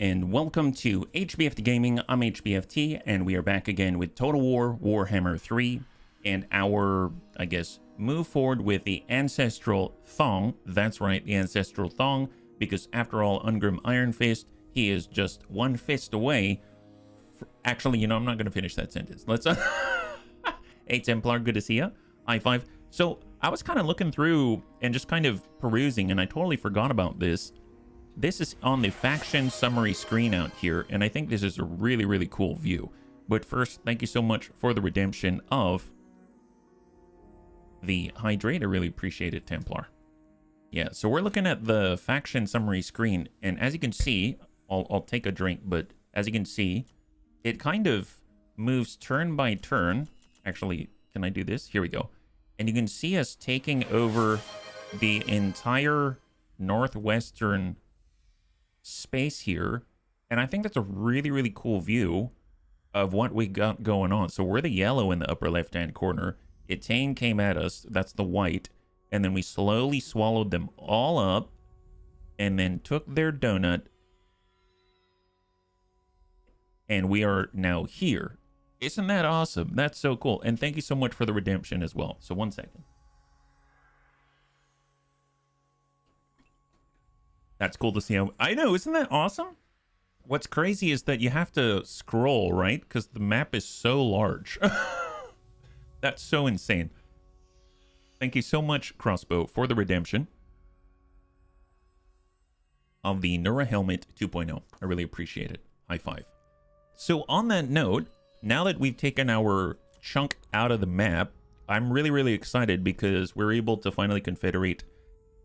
and welcome to HBFT Gaming. I'm HBFT, and we are back again with Total War Warhammer 3, and our, I guess, move forward with the Ancestral Thong. That's right, the Ancestral Thong, because after all, Ungrim Iron Fist, he is just one fist away. Actually, you know, I'm not going to finish that sentence. Let's... Hey, Templar, good to see ya. I5. So, I was kind of looking through and just kind of perusing, and I totally forgot about this. This is on the faction summary screen out here, and I think this is a really, really cool view. But first, thank you so much for the redemption of the Hydrate. I really appreciate it, Templar. Yeah, so we're looking at the faction summary screen, and as you can see, I'll take a drink, but as you can see, it kind of moves turn by turn. Actually, can I do this? Here we go. And you can see us taking over the entire northwestern space here, and I think that's a really, really cool view of what we got going on. So we're the yellow in the upper left-hand corner. Eataine came at us, that's the white, and then we slowly swallowed them all up, and then took their donut, and we are now here. Isn't that awesome? That's so cool. And thank you so much for the redemption as well. So 1 second. That's cool to see. I know, isn't that awesome? What's crazy is that you have to scroll, right? Because the map is so large. That's so insane. Thank you so much, Crossbow, for the redemption of the Nura Helmet 2.0. I really appreciate it. High five. So on that note, now that we've taken our chunk out of the map, I'm really, really excited because we're able to finally confederate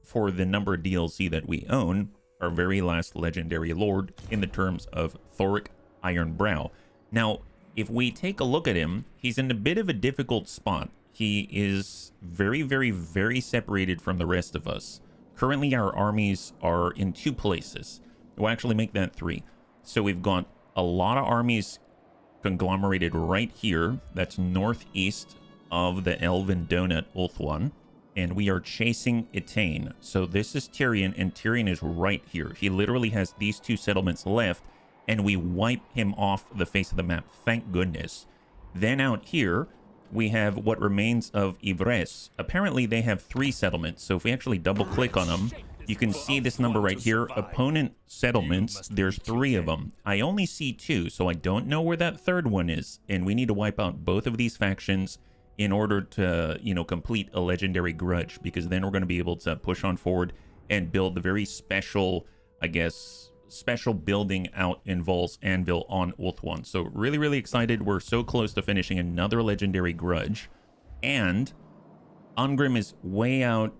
for the number of DLC that we own, our very last legendary lord in the terms of Thorek Ironbrow. Now, if we take a look at him, he's in a bit of a difficult spot. He is very, very, very separated from the rest of us. Currently, our armies are in 2 places. We'll actually make that 3. So we've got a lot of armies conglomerated right here. That's northeast of the Elven Donut Ulthuan. And we are chasing Eataine. So this is Tyrion, and Tyrion is right here. He literally has these 2 settlements left, and we wipe him off the face of the map. Thank goodness. Then out here, we have what remains of Yvresse. Apparently, they have 3 settlements. So if we actually double-click on them, you can see this number right here. Opponent settlements, there's 3 of them. I only see 2, so I don't know where that 3rd one is. And we need to wipe out both of these factions in order to, you know, complete a legendary grudge, because then we're going to be able to push on forward and build the very special, I guess, special building out in Vol's Anvil on Ulthuan. So really, really excited. We're so close to finishing another legendary grudge. And Ungrim is way out,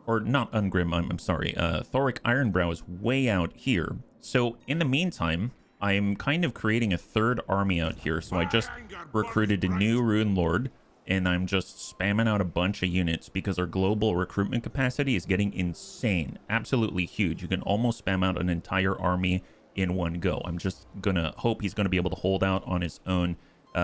or not Ungrim, I'm sorry, Thorek Ironbrow is way out here. So in the meantime, I'm kind of creating a 3rd army out here. So I just recruited a new Rune Lord, and I'm just spamming out a bunch of units because our global recruitment capacity is getting insane. Absolutely huge. You can almost spam out an entire army in one go. I'm just gonna hope he's gonna be able to hold out on his own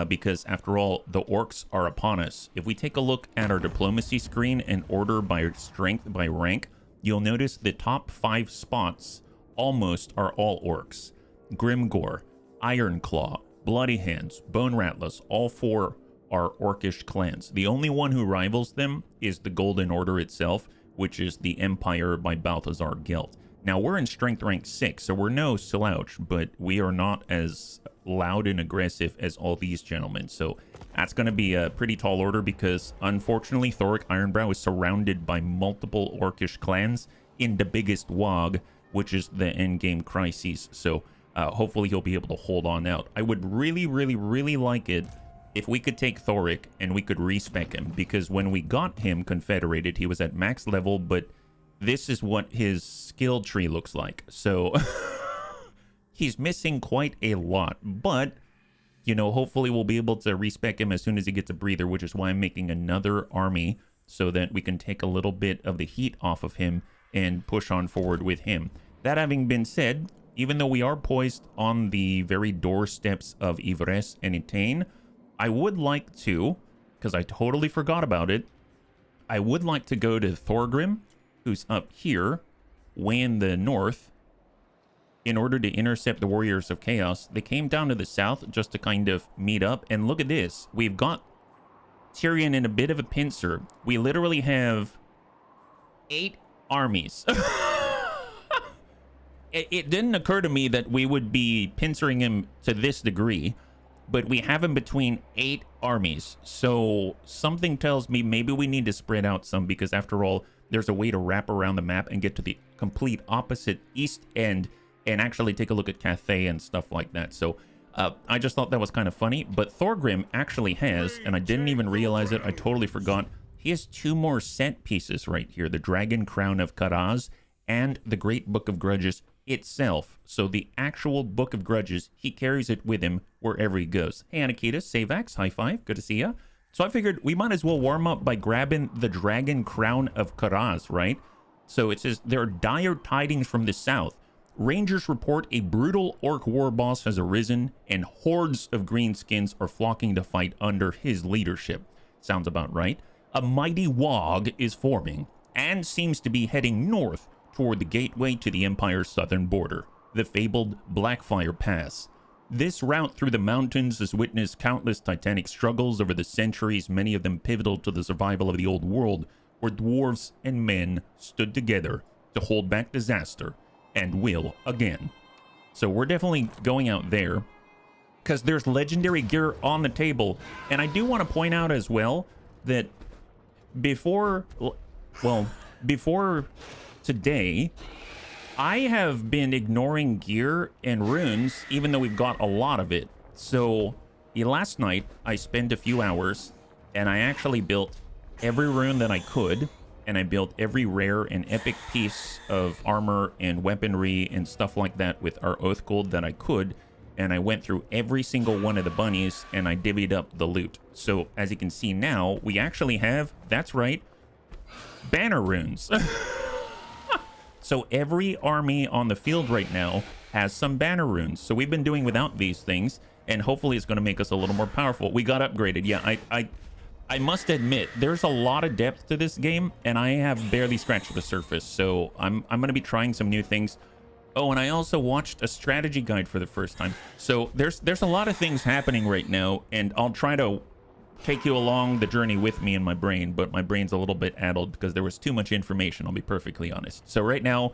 because after all, the orcs are upon us. If we take a look at our diplomacy screen and order by strength by rank, you'll notice the top 5 spots almost are all orcs. Grimgore, Ironclaw, Bloody Hands, Bone Rattlers, all 4 are orcish clans. The only one who rivals them is the Golden Order itself, which is the Empire by Balthazar Gelt. Now, we're in strength rank 6, so we're no slouch, but we are not as loud and aggressive as all these gentlemen. So that's going to be a pretty tall order because, unfortunately, Thorek Ironbrow is surrounded by multiple orcish clans in the biggest WOG, which is the endgame crises. So hopefully he'll be able to hold on out. I would really, really, really like it if we could take Thorek and we could respec him, because when we got him confederated, he was at max level, but this is what his skill tree looks like. So he's missing quite a lot, but, you know, hopefully we'll be able to respec him as soon as he gets a breather, which is why I'm making another army so that we can take a little bit of the heat off of him and push on forward with him. That having been said, even though we are poised on the very doorsteps of Yvresse and Eataine, I would like to, because I totally forgot about it, I would like to go to Thorgrim, who's up here, way in the north, in order to intercept the Warriors of Chaos. They came down to the south just to kind of meet up. And look at this. We've got Tyrion in a bit of a pincer. We literally have 8 armies. It didn't occur to me that we would be pincering him to this degree, but we have him between 8 armies. So something tells me maybe we need to spread out some, because after all, there's a way to wrap around the map and get to the complete opposite east end and actually take a look at Cathay and stuff like that. So I just thought that was kind of funny. But Thorgrim actually has, and I didn't even realize it, I totally forgot, he has 2 more set pieces right here, the Dragon Crown of Karaz and the Great Book of Grudges itself. So the actual Book of Grudges, he carries it with him wherever he goes. Hey Anakita, Savax, high five, good to see ya. So I figured we might as well warm up by grabbing the Dragon Crown of Karaz, right? So it says, there are dire tidings from the south. Rangers report a brutal orc war boss has arisen, and hordes of greenskins are flocking to fight under his leadership. Sounds about right. A mighty wog is forming, and seems to be heading north toward the gateway to the Empire's southern border, the fabled Blackfire Pass. This route through the mountains has witnessed countless titanic struggles over the centuries, many of them pivotal to the survival of the old world, where dwarves and men stood together to hold back disaster, and will again. So we're definitely going out there, because there's legendary gear on the table. And I do want to point out as well that before today, I have been ignoring gear and runes, even though we've got a lot of it. So last night, I spent a few hours, and I actually built every rune that I could, and I built every rare and epic piece of armor and weaponry and stuff like that with our Oath Gold that I could, and I went through every single one of the bunnies, and I divvied up the loot. So, as you can see now, we actually have, that's right, banner runes. So every army on the field right now has some banner runes. So we've been doing without these things, and hopefully it's going to make us a little more powerful. We got upgraded. Yeah, I must admit, there's a lot of depth to this game, and I have barely scratched the surface. So I'm going to be trying some new things. Oh, and I also watched a strategy guide for the first time. So there's a lot of things happening right now, and I'll try to take you along the journey with me in my brain, but my brain's a little bit addled because there was too much information, I'll be perfectly honest. So right now,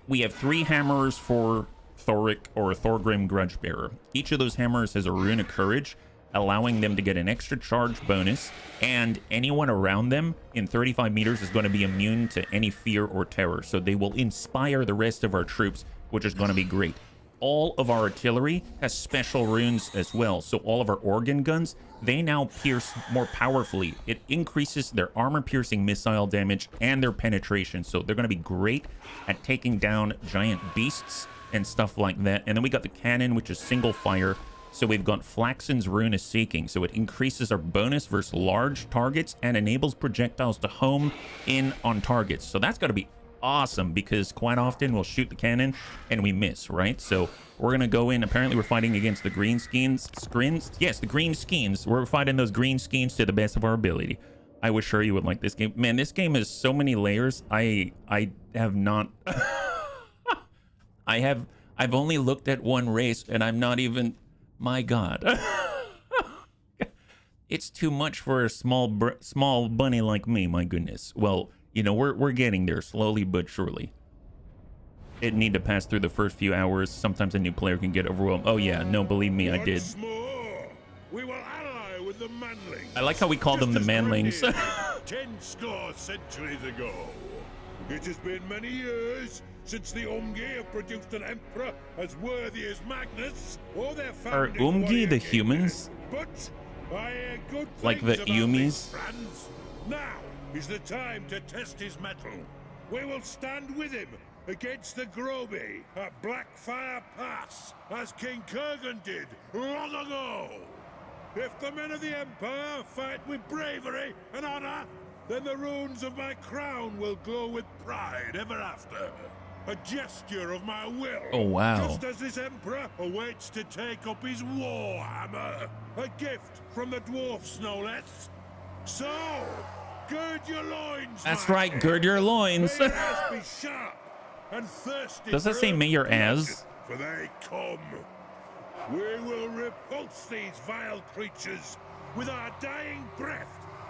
we have 3 hammers for Thorek or Thorgrim Grudgebearer. Each of those hammers has a rune of courage, allowing them to get an extra charge bonus, and anyone around them in 35 meters is going to be immune to any fear or terror. So they will inspire the rest of our troops, which is going to be great. All of our artillery has special runes as well. So all of our organ guns, they now pierce more powerfully. It increases their armor-piercing missile damage and their penetration. So they're going to be great at taking down giant beasts and stuff like that. And then we got the cannon, which is single fire. So we've got Flaxen's Rune of Seeking. So it increases our bonus versus large targets and enables projectiles to home in on targets. So that's got to be awesome, because quite often we'll shoot the cannon and we miss, right? So we're gonna go in. Apparently we're fighting against the green skins. Yes, the green skins. We're fighting those green skins to the best of our ability. I was sure you would like this game. Man, this game has so many layers. I have not I've only looked at one race, and I'm not even, my god. It's too much for a small bunny like me, my goodness. Well, you know, we're getting there slowly but surely. It need to pass through the first few hours. Sometimes a new player can get overwhelmed. Oh yeah, no, believe me, I did. We will ally with the manlings. I like how we call them the manlings. 10 score centuries ago. It has been many years since the Umgi have produced an emperor as worthy as Magnus or their Are Umgi the humans? But I hear good like the Yumis? Now is the time to test his mettle. We will stand with him against the Groby at Blackfire Pass, as King Kurgan did long ago. If the men of the Empire fight with bravery and honor, then the runes of my crown will glow with pride ever after. A gesture of my will. Oh, wow. Just as this emperor awaits to take up his warhammer. A gift from the dwarfs, no less. So, gird your loins. That's right, gird your loins. May your ass be sharp and thirsty. Does that say may your ass? for they come. We will repulse these vile creatures with our dying breath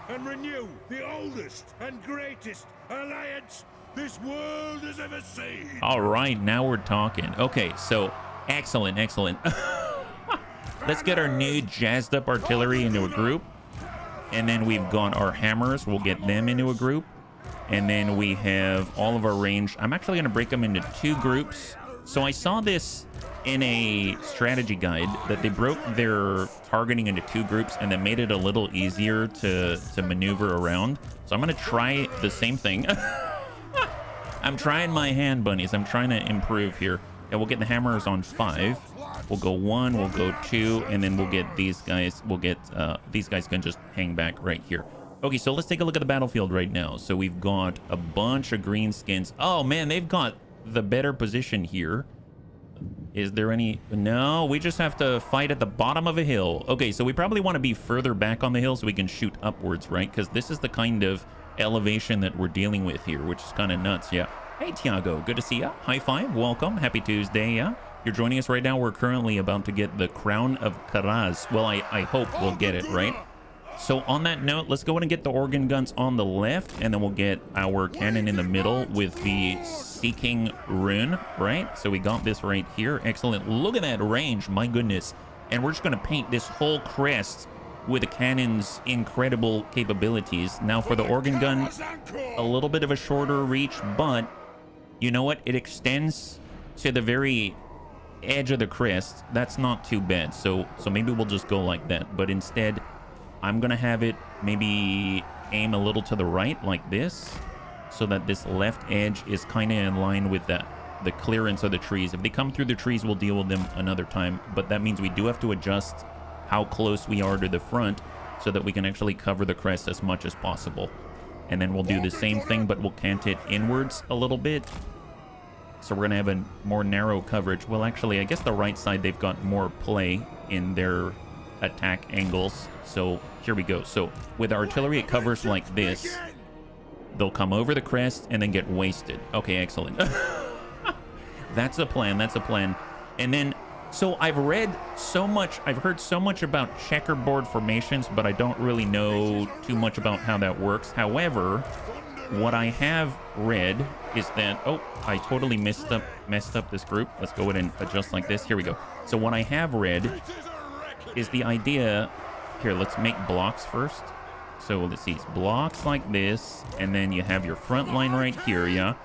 and renew the oldest and greatest alliance this world has ever seen. All right, now we're talking. Okay, so excellent. Let's get our new jazzed up artillery into a group. And then we've got our hammers. We'll get them into a group. And then we have all of our range. I'm actually going to break them into 2 groups. So I saw this in a strategy guide that they broke their targeting into 2 groups and that made it a little easier to maneuver around. So I'm going to try the same thing. I'm trying my hand, bunnies. I'm trying to improve here. And we'll get the hammers on 5. We'll go 1, we'll go 2, and then we'll get these guys. We'll get, these guys can just hang back right here. Okay, so let's take a look at the battlefield right now. So we've got a bunch of greenskins. Oh, man, they've got the better position here. Is there any... No, we just have to fight at the bottom of a hill. Okay, so we probably want to be further back on the hill so we can shoot upwards, right? Because this is the kind of elevation that we're dealing with here, which is kind of nuts, yeah. Hey, Tiago, good to see ya. High five, welcome. Happy Tuesday, yeah. You're joining us right now. We're currently about to get the Crown of Karaz. Well, I hope we'll get it, right? So on that note, let's go ahead and get the organ guns on the left, and then we'll get our cannon in the middle with the Seeking Rune, right? So we got this right here. Excellent. Look at that range, my goodness. And we're just going to paint this whole crest with the cannon's incredible capabilities. Now for the organ gun, a little bit of a shorter reach, but you know what? It extends to the very edge of the crest. That's not too bad. So maybe we'll just go like that. But instead, I'm gonna have it maybe aim a little to the right like this, so that this left edge is kind of in line with the clearance of the trees. If they come through the trees, we'll deal with them another time. But that means we do have to adjust how close we are to the front so that we can actually cover the crest as much as possible. And then we'll do the same thing, but we'll cant it inwards a little bit. So we're gonna have a more narrow coverage. Well, actually, I guess the right side, they've got more play in their attack angles. So here we go. So with artillery, it covers like this. They'll come over the crest and then get wasted. Okay, excellent. That's a plan. That's a plan. And then, so I've read so much, I've heard so much about checkerboard formations, but I don't really know too much about how that works. However, what I have read is that, oh, I totally messed up this group. Let's go ahead and adjust like this. Here we go. So what I have read is the idea, here, let's make blocks first. So let's see, it's blocks like this, and then you have your front line right here, yeah?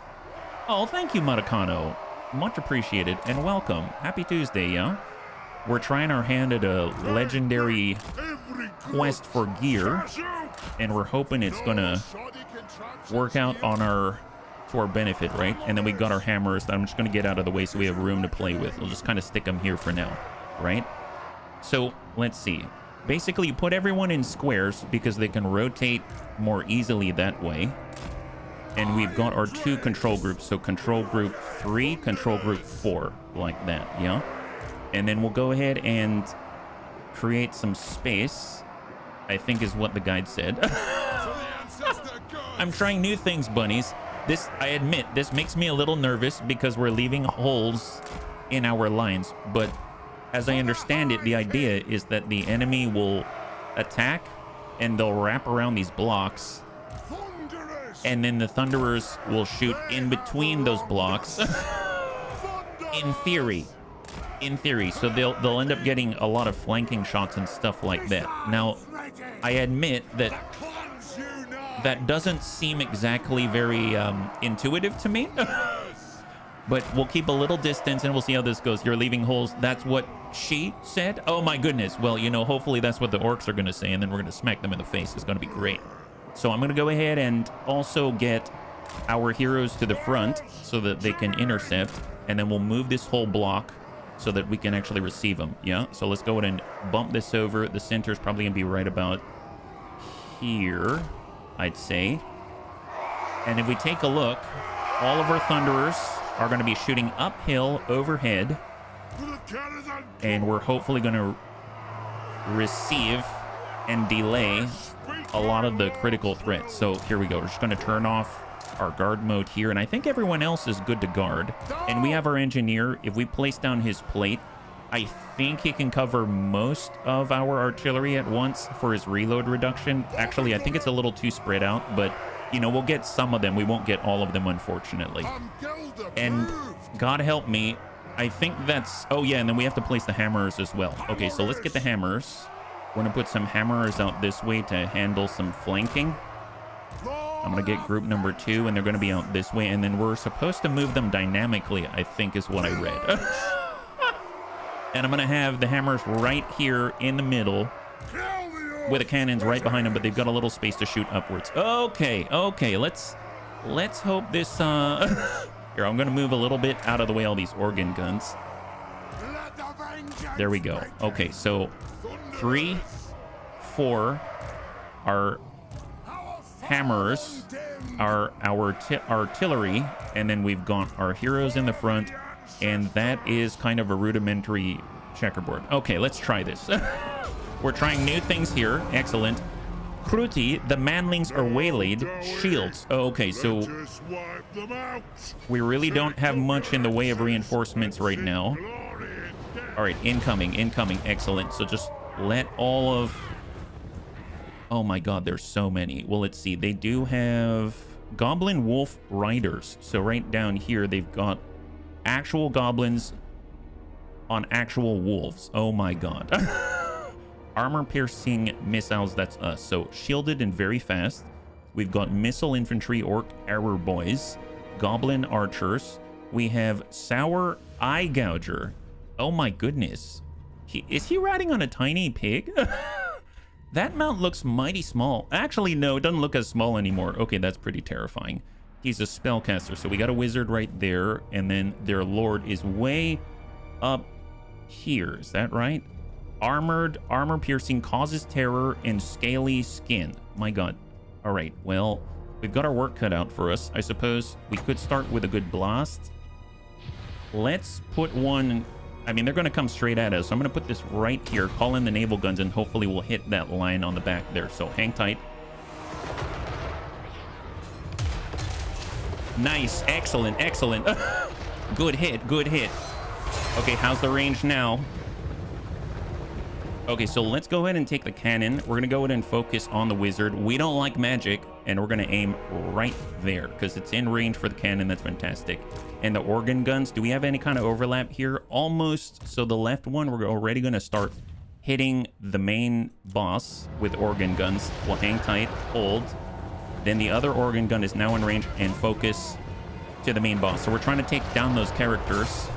Oh, thank you, Maracano. Much appreciated, and welcome. Happy Tuesday, yeah? We're trying our hand at a legendary quest for gear, and we're hoping it's gonna work out on to our benefit, right? And then we got our hammers that I'm just gonna get out of the way so we have room to play with. We'll just kind of stick them here for now, right? So let's see. Basically, you put everyone in squares because they can rotate more easily that way. And we've got our 2 control groups. So control group 3, control group 4, like that, yeah? And then we'll go ahead and create some space, I think is what the guide said. I'm trying new things, bunnies. This, I admit, this makes me a little nervous because we're leaving holes in our lines. But as I understand it, the idea is that the enemy will attack and they'll wrap around these blocks, and then the Thunderers will shoot in between those blocks. In theory. So they'll end up getting a lot of flanking shots and stuff like that. Now, I admit that that doesn't seem exactly very intuitive to me. But we'll keep a little distance and we'll see how this goes. You're leaving holes. That's what she said? Oh my goodness. Well, you know, hopefully that's what the orcs are going to say, and then we're going to smack them in the face. It's going to be great. So I'm going to go ahead and also get our heroes to the front so that they can intercept, and then we'll move this whole block so that we can actually receive them. Yeah. So let's go ahead and bump this over. The center is probably going to be right about here, I'd say. And if we take a look, all of our Thunderers are going to be shooting uphill overhead, and we're hopefully going to receive and delay a lot of the critical threats. So here we go. We're just going to turn off our guard mode here, and I think everyone else is good to guard. And we have our engineer. If we place down his plate, I think he can cover most of our artillery at once for his reload reduction. Actually, I think it's a little too spread out, but, you know, we'll get some of them. We won't get all of them, unfortunately. And God help me, I think that's... Oh, yeah, and then we have to place the hammers as well. Okay, so let's get the hammers. We're going to put some hammers out this way to handle some flanking. I'm going to get group number 2, and they're going to be out this way. And then we're supposed to move them dynamically, I think is what I read. And I'm going to have the hammers right here in the middle with the cannons right behind them, but they've got a little space to shoot upwards. Okay, okay, let's hope this... Here, I'm going to move a little bit out of the way, all these organ guns. There we go. Okay, so 3, 4, our hammers, our artillery, and then we've got our heroes in the front, and that is kind of a rudimentary checkerboard. Okay, let's try this. We're trying new things here. Excellent. Kruti, the manlings are waylaid. Shields. Oh, okay, so we really don't have much in the way of reinforcements right now. All right, incoming, incoming. Excellent. So just let all of... Oh my god, there's so many. Well, let's see. They do have Goblin Wolf Riders. So right down here, they've got actual goblins on actual wolves. Oh my god. Armor-piercing missiles, that's us. So shielded and very fast. We've got missile infantry, orc arrow boys, goblin archers. We have sour eye gouger. Oh my goodness. Is he riding on a tiny pig? That mount looks mighty small. Actually, no, it doesn't look as small anymore. Okay, that's pretty terrifying. He's a spellcaster, so we got a wizard right there, and then their lord is way up here. Is that right? Armored, armor piercing, causes terror, and scaly skin. My god. All right, well, we've got our work cut out for us. I suppose we could start with a good blast. Let's put one... I mean, they're going to come straight at us, so I'm going to put this right here, call in the naval guns, and hopefully we'll hit that line on the back there. So hang tight. Nice. Excellent. Excellent. Good hit. Good hit. Okay, how's the range now? Okay, so let's go ahead and take the cannon. We're going to go ahead and focus on the wizard. We don't like magic, and we're going to aim right there because it's in range for the cannon. That's fantastic. And the organ guns, do we have any kind of overlap here? Almost. So the left one, we're already going to start hitting the main boss with organ guns. We'll hang tight, hold. Then the other organ gun is now in range and focus to the main boss. So we're trying to take down those characters.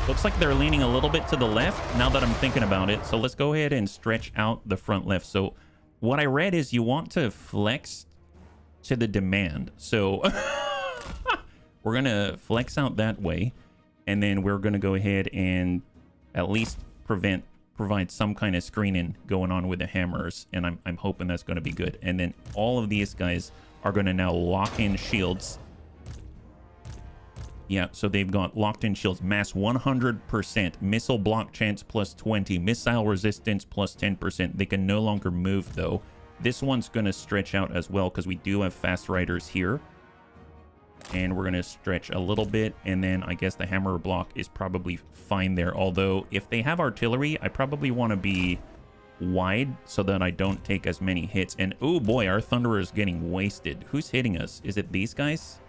Looks like they're leaning a little bit to the left now that I'm thinking about it. So let's go ahead and stretch out the front left. So what I read is you want to flex to the demand. So we're going to flex out that way. And then we're going to go ahead and at least provide some kind of screening going on with the hammers. And I'm hoping that's going to be good. And then all of these guys are going to now lock in shields. Yeah, so they've got locked-in shields, mass 100%, missile block chance plus 20, missile resistance plus 10%. They can no longer move, though. This one's going to stretch out as well because we do have fast riders here. And we're going to stretch a little bit, and then I guess the hammer block is probably fine there. Although, if they have artillery, I probably want to be wide so that I don't take as many hits. And, oh boy, our Thunderer is getting wasted. Who's hitting us? Is it these guys?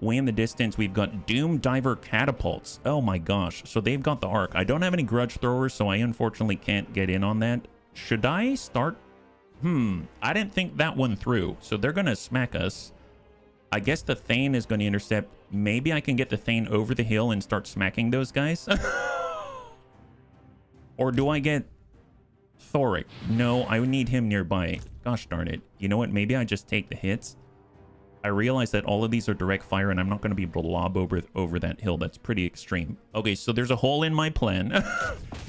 Way in the distance, we've got Doom Diver Catapults. Oh my gosh. So they've got the arc. I don't have any grudge throwers, so I unfortunately can't get in on that. Should I start? I didn't think that one through. So they're going to smack us. I guess the Thane is going to intercept. Maybe I can get the Thane over the hill and start smacking those guys. Or do I get Thorek? No, I would need him nearby. Gosh darn it. You know what? Maybe I just take the hits. I realize that all of these are direct fire, and I'm not going to be able to lob over that hill. That's pretty extreme. Okay, so there's a hole in my plan.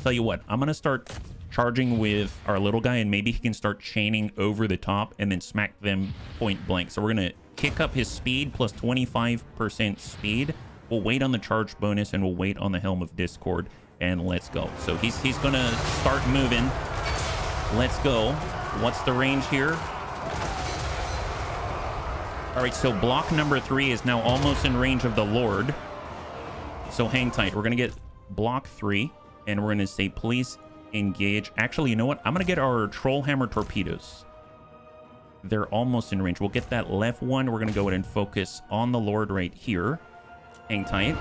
Tell you what, I'm going to start charging with our little guy, and maybe he can start chaining over the top and then smack them point blank. So we're going to kick up his speed plus 25% speed. We'll wait on the charge bonus, and we'll wait on the Helm of Discord, and let's go. So he's going to start moving. Let's go. What's the range here? All right, so block number 3 is now almost in range of the Lord. So hang tight. We're going to get block 3, and we're going to say, please engage. Actually, you know what? I'm going to get our troll hammer torpedoes. They're almost in range. We'll get that left one. We're going to go ahead and focus on the Lord right here. Hang tight.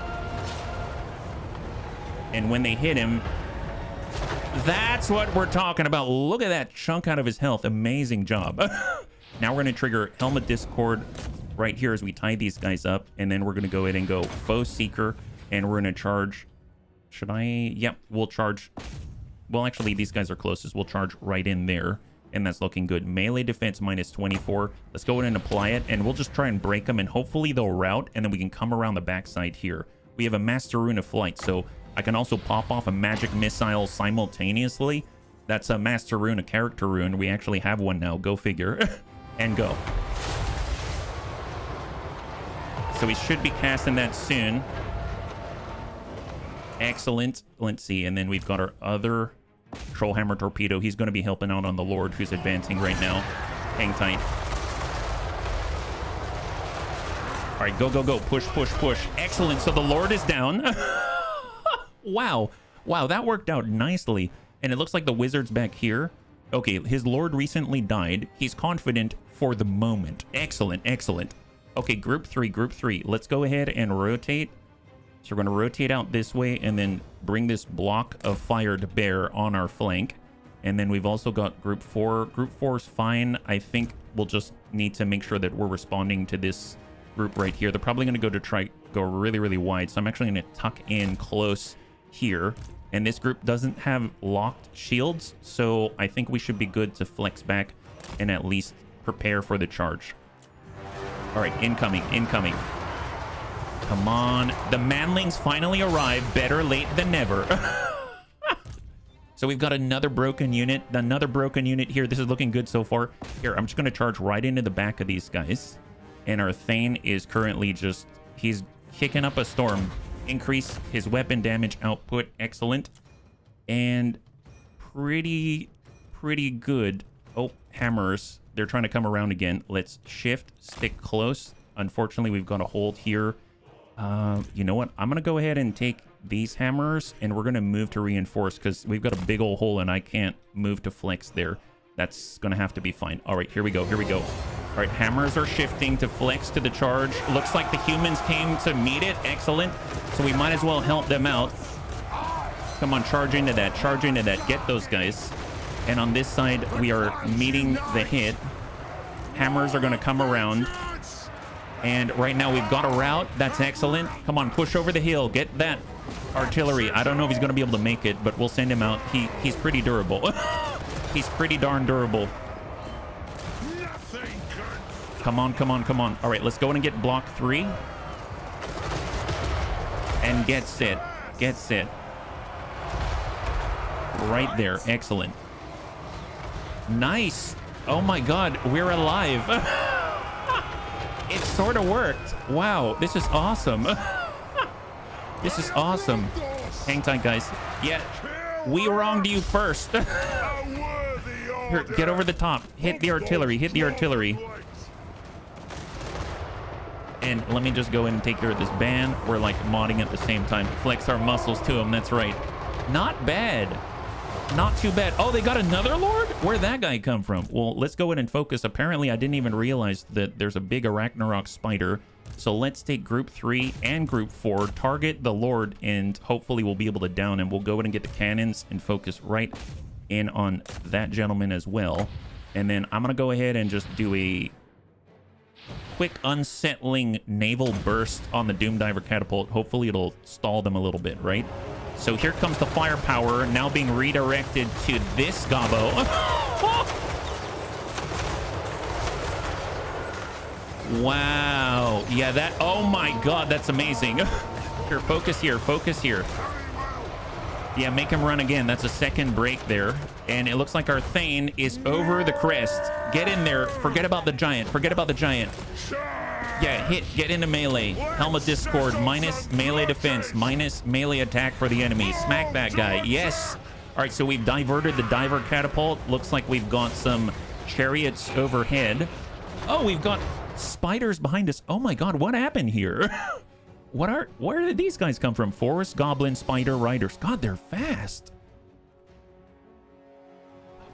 And when they hit him, that's what we're talking about. Look at that chunk out of his health. Amazing job. Now we're going to trigger Helmet Discord right here as we tie these guys up. And then we're going to go ahead and go Foe Seeker. And we're going to charge... Should I... Yep, we'll charge... Well, actually, these guys are closest. We'll charge right in there. And that's looking good. Melee defense minus 24. Let's go ahead and apply it. And we'll just try and break them. And hopefully they'll rout. And then we can come around the backside here. We have a Master Rune of Flight. So I can also pop off a magic missile simultaneously. That's a Master Rune, a character rune. We actually have one now. Go figure. And go. So we should be casting that soon. Excellent. Let's see. And then we've got our other Trollhammer Torpedo. He's going to be helping out on the Lord, who's advancing right now. Hang tight. All right, go, go, go. Push, push, push. Excellent. So the Lord is down. Wow. Wow, that worked out nicely. And it looks like the wizard's back here. Okay, his Lord recently died. He's confident for the moment. Excellent, excellent. Okay, group 3, group 3. Let's go ahead and rotate. So we're going to rotate out this way and then bring this block of fire to bear on our flank. And then we've also got group 4. Group 4 is fine. I think we'll just need to make sure that we're responding to this group right here. They're probably going to go really, really wide. So I'm actually going to tuck in close here. And this group doesn't have locked shields. So I think we should be good to flex back and at least prepare for the charge. All right, incoming, incoming. Come on. The manlings finally arrived. Better late than never. So we've got another broken unit. Another broken unit here. This is looking good so far. Here, I'm just going to charge right into the back of these guys. And our Thane is currently just... He's kicking up a storm. Increase his weapon damage output. Excellent. And pretty good. Oh, hammers. They're trying to come around again. Let's shift. Stick close. Unfortunately, we've got a hold here. You know what? I'm going to go ahead and take these hammers and we're going to move to reinforce because we've got a big old hole and I can't move to flex there. That's going to have to be fine. All right, here we go. Here we go. All right, hammers are shifting to flex to the charge. Looks like the humans came to meet it. Excellent. So we might as well help them out. Come on, charge into that. Charge into that. Get those guys. And on this side, we are meeting the hit. Hammers are going to come around. And right now we've got a route. That's excellent. Come on, push over the hill. Get that artillery. I don't know if he's going to be able to make it, but we'll send him out. He's pretty durable. He's pretty darn durable. Come on, come on, come on. All right, let's go in and get block 3. And get set. Get set. Right there. Excellent. Nice. Oh my God, we're alive. It sort of worked. Wow, this is awesome. This is awesome. Hang tight, guys. Yeah, we wronged you first. Here, get over the top. Hit the artillery. Hit the artillery. And let me just go in and take care of this ban. We're like modding at the same time. Flex our muscles to them. That's right. Not bad. Not too bad. Oh, they got another Lord? Where'd that guy come from? Well, let's go in and focus. Apparently, I didn't even realize that there's a big Arachnarok spider. So let's take group 3 and group 4, target the Lord, and hopefully we'll be able to down him. We'll go in and get the cannons and focus right in on that gentleman as well. And then I'm going to go ahead and just do a quick unsettling naval burst on the Doom Diver catapult. Hopefully it'll stall them a little bit, right? So here comes the firepower now being redirected to this gobbo. Wow. Yeah, that... Oh my God, that's amazing. Here, focus here. Focus here. Yeah, make him run again. That's a second break there. And it looks like our Thane is over the crest. Get in there. Forget about the giant. Forget about the giant. Yeah, hit. Get into melee. Helmet Discord. Minus melee defense. Minus melee attack for the enemy. Smack that guy. Yes. All right, so we've diverted the diver catapult. Looks like we've got some chariots overhead. Oh, we've got spiders behind us. Oh my god, what happened here? Where did these guys come from? Forest goblin spider riders. God, they're fast.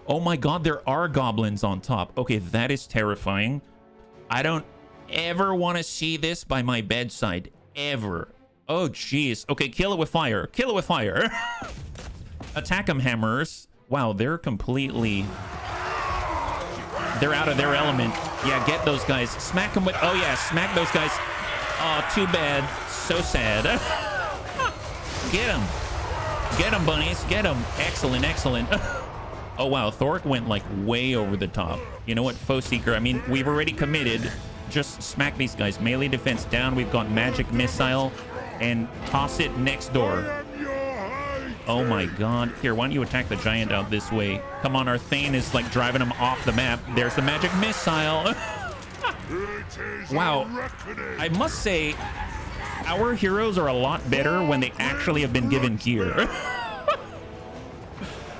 Oh my god, there are goblins on top. Okay, that is terrifying. I don't ever want to see this by my bedside. Ever. Oh, jeez. Okay, kill it with fire. Kill it with fire. Attack them, hammers. Wow, they're completely... They're out of their element. Yeah, get those guys. Smack them with... Oh, yeah, smack those guys. Oh, too bad. So sad. Get them. Get them, bunnies. Get them. Excellent, excellent. Oh, wow. Thorek went, like, way over the top. You know what, Foe Seeker? I mean, we've already committed. Just smack these guys. Melee defense down. We've got magic missile. And toss it next door. Oh, my God. Here, why don't you attack the giant out this way? Come on, our Thane is, like, driving him off the map. There's the magic missile. Wow. I must say, our heroes are a lot better when they actually have been given gear.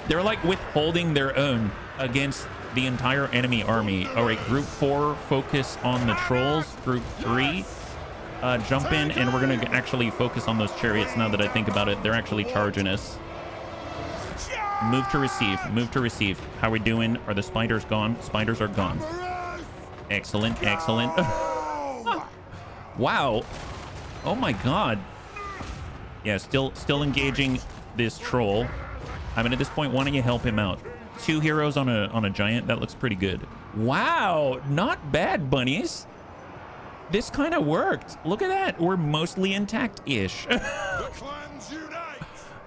They're like withholding their own against the entire enemy army. All right, group 4, focus on the trolls. Group 3, jump in, and we're going to actually focus on those chariots now that I think about it. They're actually charging us. Move to receive. Move to receive. How are we doing? Are the spiders gone? Spiders are gone. Excellent, excellent. Wow. Oh my god. Yeah, still engaging this troll. I mean, at this point, why don't you help him out? 2 heroes on a giant. That looks pretty good. Wow, not bad, bunnies. This kind of worked. Look at that. We're mostly intact-ish.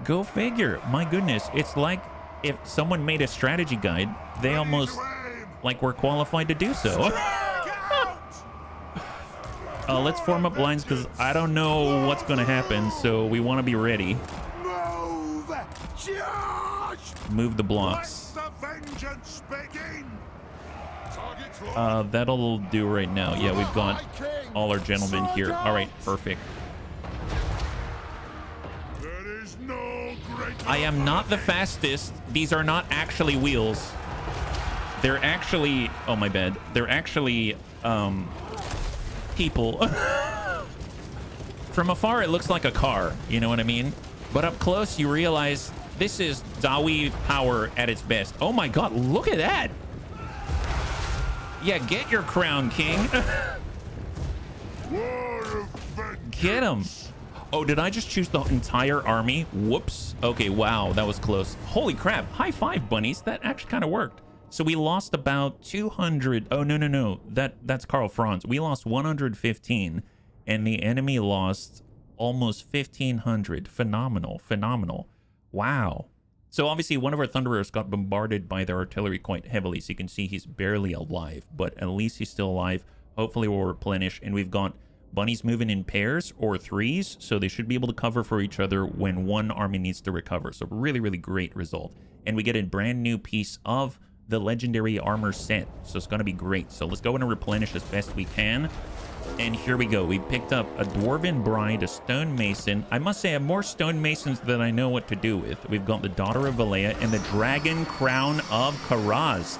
Go figure. My goodness. It's like if someone made a strategy guide, they almost like were qualified to do so. Let's form up lines because I don't know what's going to happen, so we want to be ready. Move the blocks. That'll do right now. Yeah, we've got all our gentlemen here. All right, perfect. I am not the fastest. These are not actually wheels. They're actually... Oh, my bad. They're actually... people. From afar, it looks like a car. You know what I mean? But up close, you realize this is Dawi power at its best. Oh my god, look at that. Yeah, get your crown, king. Get him. Oh, did I just choose the entire army? Whoops. Okay, wow, that was close. Holy crap. High five, bunnies. That actually kind of worked. So we lost about 200. Oh, no. That's Karl Franz. We lost 115, and the enemy lost almost 1,500. Phenomenal. Wow. So obviously one of our Thunderers got bombarded by their artillery quite heavily. So you can see he's barely alive, but at least he's still alive. Hopefully we'll replenish, and we've got bunnies moving in pairs or 3s, so they should be able to cover for each other when one army needs to recover. So really great result. And we get a brand new piece of the legendary armor set, so it's going to be great. So let's go in and replenish as best we can. And here we go. We picked up a dwarven bride, a stone mason. I must say I have more stone masons than I know what to do with. We've got the daughter of Valea and the dragon crown of Karaz.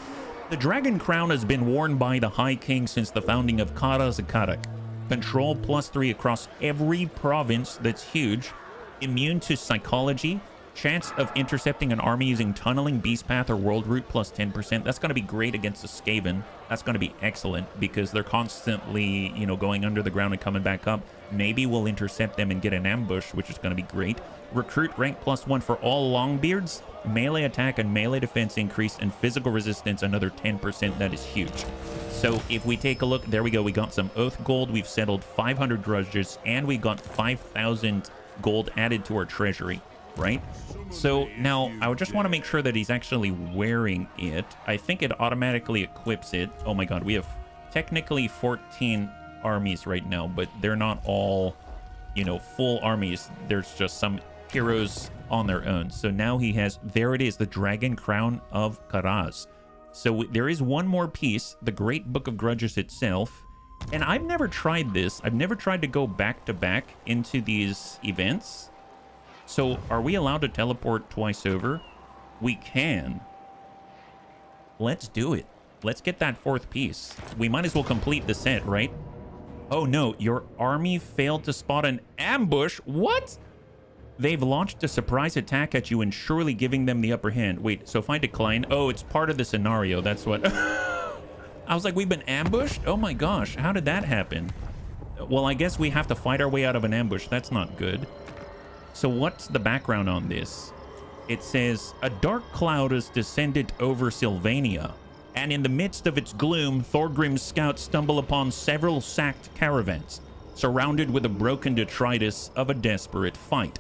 The dragon crown has been worn by the High King since the founding of Karazakarak. Control +3 across every province. That's huge. Immune to psychology. Chance of intercepting an army using tunneling, beast path, or world route +10%. That's going to be great against the Skaven. That's going to be excellent because they're constantly, you know, going under the ground and coming back up. Maybe we'll intercept them and get an ambush, which is going to be great. Recruit rank +1 for all Longbeards. Melee attack and melee defense increase, and physical resistance another 10%. That is huge. So if we take a look, there we go. We got some oath gold. We've settled 500 grudges, and we got 5,000 gold added to our treasury. Right? So now I would just want to make sure that he's actually wearing it. I think it automatically equips it. Oh my god, we have technically 14 armies right now, but they're not all, you know, full armies. There's just some heroes on their own. So now he has, there it is, the Dragon Crown of Karaz. So there is one more piece, the Great Book of Grudges itself. And I've never tried this. I've never tried to go back to back into these events. So are we allowed to teleport twice over? We can. Let's do it. let's get that fourth piece. We might as well complete the set, right? Oh no, your army failed to spot an ambush. What? They've launched a surprise attack at you and surely giving them the upper hand. Wait, so if I decline, oh, it's part of the scenario. That's what. I was like, we've been ambushed? Oh my gosh, how did that happen? Well, I guess we have to fight our way out of an ambush. That's not good. So what's the background on this? It says, a dark cloud has descended over Sylvania, and in the midst of its gloom, Thorgrim's scouts stumble upon several sacked caravans, surrounded with a broken detritus of a desperate fight.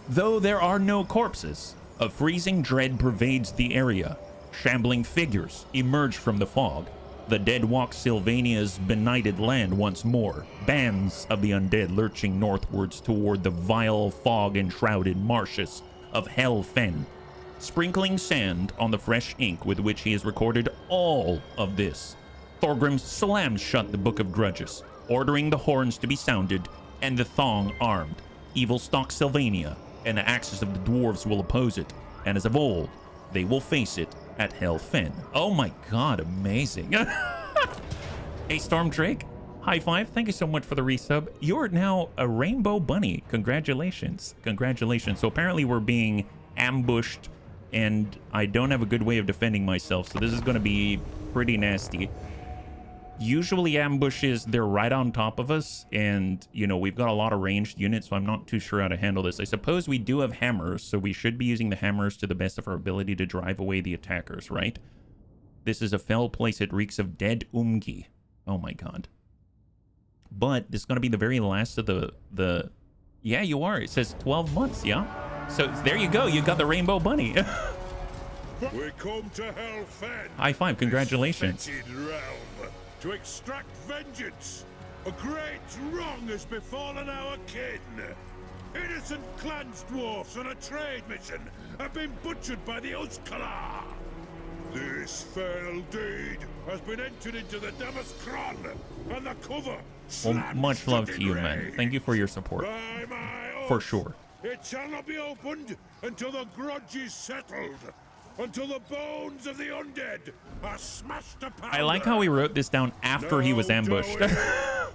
Though there are no corpses, a freezing dread pervades the area. Shambling figures emerge from the fog. The dead walk Sylvania's benighted land once more, bands of the undead lurching northwards toward the vile fog-enshrouded marshes of Hel Fen, sprinkling sand on the fresh ink with which he has recorded all of this. Thorgrim slams shut the Book of Grudges, ordering the horns to be sounded and the thong armed. Evil stalks Sylvania, and the axes of the dwarves will oppose it, and as of old, they will face it at Hel Fen. Oh my god, amazing. Hey, Storm Drake, high five. Thank you so much for the resub. You're now a rainbow bunny. Congratulations. Congratulations. So apparently we're being ambushed, and I don't have a good way of defending myself, so this is going to be pretty nasty. Usually ambushes, they're right on top of us, and, you know, we've got a lot of ranged units, so I'm not too sure how to handle this. I suppose we do have hammers, so we should be using the hammers to the best of our ability to drive away the attackers, right? This is a fell place. It reeks of dead Umgi. Oh my god. But this is going to be the very last of the... Yeah, you are. It says 12 months, yeah? So there you go. You got the rainbow bunny. We come to Hel Fen. High five. Congratulations. To extract vengeance. A great wrong has befallen our kin. Innocent clans dwarfs on a trade mission have been butchered by the Uskalar. This fell deed has been entered into the Damaskron, and the cover. Well, much love to you, man. Thank you for your support. For sure. It shall not be opened until the grudge is settled. Until the bones of the undead are smashed to powder. I like how he wrote this down after he was ambushed.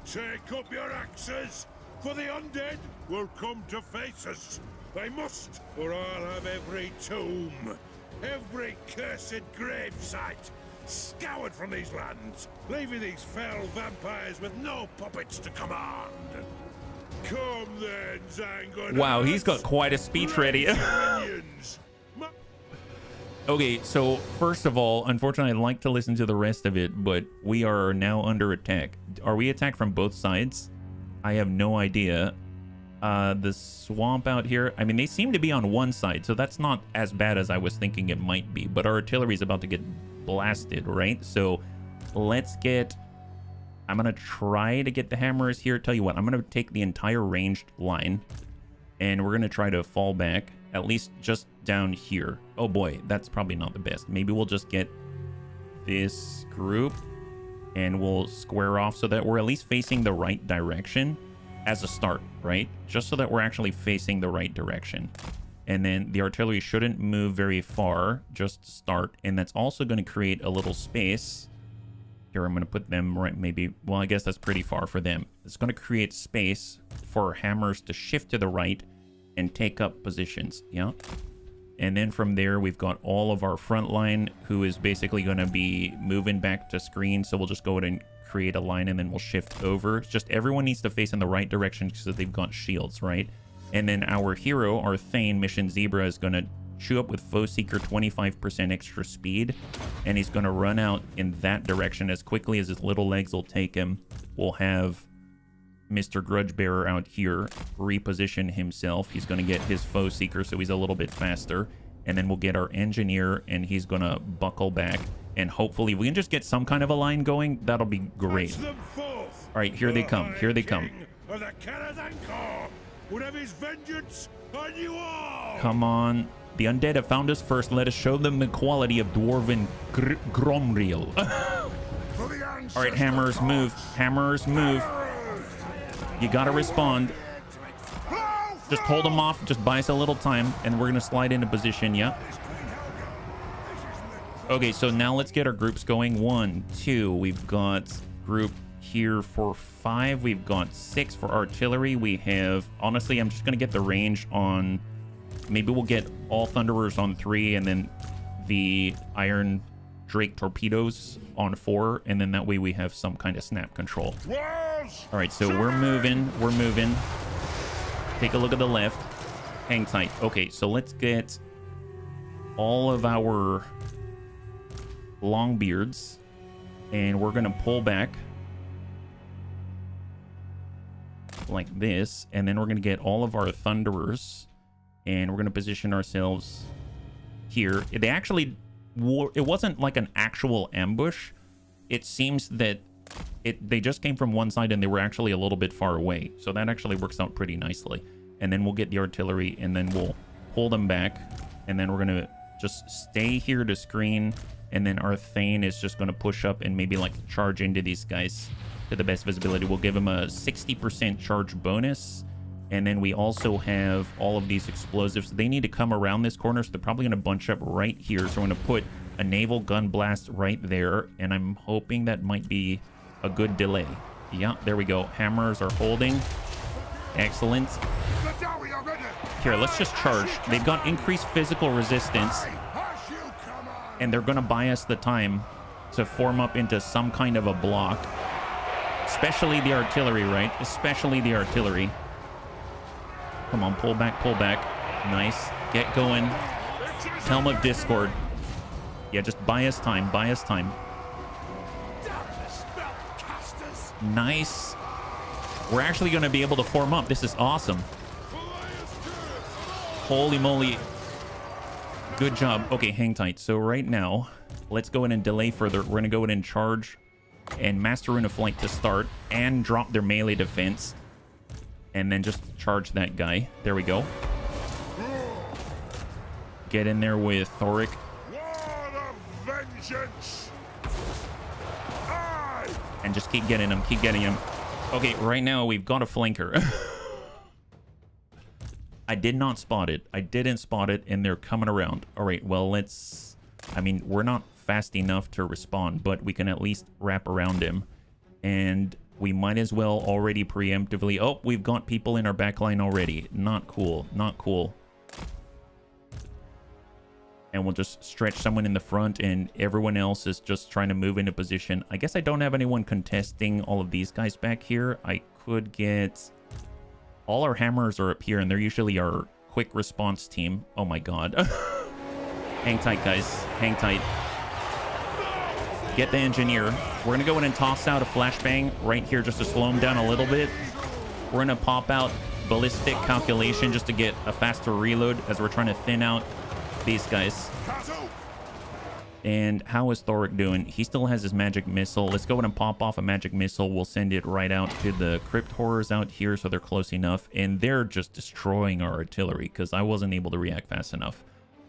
Take up your axes, for the undead will come to face us. They must, or I'll have every tomb, every cursed gravesite scoured from these lands, leaving these fell vampires with no puppets to command. Come then, Zangon. Wow, he's got quite a speech ready. Okay, so first of all, unfortunately, I'd like to listen to the rest of it, but we are now under attack. Are we attacked from both sides? I have no idea. The swamp out here, I mean, they seem to be on one side, so that's not as bad as I was thinking it might be, but our artillery is about to get blasted, right? So let's get... I'm going to try to get the hammers here. Tell you what, I'm going to take the entire ranged line, and we're going to try to fall back, at least just down here. Oh boy, that's probably not the best. Maybe we'll just get this group, and we'll square off so that we're at least facing the right direction as a start, right? Just so that we're actually facing the right direction. And then the artillery shouldn't move very far, just to start. And that's also going to create a little space. Here, I'm going to put them right, maybe, well, I guess that's pretty far for them. It's going to create space for hammers to shift to the right and take up positions, yeah? And then from there, we've got all of our front line, who is basically going to be moving back to screen. So we'll just go ahead and create a line, and then we'll shift over. It's just everyone needs to face in the right direction because they've got shields, right? And then our hero, our Thane, Mission Zebra, is going to chew up with Foe Seeker 25% extra speed, and he's going to run out in that direction as quickly as his little legs will take him. We'll have Mr. Grudgebearer out here reposition himself. He's going to get his Foe Seeker, so he's a little bit faster. And then we'll get our Engineer, and he's going to buckle back. And hopefully we can just get some kind of a line going. That'll be great. All right, here they come. Here they come. Come on. The undead have found us first. Let us show them the quality of dwarven Grombrindal. All right, hammers, move. Hammers, move. You gotta respond. Just hold them off. Just buy us a little time, and we're gonna slide into position, yeah? Okay, so now let's get our groups going. 1, 2. We've got group here for 5. We've got 6 for artillery. We have, honestly, I'm just going to get the range on, maybe we'll get all Thunderers on 3 and then the Iron Drake torpedoes on 4. And then that way we have some kind of snap control. All right, so we're moving. We're moving. Take a look at the left. Hang tight. Okay, so let's get all of our Longbeards, and we're gonna pull back like this, and then we're gonna get all of our Thunderers, and we're gonna position ourselves here. They actually, it wasn't like an actual ambush. It seems that they just came from one side and they were actually a little bit far away, so that actually works out pretty nicely. And then we'll get the artillery, and then we'll pull them back, and then we're gonna just stay here to screen, and then our Thane is just gonna push up and maybe like charge into these guys to the best visibility. We'll give them a 60% charge bonus, and then we also have all of these explosives. They need to come around this corner, so they're probably gonna bunch up right here. So we're gonna put a naval gun blast right there, and I'm hoping that might be a good delay. Yeah, there we go. Hammers are holding. Excellent. Here, let's just charge. They've got increased physical resistance, and they're gonna buy us the time to form up into some kind of a block. Especially the artillery, right? Especially the artillery. Come on, pull back, pull back. Nice. Get going. Helm of Discord. Yeah, just buy us time, buy us time. Nice. We're actually going to be able to form up. This is awesome. Holy moly. Good job. Okay, hang tight. So right now, let's go in and delay further. We're going to go in and charge and Master Rune of Flight to start and drop their melee defense. And then just charge that guy. There we go. Get in there with Thorek. And just keep getting him, keep getting him. Okay, right now we've got a flanker. I did not spot it. I didn't spot it, and they're coming around. All right, well, let's... I mean, we're not fast enough to respond, but we can at least wrap around him. And we might as well already preemptively... Oh, we've got people in our backline already. Not cool, not cool. And we'll just stretch someone in the front, and everyone else is just trying to move into position. I guess I don't have anyone contesting all of these guys back here. I could get... All our hammers are up here, and they're usually our quick response team. Oh my god. Hang tight, guys. Hang tight. Get the engineer. We're going to go in and toss out a flashbang right here just to slow him down a little bit. We're going to pop out ballistic calculation just to get a faster reload as we're trying to thin out these guys. And how is Thorek doing? He still has his magic missile. Let's go ahead and pop off a magic missile. We'll send it right out to the crypt horrors out here so they're close enough. And they're just destroying our artillery because I wasn't able to react fast enough.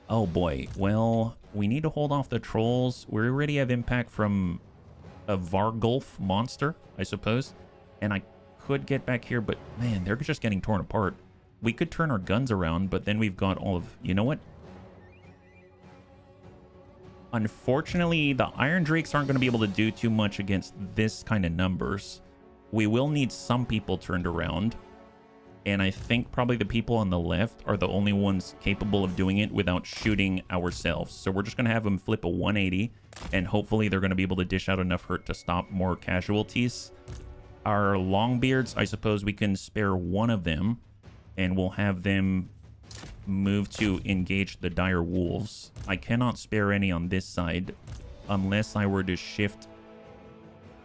Oh boy. Well, we need to hold off the trolls. We already have impact from a Vargulf monster, I suppose. And I could get back here, but man, they're just getting torn apart. We could turn our guns around, but then we've got all of... You know what? Unfortunately, the Iron Drakes aren't going to be able to do too much against this kind of numbers. We will need some people turned around. And I think probably the people on the left are the only ones capable of doing it without shooting ourselves. So we're just going to have them flip a 180. And hopefully they're going to be able to dish out enough hurt to stop more casualties. Our Longbeards, I suppose we can spare one of them. And we'll have them... move to engage the dire wolves. I cannot spare any on this side unless I were to shift.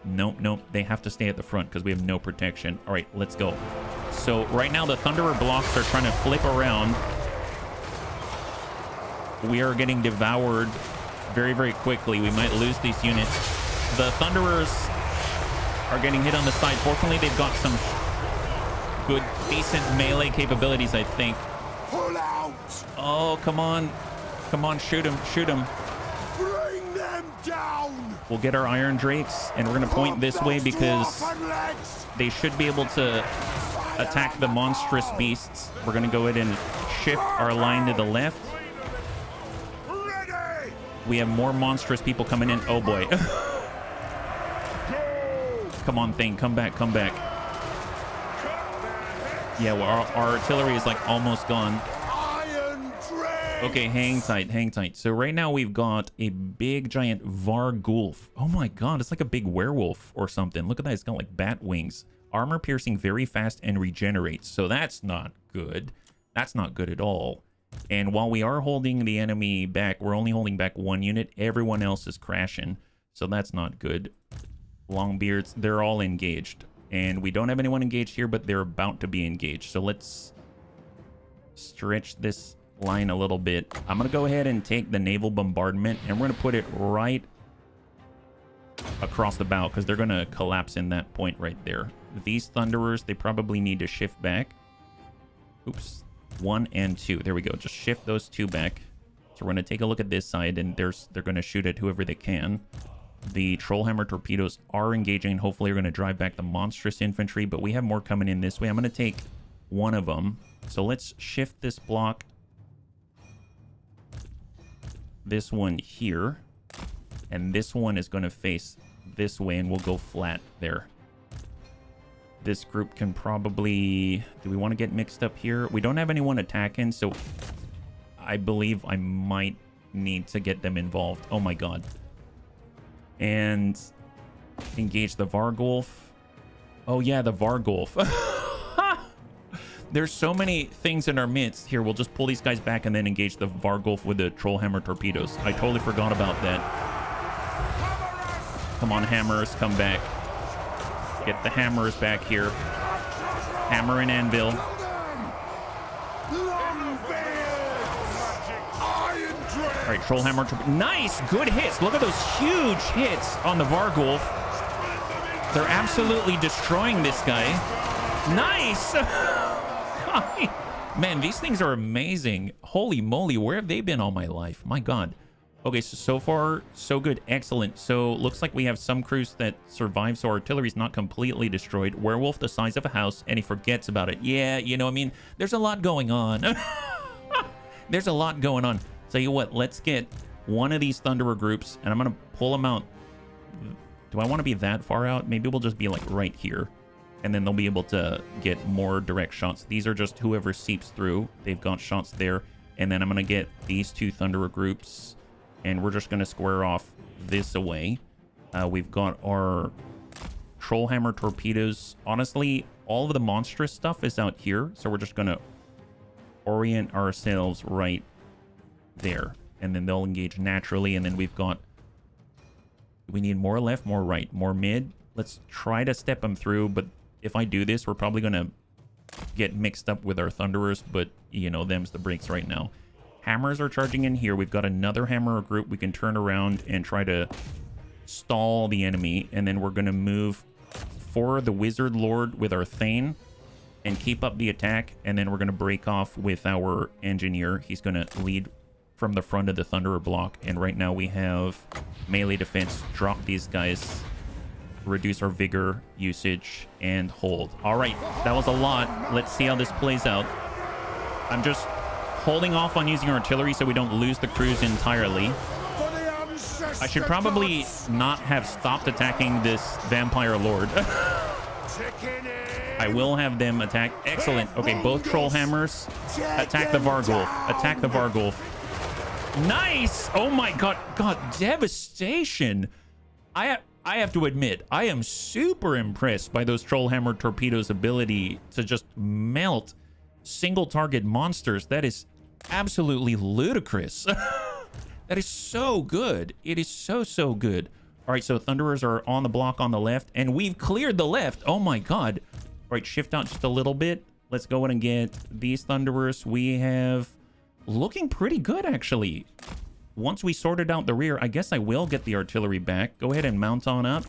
Nope, they have to stay at the front because we have no protection. All right, let's go. So right now the Thunderer blocks are trying to flip around. We are getting devoured very, very quickly. We might lose these units. The Thunderers are getting hit on the side. Fortunately, they've got some good, decent melee capabilities, I think. Oh, come on. Come on, shoot him, shoot him. Bring them down. We'll get our Iron Drakes, and we're going to point this way because they should be able to attack the monstrous beasts. We're going to go ahead and shift our line to the left. Ready. We have more monstrous people coming in. Oh boy. Come on, thing. Come back. Come back. Yeah, well, our artillery is like almost gone. Okay, hang tight, hang tight. So right now we've got a big giant Vargulf. Oh my god, it's like a big werewolf or something. Look at that, it's got like bat wings. Armor piercing very fast and regenerates. So that's not good. That's not good at all. And while we are holding the enemy back, we're only holding back one unit. Everyone else is crashing. So that's not good. Longbeards, they're all engaged. And we don't have anyone engaged here, but they're about to be engaged. So let's stretch this line a little bit. I'm going to go ahead and take the naval bombardment, and we're going to put it right across the bow because they're going to collapse in that point right there. These Thunderers, they probably need to shift back. Oops. 1 and 2. There we go. Just shift those 2 back. So we're going to take a look at this side, and they're going to shoot at whoever they can. The Trollhammer torpedoes are engaging, and hopefully are going to drive back the monstrous infantry, but we have more coming in this way. I'm going to take one of them. So let's shift this block. This one here. And this one is going to face this way, and we'll go flat there. This group can probably... Do we want to get mixed up here? We don't have anyone attacking, so I believe I might need to get them involved. Oh my god. And engage the Vargulf. Oh yeah, the Vargulf. There's so many things in our midst. Here, we'll just pull these guys back and then engage the Vargulf with the Trollhammer torpedoes. I totally forgot about that. Come on, hammers, come back. Get the hammers back here. Hammer and anvil. All right, Trollhammer. Nice, good hits. Look at those huge hits on the Vargulf. They're absolutely destroying this guy. Nice. Man, these things are amazing. Holy moly, where have they been all my life? My god. Okay, so far, so good. Excellent. So, looks like we have some crews that survive, so artillery's not completely destroyed. Werewolf the size of a house, and he forgets about it. Yeah, you know, I mean, there's a lot going on. There's a lot going on. Tell you what, let's get one of these Thunderer groups, and I'm going to pull them out. Do I want to be that far out? Maybe we'll just be, like, right here. And then they'll be able to get more direct shots. These are just whoever seeps through. They've got shots there. And then I'm going to get these 2 Thunderer groups. And we're just going to square off this away. We've got our Trollhammer torpedoes. Honestly, all of the monstrous stuff is out here. So we're just going to orient ourselves right there. And then they'll engage naturally. And then we've got... We need more left, more right, more mid. Let's try to step them through. But if I do this, we're probably going to get mixed up with our Thunderers. But, you know, them's the breaks right now. Hammers are charging in here. We've got another hammer group. We can turn around and try to stall the enemy. And then we're going to move for the Wizard Lord with our Thane and keep up the attack. And then we're going to break off with our Engineer. He's going to lead from the front of the Thunderer block. And right now we have melee defense. Drop these guys. Reduce our vigor usage and hold. All right, that was a lot. Let's see how this plays out. I'm just holding off on using artillery so we don't lose the crews entirely. I should probably not have stopped attacking this Vampire Lord. I will have them attack. Excellent. Okay, both Trollhammers. Attack the Vargulf. Attack the Vargulf. Nice! Oh my god. God, devastation. I have to admit, I am super impressed by those Trollhammer torpedoes' ability to just melt single target monsters. That is absolutely ludicrous. That is so good. It is so good. All right, so Thunderers are on the block on the left, and we've cleared the left. Oh my god. All right, shift out just a little bit. Let's go in and get these Thunderers. We have looking pretty good, actually. Once we sorted out the rear, I guess I will get the artillery back. Go ahead and mount on up.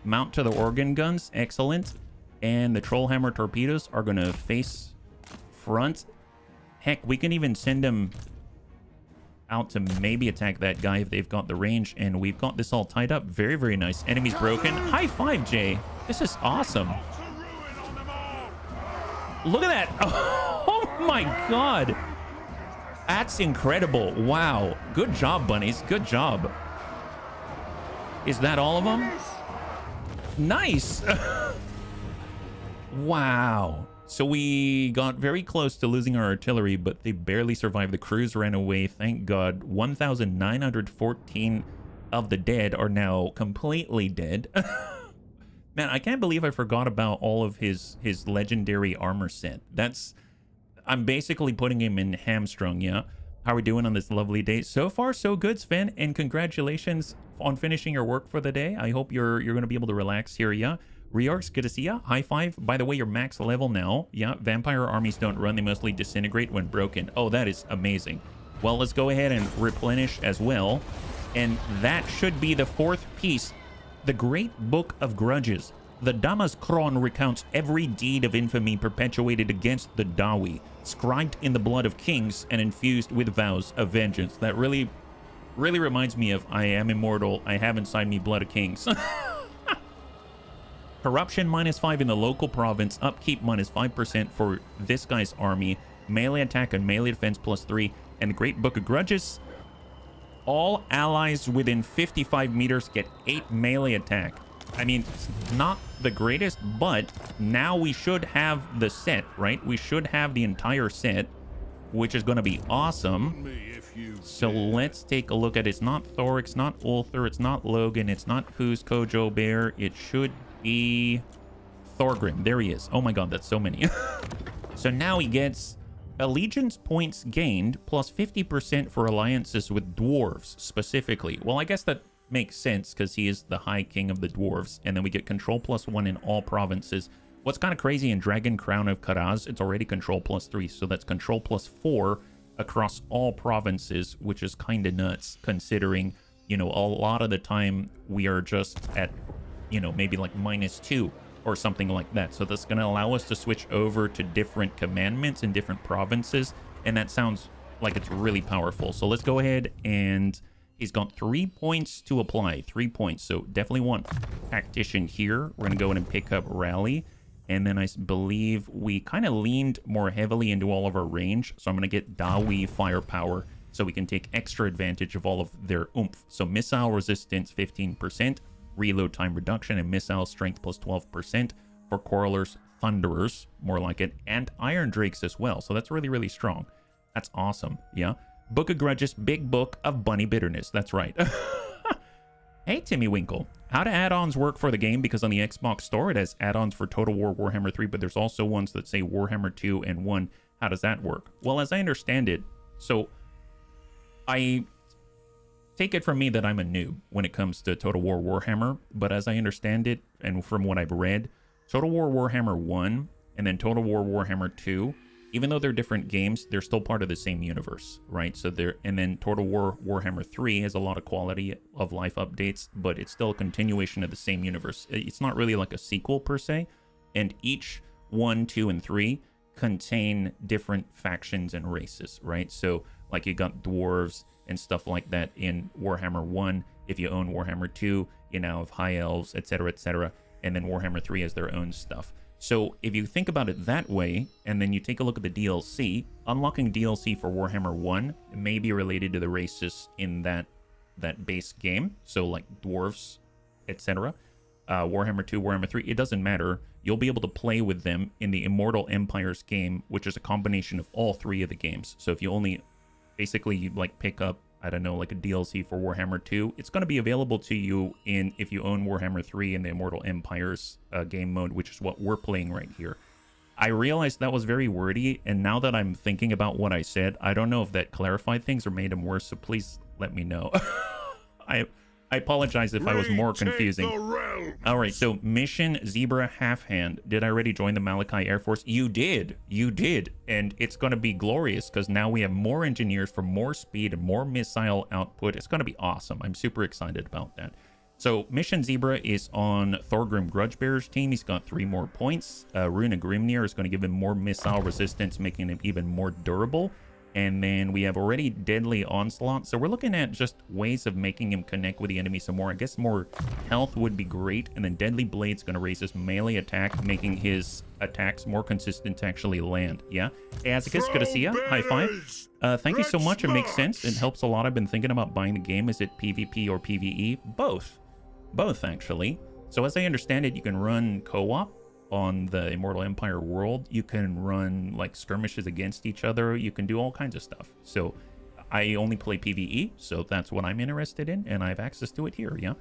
Mount to the organ guns. Excellent. And the Trollhammer torpedoes are going to face front. Heck, we can even send them out to maybe attack that guy if they've got the range. And we've got this all tied up. Very, very nice. Enemies broken. High five, Jay. This is awesome. Look at that. Oh my god. That's incredible. Wow. Good job, bunnies. Good job. Is that all of them? Nice. Wow. So we got very close to losing our artillery, but they barely survived. The crews ran away. Thank God. 1,914 of the dead are now completely dead. Man, I can't believe I forgot about all of his legendary armor set. I'm basically putting him in hamstrung, yeah? How are we doing on this lovely day? So far, so good, Sven, and congratulations on finishing your work for the day. I hope you're going to be able to relax here, yeah? Reorgs, good to see ya. High five. By the way, you're max level now. Yeah, vampire armies don't run. They mostly disintegrate when broken. Oh, that is amazing. Well, let's go ahead and replenish as well. And that should be the fourth piece. The Great Book of Grudges. The Damaskron recounts every deed of infamy perpetuated against the Dawi, scribed in the blood of kings and infused with vows of vengeance. That really reminds me of I am immortal. I have inside me blood of kings. Corruption -5 in the local province. Upkeep -5% for this guy's army. Melee attack and melee defense +3. And the Great Book of Grudges. All allies within 55 meters get 8 melee attack. I mean, it's not the greatest, but now we should have the set, right? We should have the entire set, which is going to be awesome. So let's take a look at it. It's not Thorek, it's not Ulthur, it's not Logan, it's not Who's Kojo Bear. It should be Thorgrim. There he is. Oh my god, that's so many. So now he gets allegiance points gained plus 50% for alliances with dwarves specifically. Well, I guess that makes sense because he is the High King of the dwarves. And then we get control +1 in all provinces. What's kind of crazy in Dragon Crown of Karaz, it's already control +3. So that's control +4 across all provinces, which is kind of nuts considering, you know, a lot of the time we are just at, you know, maybe like -2 or something like that. So that's going to allow us to switch over to different commandments in different provinces. And that sounds like it's really powerful. So let's go ahead and he's got 3 points to apply. 3 points. So definitely want Tactician here. We're going to go in and pick up Rally. And then I believe we kind of leaned more heavily into all of our range. So I'm going to get Dawi Firepower so we can take extra advantage of all of their oomph. So missile resistance 15%, reload time reduction, and missile strength +12% for Quarrelers, Thunderers, more like it, and Iron Drakes as well. So that's really, really strong. That's awesome. Yeah. Book of Grudges, big book of bunny bitterness. That's right. Hey, Timmy Winkle. How do add-ons work for the game? Because on the Xbox Store, it has add-ons for Total War Warhammer 3, but there's also ones that say Warhammer 2 and 1. How does that work? Well, as I understand it, so I take it from me that I'm a noob when it comes to Total War Warhammer, but as I understand it, and from what I've read, Total War Warhammer 1 and then Total War Warhammer 2, even though they're different games, they're still part of the same universe, right? So and then Total War Warhammer 3 has a lot of quality of life updates, but it's still a continuation of the same universe. It's not really like a sequel per se, and each 1, 2, and 3 contain different factions and races, right? So like you got dwarves and stuff like that in Warhammer 1. If you own Warhammer 2, you now have High Elves, etc., etc., and then Warhammer 3 has their own stuff. So if you think about it that way, and then you take a look at the DLC, unlocking DLC for Warhammer 1 may be related to the races in that base game. So like dwarves, etc. Warhammer 2, Warhammer 3, it doesn't matter. You'll be able to play with them in the Immortal Empires game, which is a combination of all 3 of the games. So if you only basically like pick up, I don't know, like a DLC for Warhammer 2, it's going to be available to you if you own Warhammer 3 in the Immortal Empires game mode, which is what we're playing right here. I realized that was very wordy, and now that I'm thinking about what I said, I don't know if that clarified things or made them worse, so please let me know. I apologize if I was more confusing. All right, so Mission Zebra Half Hand. Did I already join the Malachi Air Force? You did. You did. And it's going to be glorious because now we have more engineers for more speed and more missile output. It's going to be awesome. I'm super excited about that. So Mission Zebra is on Thorgrim Grudgebearer's team. He's got 3 more points. Runa Grimnir is going to give him more missile resistance, making him even more durable. And then we have already Deadly Onslaught. So we're looking at just ways of making him connect with the enemy some more. I guess more health would be great. And then Deadly Blade's going to raise his melee attack, making his attacks more consistent to actually land. Yeah. Hey, Azicus, good to see ya. High five. Thank you so much. It makes sense. It helps a lot. I've been thinking about buying the game. Is it PvP or PvE? Both. Both, actually. So as I understand it, you can run co-op on the Immortal Empire world. You can run like skirmishes against each other. You can do all kinds of stuff. So I only play PvE, so that's what I'm interested in, and I have access to it here. Yeah,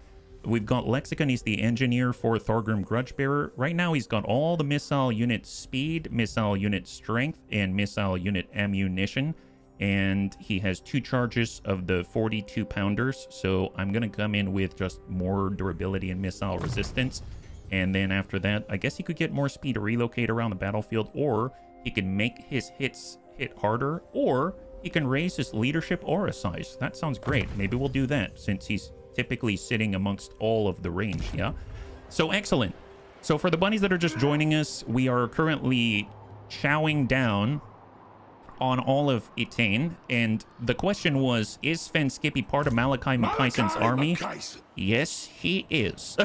we've got Lexicon. He's the engineer for Thorgrim Grudgebearer. Right now he's got all the missile unit speed, missile unit strength, and missile unit ammunition, and he has 2 charges of the 42 pounders. So I'm gonna come in with just more durability and missile resistance. And then after that, I guess he could get more speed to relocate around the battlefield, or he can make his hits hit harder, or he can raise his leadership aura size. That sounds great. Maybe we'll do that since he's typically sitting amongst all of the range, yeah? So excellent. So for the bunnies that are just joining us, we are currently chowing down on all of Eataine, and the question was, is Sven Skippy part of Malachi Mackaisen's army? Yes, he is.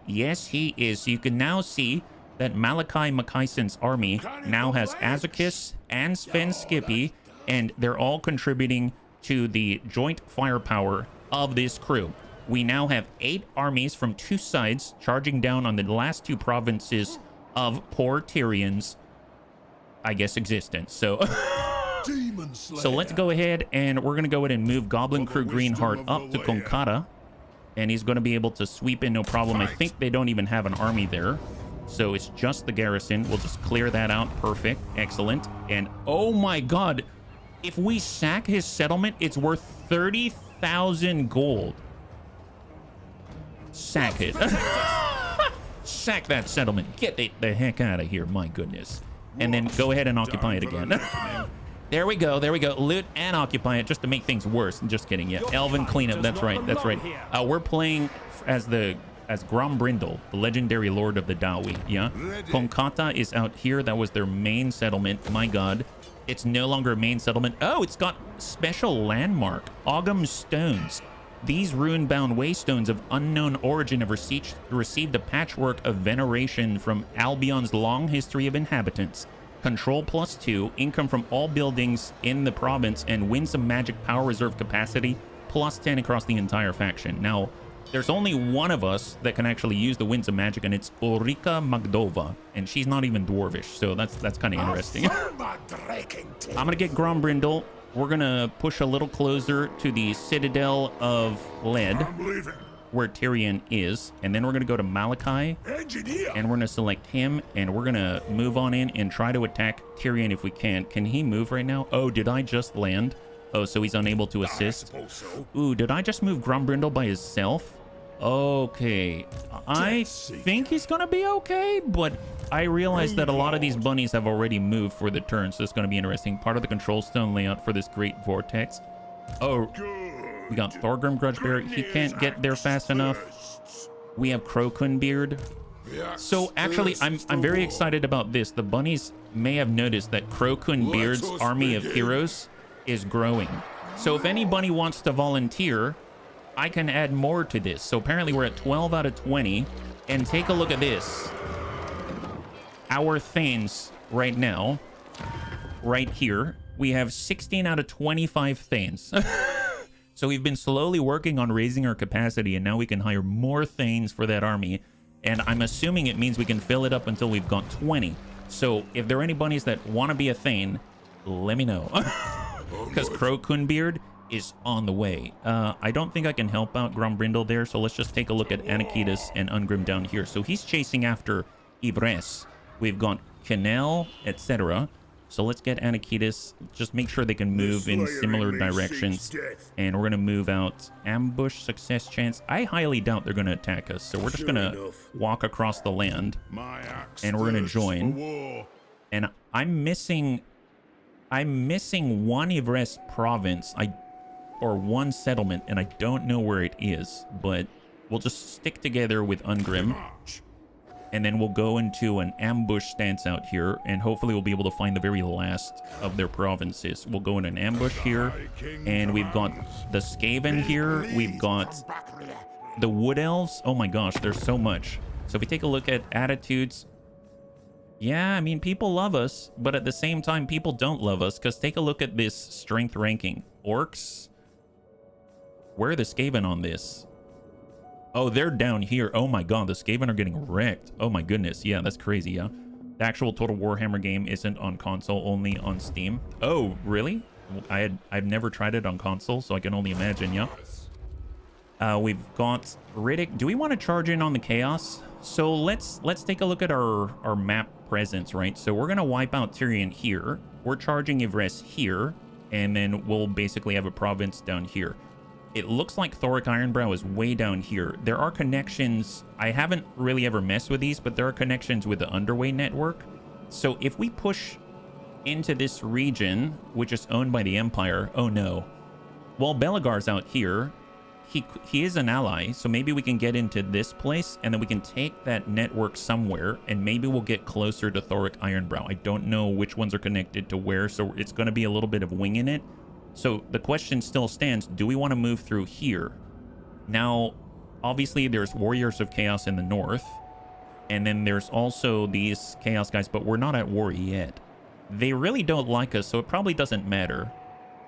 Yes, he is. You can now see that Malachi Mackaisen's army now has Azicus and Sven Skippy, and they're all contributing to the joint firepower of this crew. We now have 8 armies from 2 sides charging down on the last 2 provinces of poor Tyrion's, I guess, existence. So, so let's go ahead and we're going to go ahead and move Goblin Crew Greenheart up to Konkata. And he's going to be able to sweep in no problem. I think they don't even have an army there. So it's just the garrison. We'll just clear that out. Perfect. Excellent. And oh my god, if we sack his settlement, it's worth 30,000 gold. Sack it. Sack that settlement. Get it the heck out of here. My goodness. And then go ahead and occupy it again. There we go. There we go. Loot and occupy it just to make things worse. Just kidding. Yeah. Elven cleanup. That's right. That's right. We're playing as Grombrindal, the legendary lord of the Dawi. Yeah. Konkata is out here. That was their main settlement. My god. It's no longer a main settlement. Oh, it's got special landmark. Ogham Stones. These rune-bound waystones of unknown origin have received a patchwork of veneration from Albion's long history of inhabitants. Control +2, income from all buildings in the province, and win some magic power reserve capacity, +10 across the entire faction. Now, there's only one of us that can actually use the winds of magic, and it's Ulrika Magdova, and she's not even dwarvish, so that's kind of interesting. I'm gonna get Grombrindal. We're gonna push a little closer to the Citadel of Lead, where Tyrion is, and then we're gonna go to Malachi, and we're gonna select him, and we're gonna move on in and try to attack Tyrion if we can. Can he move right now? Oh, did I just land? Oh, so he's unable to assist. Ooh, did I just move Grombrindal by himself? Okay, I think he's gonna be okay, but I realize that a lot of these bunnies have already moved for the turn, so it's gonna be interesting. Part of the control stone layout for this great vortex. Oh, we got Thorgrim Grudgebearer. He can't get there fast enough. We have Crowcunbeard. So actually, I'm very excited about this. The bunnies may have noticed that Crowcunbeard's army of heroes is growing. So if any bunny wants to volunteer, I can add more to this. So apparently we're at 12 out of 20. And take a look at this. Our Thanes right now, right here, we have 16 out of 25 Thanes. So we've been slowly working on raising our capacity, and now we can hire more Thanes for that army. And I'm assuming it means we can fill it up until we've got 20. So if there are any bunnies that want to be a Thane, let me know. Because Crowcunbeard is on the way. I don't think I can help out Grombrindal there, so let's just take a look at Anakitas and Ungrim down here. So he's chasing after Yvresse. We've got Canal, etc. So let's get Anakitas. Just make sure they can move in similar directions. And we're going to move out ambush, success chance. I highly doubt they're going to attack us. So we're just going to walk across the land. And we're going to join. And I'm missing one Yvresse province. Or one settlement, and I don't know where it is. But we'll just stick together with Ungrim. And then we'll go into an ambush stance out here, and hopefully we'll be able to find the very last of their provinces. We'll go in an ambush here, and we've got the Skaven here. We've got the Wood Elves. Oh my gosh, there's so much. So if we take a look at attitudes, yeah, I mean, people love us, but at the same time, people don't love us, because take a look at this strength ranking. Orcs, where are the Skaven on this? Oh, they're down here. Oh my god, the Skaven are getting wrecked. Oh my goodness. Yeah, that's crazy, yeah. The actual Total Warhammer game isn't on console, only on Steam. Oh, really? I've never tried it on console, so I can only imagine, yeah. We've got Riddick. Do we want to charge in on the Chaos? So let's take a look at our map presence, right? So we're going to wipe out Tyrion here. We're charging Yvresse here, and then we'll basically have a province down here. It looks like Thorek Ironbrow is way down here. There are connections. I haven't really ever messed with these, but there are connections with the Underway network. So if we push into this region, which is owned by the Empire, oh no. Well, Belagar's out here. He is an ally, so maybe we can get into this place, and then we can take that network somewhere, and maybe we'll get closer to Thorek Ironbrow. I don't know which ones are connected to where, so it's going to be a little bit of winging it. So the question still stands, do we want to move through here? Now, obviously there's Warriors of Chaos in the north, and then there's also these Chaos guys, but we're not at war yet. They really don't like us, so it probably doesn't matter.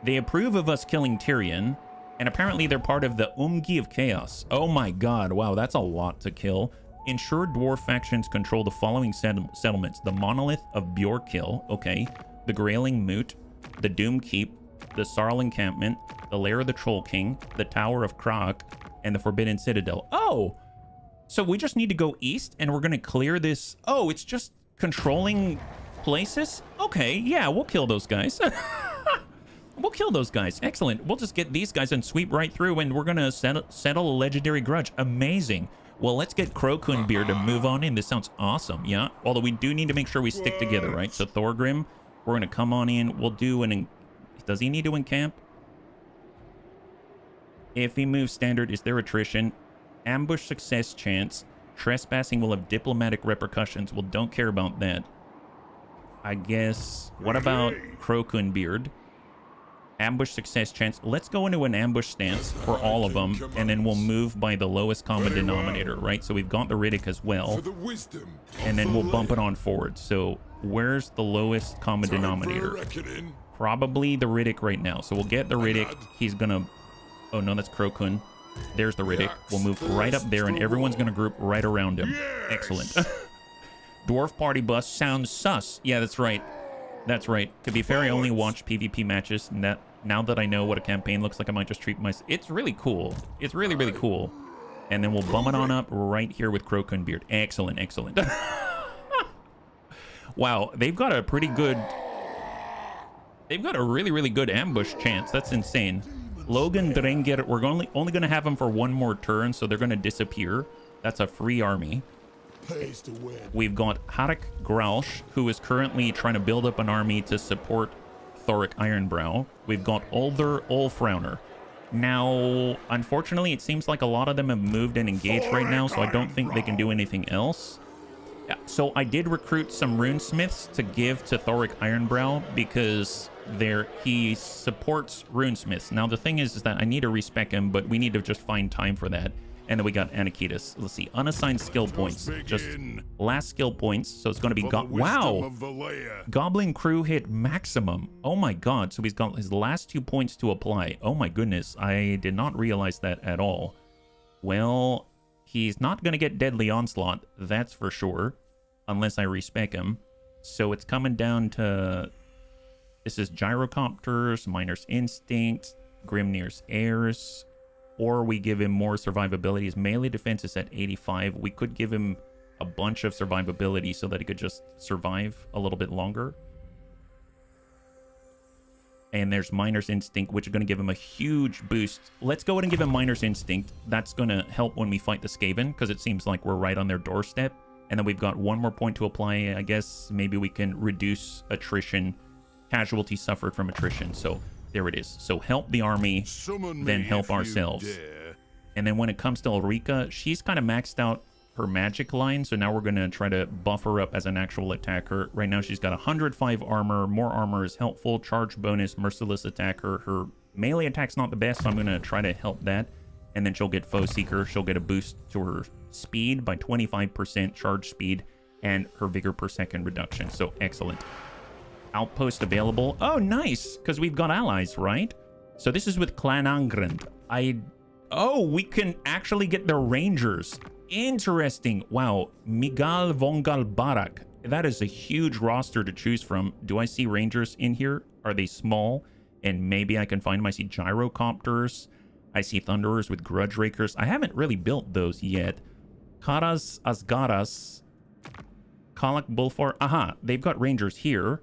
They approve of us killing Tyrion, and apparently they're part of the Umgi of Chaos. Oh my god, wow, that's a lot to kill. Ensure dwarf factions control the following settlements. The Monolith of Bjorkill, okay. The Grayling Moot, the Doom Keep, the Sarl Encampment, the Lair of the Troll King, the Tower of Krak, and the Forbidden Citadel. Oh! So we just need to go east, and we're going to clear this. Oh, it's just controlling places? Okay, yeah, we'll kill those guys. We'll kill those guys. Excellent. We'll just get these guys and sweep right through, and we're going to settle a legendary grudge. Amazing. Well, let's get Crowcoonbeard to move on in. This sounds awesome, yeah? Although we do need to make sure we stick together, right? So Thorgrim, we're going to come on in. We'll do an... Does he need to encamp? If he moves standard, is there attrition? Ambush success chance. Trespassing will have diplomatic repercussions. Well, don't care about that. I guess... What about Crowcoonbeard? Ambush success chance. Let's go into an ambush stance for all of them, and then we'll move by the lowest common denominator, right? So we've got the Riddick as well, and then we'll bump it on forward. So where's the lowest common denominator? Probably the Riddick right now. So we'll get the Riddick. He's gonna... Oh no, that's Crowcoon. There's the Riddick. We'll move right up there, and everyone's gonna group right around him. Excellent. Dwarf party bus sounds sus. Yeah, that's right. That's right. To be fair, I only watch PvP matches, and now that I know what a campaign looks like, I might just treat my... It's really cool. It's really, really cool. And then we'll bum it on up right here with Crowcoonbeard. Excellent, excellent. Wow, they've got a pretty good... They've got a really, really good ambush chance. That's insane. Logan Drengir, we're only going to have them for one more turn, so they're going to disappear. That's a free army. We've got Harik Grausch, who is currently trying to build up an army to support Thorek Ironbrow. We've got Ulder Ulfrowner. Now, unfortunately, it seems like a lot of them have moved and engaged right now, so I don't think they can do anything else. So I did recruit some runesmiths to give to Thorek Ironbrow because he supports runesmiths. Now the thing is that I need to respec him, but we need to just find time for that. And then we got Anakitas. Let's see, unassigned skill points. Just last skill points. So it's going to be wow. Goblin crew hit maximum. Oh my god. So he's got his last 2 points to apply. Oh my goodness. I did not realize that at all. Well, he's not going to get Deadly Onslaught. That's for sure. Unless I respec him. So it's coming down to... This is Gyrocopters, Miner's Instinct, Grimnir's Heirs, or we give him more survivability. His melee defense is at 85. We could give him a bunch of survivability so that he could just survive a little bit longer. And there's Miner's Instinct, which is going to give him a huge boost. Let's go ahead and give him Miner's Instinct. That's going to help when we fight the Skaven, because it seems like we're right on their doorstep. And then we've got one more point to apply. I guess maybe we can reduce attrition. Casualty suffered from attrition. So there it is. So help the army, then help ourselves. And then when it comes to Ulrika, she's kind of maxed out her magic line, so now we're going to try to buff her up as an actual attacker. Right now she's got 105 armor. More armor is helpful. Charge bonus, merciless attacker. Her melee attack's not the best, so I'm going to try to help that. And then she'll get Foe Seeker. She'll get a boost to her speed by 25%, charge speed, and her vigor per second reduction. So excellent. Outpost available. Oh, nice, because we've got allies, right? So this is with Clan Angrand. Oh, we can actually get the Rangers. Interesting. Wow. Migal Vongal Barak. That is a huge roster to choose from. Do I see Rangers in here? Are they small? And maybe I can find them. I see Gyrocopters. I see Thunderers with Grudge Rakers. I haven't really built those yet. Karas Asgaras. Kalak Bulfor. Aha. They've got Rangers here.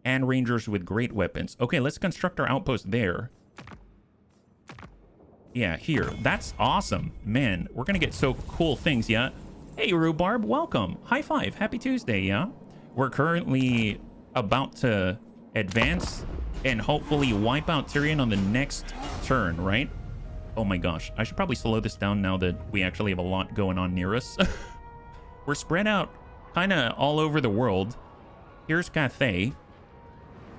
And Rangers with great weapons. Okay, let's construct our outpost there. Yeah, here. That's awesome. Man, we're going to get so cool things, yeah? Hey, Rhubarb, welcome. High five. Happy Tuesday, yeah? We're currently about to advance and hopefully wipe out Tyrion on the next turn, right? Oh my gosh. I should probably slow this down now that we actually have a lot going on near us. We're spread out kind of all over the world. Here's Cathay.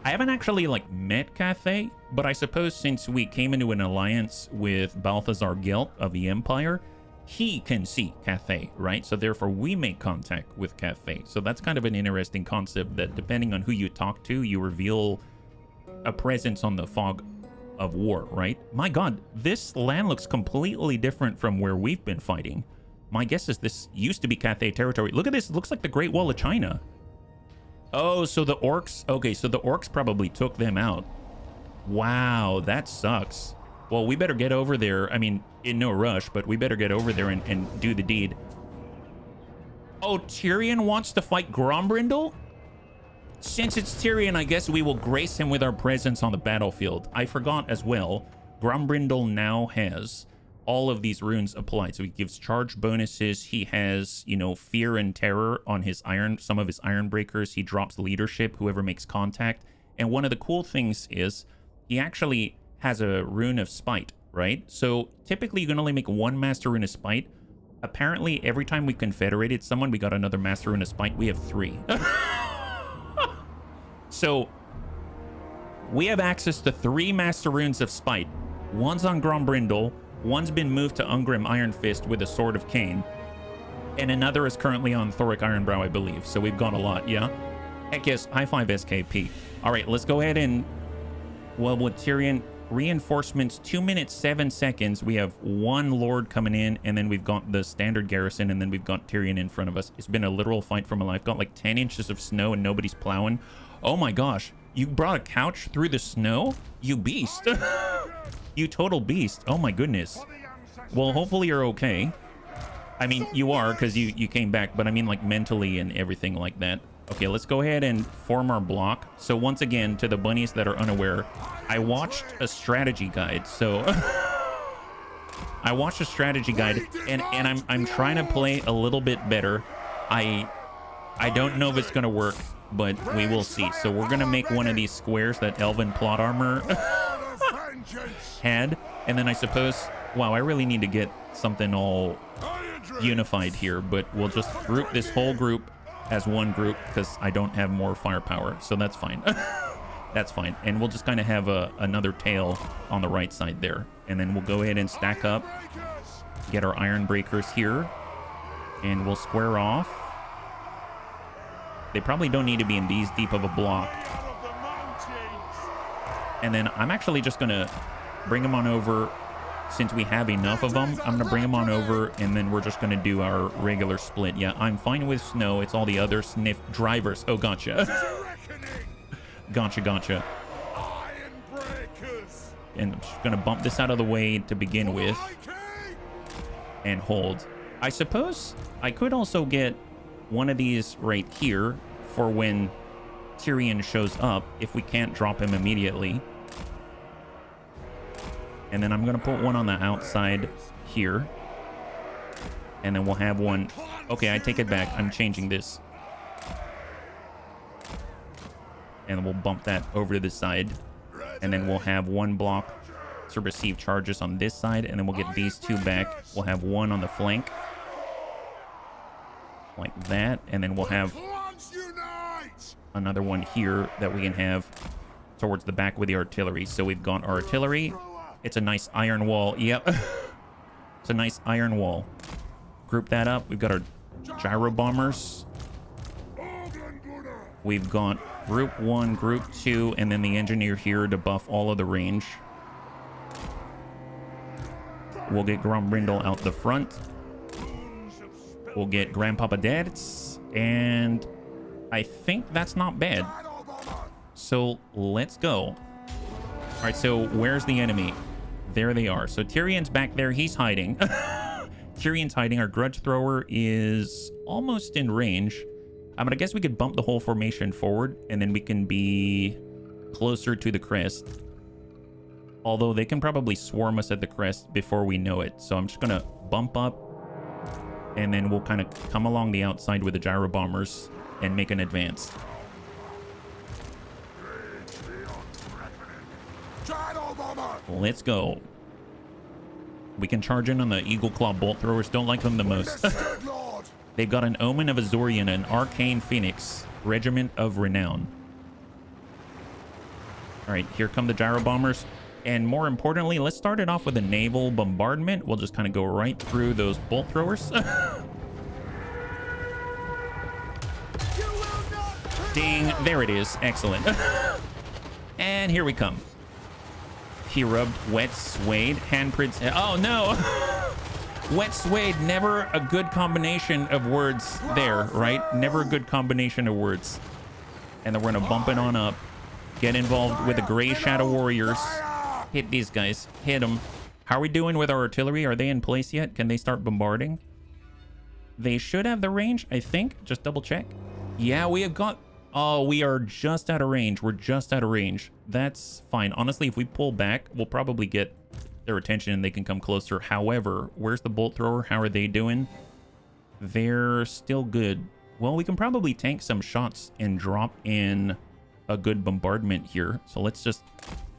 I haven't actually, like, met Cathay, but I suppose since we came into an alliance with Balthazar Gelt of the Empire, he can see Cathay, right? So therefore, we make contact with Cathay. So that's kind of an interesting concept that depending on who you talk to, you reveal a presence on the fog of war, right? My god, this land looks completely different from where we've been fighting. My guess is this used to be Cathay territory. Look at this. It looks like the Great Wall of China. Oh, so the orcs... Okay, so the orcs probably took them out. Wow, that sucks. Well, we better get over there. I mean, in no rush, but we better get over there and do the deed. Oh, Tyrion wants to fight Grombrindal? Since it's Tyrion, I guess we will grace him with our presence on the battlefield. I forgot as well, Grombrindal now has all of these runes applied. So he gives charge bonuses. He has, you know, fear and terror on his some of his iron breakers. He drops leadership, whoever makes contact. And one of the cool things is he actually has a rune of spite, right? So typically you can only make one master rune of spite. Apparently every time we confederated someone, we got another master rune of spite. We have 3. So we have access to 3 master runes of spite. One's on Grombrindal. One's been moved to Ungrim Iron Fist with a Sword of Cain. And another is currently on Thorek Ironbrow, I believe. So we've got a lot, yeah? Heck yes, high five SKP. All right, let's go ahead and... Well, with Tyrion, reinforcements, 2 minutes, 7 seconds. We have 1 Lord coming in, and then we've got the standard garrison, and then we've got Tyrion in front of us. It's been a literal fight for my life. Got like 10 inches of snow, and nobody's plowing. Oh my gosh, you brought a couch through the snow? You beast. You total beast. Oh my goodness. Well, hopefully you're okay. I mean, you are, because you came back, but I mean like mentally and everything like that. Okay, let's go ahead and form our block. So once again, to the bunnies that are unaware, I watched a strategy guide. So I watched a strategy guide, and I'm trying to play a little bit better. I don't know if it's gonna work, but we will see. So we're gonna make one of these squares that Elven plot armor had, and then I suppose, wow, I really need to get something all unified here, but we'll just group this whole group as one group because I don't have more firepower, so that's fine. That's fine. And we'll just kind of have another tail on the right side there, and then we'll go ahead and stack up, get our iron breakers here, and we'll square off. They probably don't need to be in these deep of a block. And then I'm actually just gonna bring them on over. Since we have enough of them, I'm gonna bring them on over, and then we're just gonna do our regular split. Yeah, I'm fine with snow. It's all the other sniff drivers. Oh, gotcha. Gotcha. And I'm just gonna bump this out of the way to begin with and hold. I suppose I could also get one of these right here for when Tyrion shows up, if we can't drop him immediately. And then I'm going to put one on the outside here. And then we'll have one... Okay, I take it back. I'm changing this. And then we'll bump that over to the side. And then we'll have one block to receive charges on this side. And then we'll get these 2 back. We'll have one on the flank. like that. And then we'll have another one here that we can have towards the back with the artillery. So we've got our artillery. It's a nice iron wall. Yep. It's a nice iron wall. Group that up. We've got our gyro bombers. We've got group 1, group 2, and then the engineer here to buff all of the range. We'll get Grombrindal out the front. We'll get Grandpapa Dads, and I think that's not bad. So let's go. All right, so where's the enemy? There they are. So Tyrion's back there. He's hiding. Tyrion's hiding. Our grudge thrower is almost in range. I mean, I guess we could bump the whole formation forward, and then we can be closer to the crest. Although they can probably swarm us at the crest before we know it. So I'm just going to bump up, and then we'll kind of come along the outside with the gyro bombers and make an advance. Let's go. We can charge in on the Eagle Claw bolt throwers. Don't like them the most. They've got an Omen of Azorian, an Arcane Phoenix, Regiment of Renown. All right, here come the gyro bombers. And more importantly, let's start it off with a naval bombardment. We'll just kind of go right through those bolt throwers. Ding, there it is. Excellent. And here we come. He rubbed wet suede, handprints. Oh no! Wet suede, never a good combination of words there, right? Never a good combination of words. And then we're gonna bump it on up. Get involved with the Gray Shadow Warriors. Hit these guys. Hit them. How are we doing with our artillery? Are they in place yet? Can they start bombarding? They should have the range, I think. Just double check. Yeah, we have got... Oh, we are just out of range. We're just out of range. That's fine. Honestly, if we pull back, we'll probably get their attention and they can come closer. However, where's the bolt thrower? How are they doing? They're still good. Well, we can probably tank some shots and drop in a good bombardment here. So let's just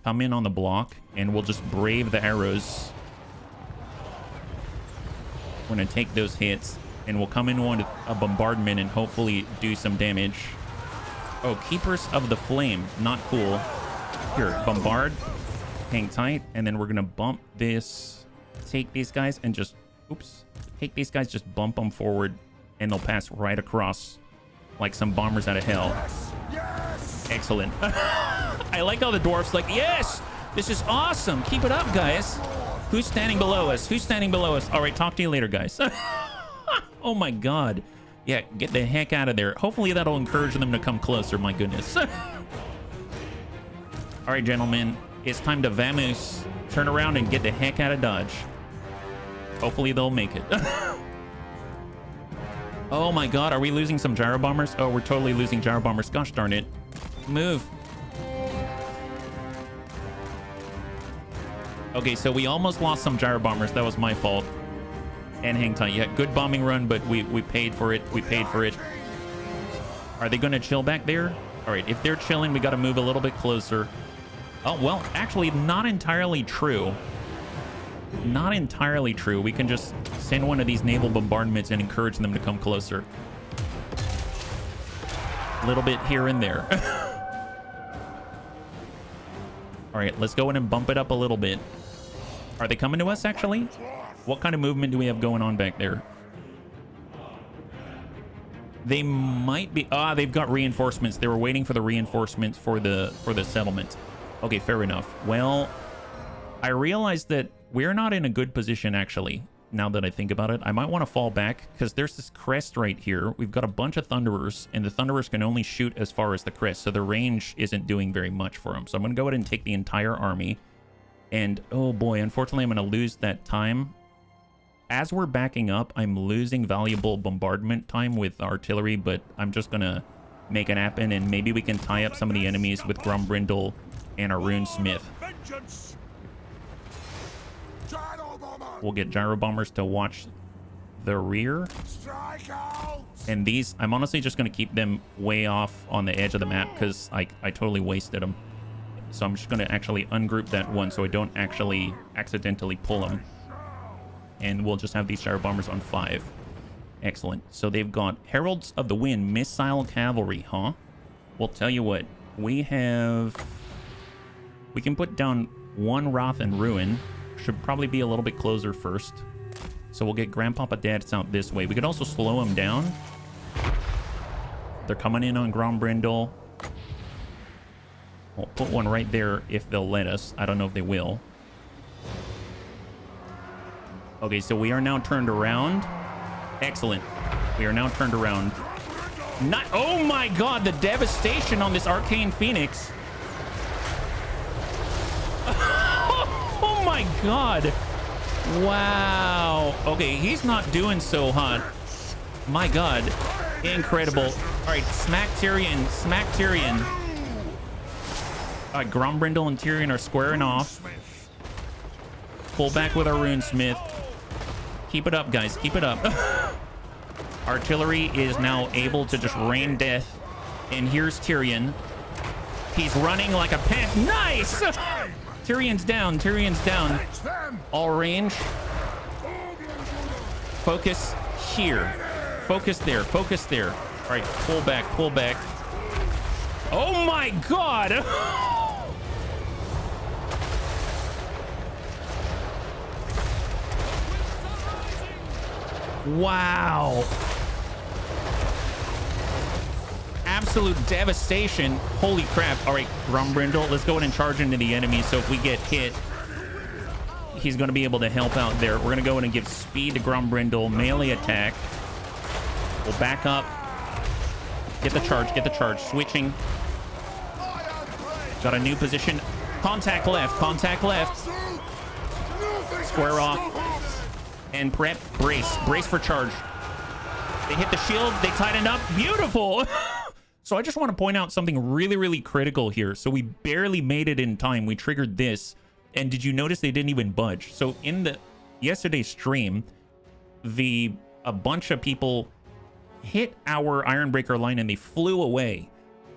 come in on the block and we'll just brave the arrows. We're going to take those hits and we'll come in on a bombardment and hopefully do some damage. Oh, Keepers of the Flame. Not cool. Here, bombard. Hang tight. And then we're going to bump this. Take these guys and just... Oops. Take these guys, just bump them forward. And they'll pass right across. Like some bombers out of hell. Yes! Excellent. I like how the dwarf's like, yes! This is awesome. Keep it up, guys. Who's standing below us? Who's standing below us? All right, talk to you later, guys. Oh, my God. Yeah, get the heck out of there. Hopefully that'll encourage them to come closer, my goodness. All right, gentlemen. It's time to vamoose. Turn around and get the heck out of Dodge. Hopefully they'll make it. Oh my God, are we losing some gyro bombers? Oh, we're totally losing gyro bombers. Gosh darn it. Move. Okay, so we almost lost some gyro bombers. That was my fault. And hang tight. Yeah, good bombing run, but we paid for it. We paid for it. Are they going to chill back there? All right, if they're chilling, we got to move a little bit closer. Oh, well, actually, not entirely true. Not entirely true. We can just send one of these naval bombardments and encourage them to come closer. A little bit here and there. All right, let's go in and bump it up a little bit. Are they coming to us, actually? What kind of movement do we have going on back there? They might be... Ah, they've got reinforcements. They were waiting for the reinforcements for the settlement. Okay, fair enough. Well, I realized that we're not in a good position, actually, now that I think about it. I might want to fall back, because there's this crest right here. We've got a bunch of Thunderers, and the Thunderers can only shoot as far as the crest, so the range isn't doing very much for them. So I'm going to go ahead and take the entire army. And, oh boy, unfortunately, I'm going to lose that time. As we're backing up, I'm losing valuable bombardment time with artillery, but I'm just going to make it happen, and maybe we can tie up some of the enemies with Grombrindal and our Runesmith. We'll get gyro bombers to watch the rear. And these, I'm honestly just going to keep them way off on the edge of the map because I totally wasted them. So I'm just going to actually ungroup that one so I don't actually accidentally pull them. And we'll just have these gyro bombers on 5. Excellent. So they've got Heralds of the Wind, Missile Cavalry, huh? Well, tell you what. We can put down one Wrath and Ruin. Should probably be a little bit closer first. So we'll get Grandpapa Dad's out this way. We could also slow him down. They're coming in on Grombrindal. We'll put one right there if they'll let us. I don't know if they will. Okay, so we are now turned around. Excellent. We are now turned around. Not. Oh my god, the devastation on this Arcane Phoenix. Oh my god. Wow. Okay, he's not doing so hot. My god. Incredible. All right, smack Tyrion. Smack Tyrion. All right, Grombrindal and Tyrion are squaring off. Pull back with our Runesmith. Keep it up, guys. Keep it up. Artillery is now able to just rain death. And here's Tyrion. He's running like a pan. Nice! Tyrion's down. Tyrion's down. All range. Focus here. Focus there. Focus there. All right, pull back. Pull back. Oh my god! Wow. Absolute devastation. Holy crap. All right, Grombrindal, let's go in and charge into the enemy. So if we get hit, he's going to be able to help out there. We're going to go in and give speed to Grombrindal. Melee attack. We'll back up. Get the charge. Get the charge. Switching. Got a new position. Contact left. Contact left. Square off. And prep. Brace. Brace for charge. They hit the shield. They tightened up. Beautiful. So I just want to point out something really, really critical here. So we barely made it in time. We triggered this. And did you notice they didn't even budge? So in the yesterday's stream, a bunch of people hit our Ironbreaker line and they flew away.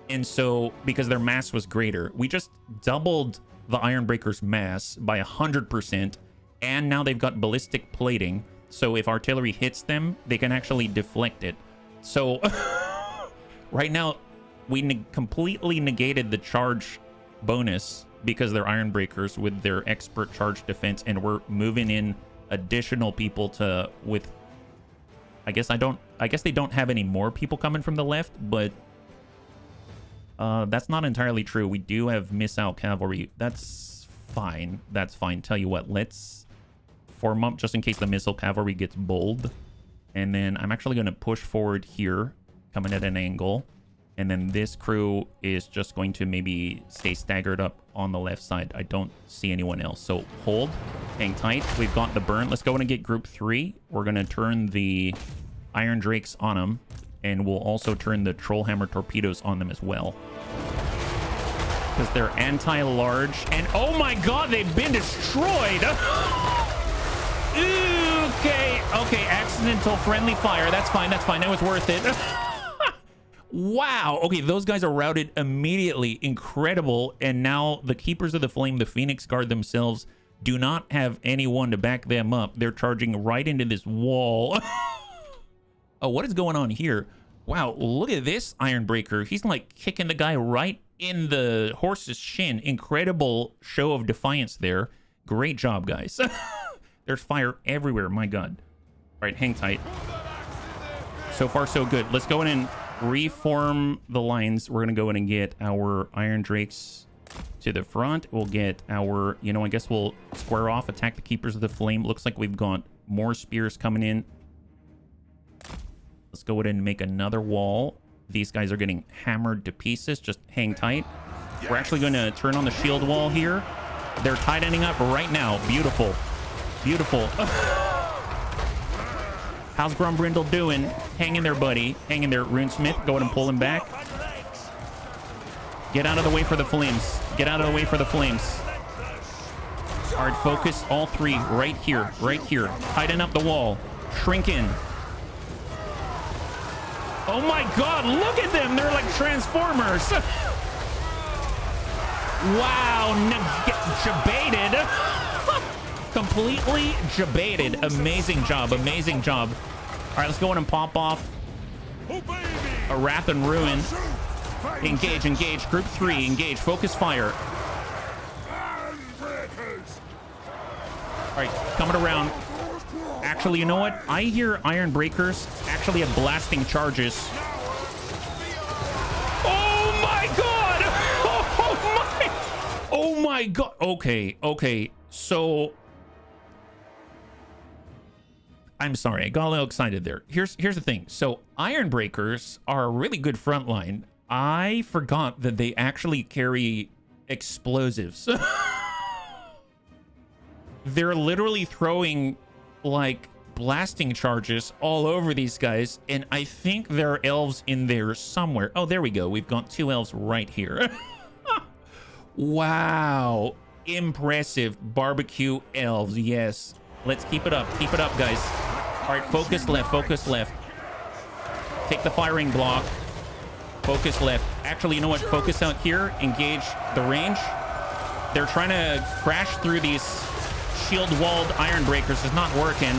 And so because their mass was greater, we just doubled the Ironbreaker's mass by 100%. And now they've got ballistic plating. So if artillery hits them, they can actually deflect it. So right now, we completely negated the charge bonus because they're Ironbreakers with their expert charge defense, and we're moving in additional people with. I guess they don't have any more people coming from the left, but that's not entirely true. We do have missile cavalry. That's fine. That's fine. Tell you what, let's form up just in case the missile cavalry gets bold. And then I'm actually going to push forward here, coming at an angle. And then this crew is just going to maybe stay staggered up on the left side. I don't see anyone else. So hold, hang tight. We've got the burn. Let's go in and get group 3. We're going to turn the Iron Drakes on them. And we'll also turn the Trollhammer torpedoes on them as well. Because they're anti-large. And oh my god, they've been destroyed! Okay, accidental friendly fire. That's fine, that's fine. That was worth it. Wow. Okay, those guys are routed immediately. Incredible. And now the Keepers of the Flame, the Phoenix Guard themselves, do not have anyone to back them up. They're charging right into this wall. Oh, what is going on here? Wow, look at this Ironbreaker. He's like kicking the guy right in the horse's shin. Incredible show of defiance there. Great job, guys. There's fire everywhere. My god. All right, hang tight. So far, so good. Let's go in and reform the lines. We're going to go in and get our Iron Drakes to the front. We'll get our, I guess we'll square off, attack the Keepers of the Flame. Looks like we've got more spears coming in. Let's go in and make another wall. These guys are getting hammered to pieces. Just hang tight. We're actually going to turn on the shield wall here. They're tightening up right now. Beautiful. Beautiful. How's Grombrindal doing? Hang in there, buddy. Hang in there, Runesmith. Go ahead and pull him back. Get out of the way for the flames. Get out of the way for the flames. All right, focus all 3 right here. Right here. Tighten up the wall. Shrink in. Oh my god, look at them. They're like Transformers. Wow, jabated. Completely jabated. Amazing job. Amazing job. right, let's go in and pop off a Wrath and Ruin. Engage, engage. Group 3, engage. Focus fire. All right, coming around. Actually, you know what? I hear Iron Breakers actually have blasting charges. Oh my god! Oh my god! Okay, okay. So I'm sorry, I got a little excited there. Here's the thing. So Iron Breakers are a really good front line. I forgot that they actually carry explosives. They're literally throwing like blasting charges all over these guys, and I think there are elves in there somewhere. Oh, there we go. We've got 2 elves right here. Wow, impressive. Barbecue elves. Yes, let's keep it up, guys. All right, focus left, focus left. Take the firing block. Focus left. Actually, you know what? Focus out here. Engage the range. They're trying to crash through these shield-walled Iron Breakers. Is not working.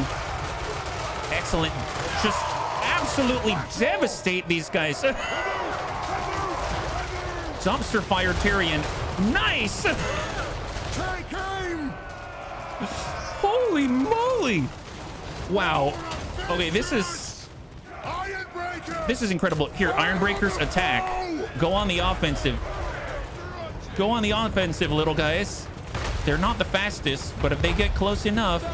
Excellent. Just absolutely devastate these guys. Dumpster fire Tyrion. Nice. Take aim. Holy moly. Wow. Okay, this is incredible. Here, Iron Breakers attack. Go on the offensive. Go on the offensive, little guys. They're not the fastest, but if they get close enough...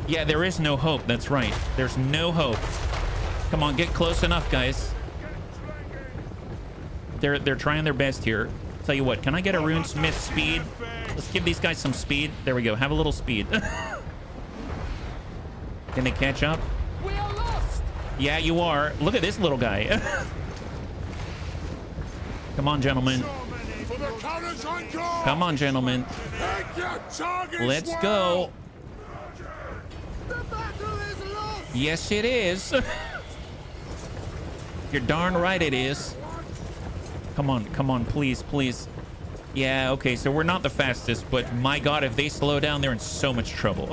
Yeah, there is no hope. That's right. There's no hope. Come on, get close enough, guys. They're trying their best here. Tell you what, can I get a Runesmith speed? Let's give these guys some speed. There we go. Have a little speed. Can they catch up? We are lost. Yeah, you are. Look at this little guy. Come on, gentlemen. Come on, gentlemen. Let's go. The battle is lost. Yes, it is. You're darn right it is. Come on, please, please. Yeah, okay, so we're not the fastest, but my god, if they slow down, they're in so much trouble.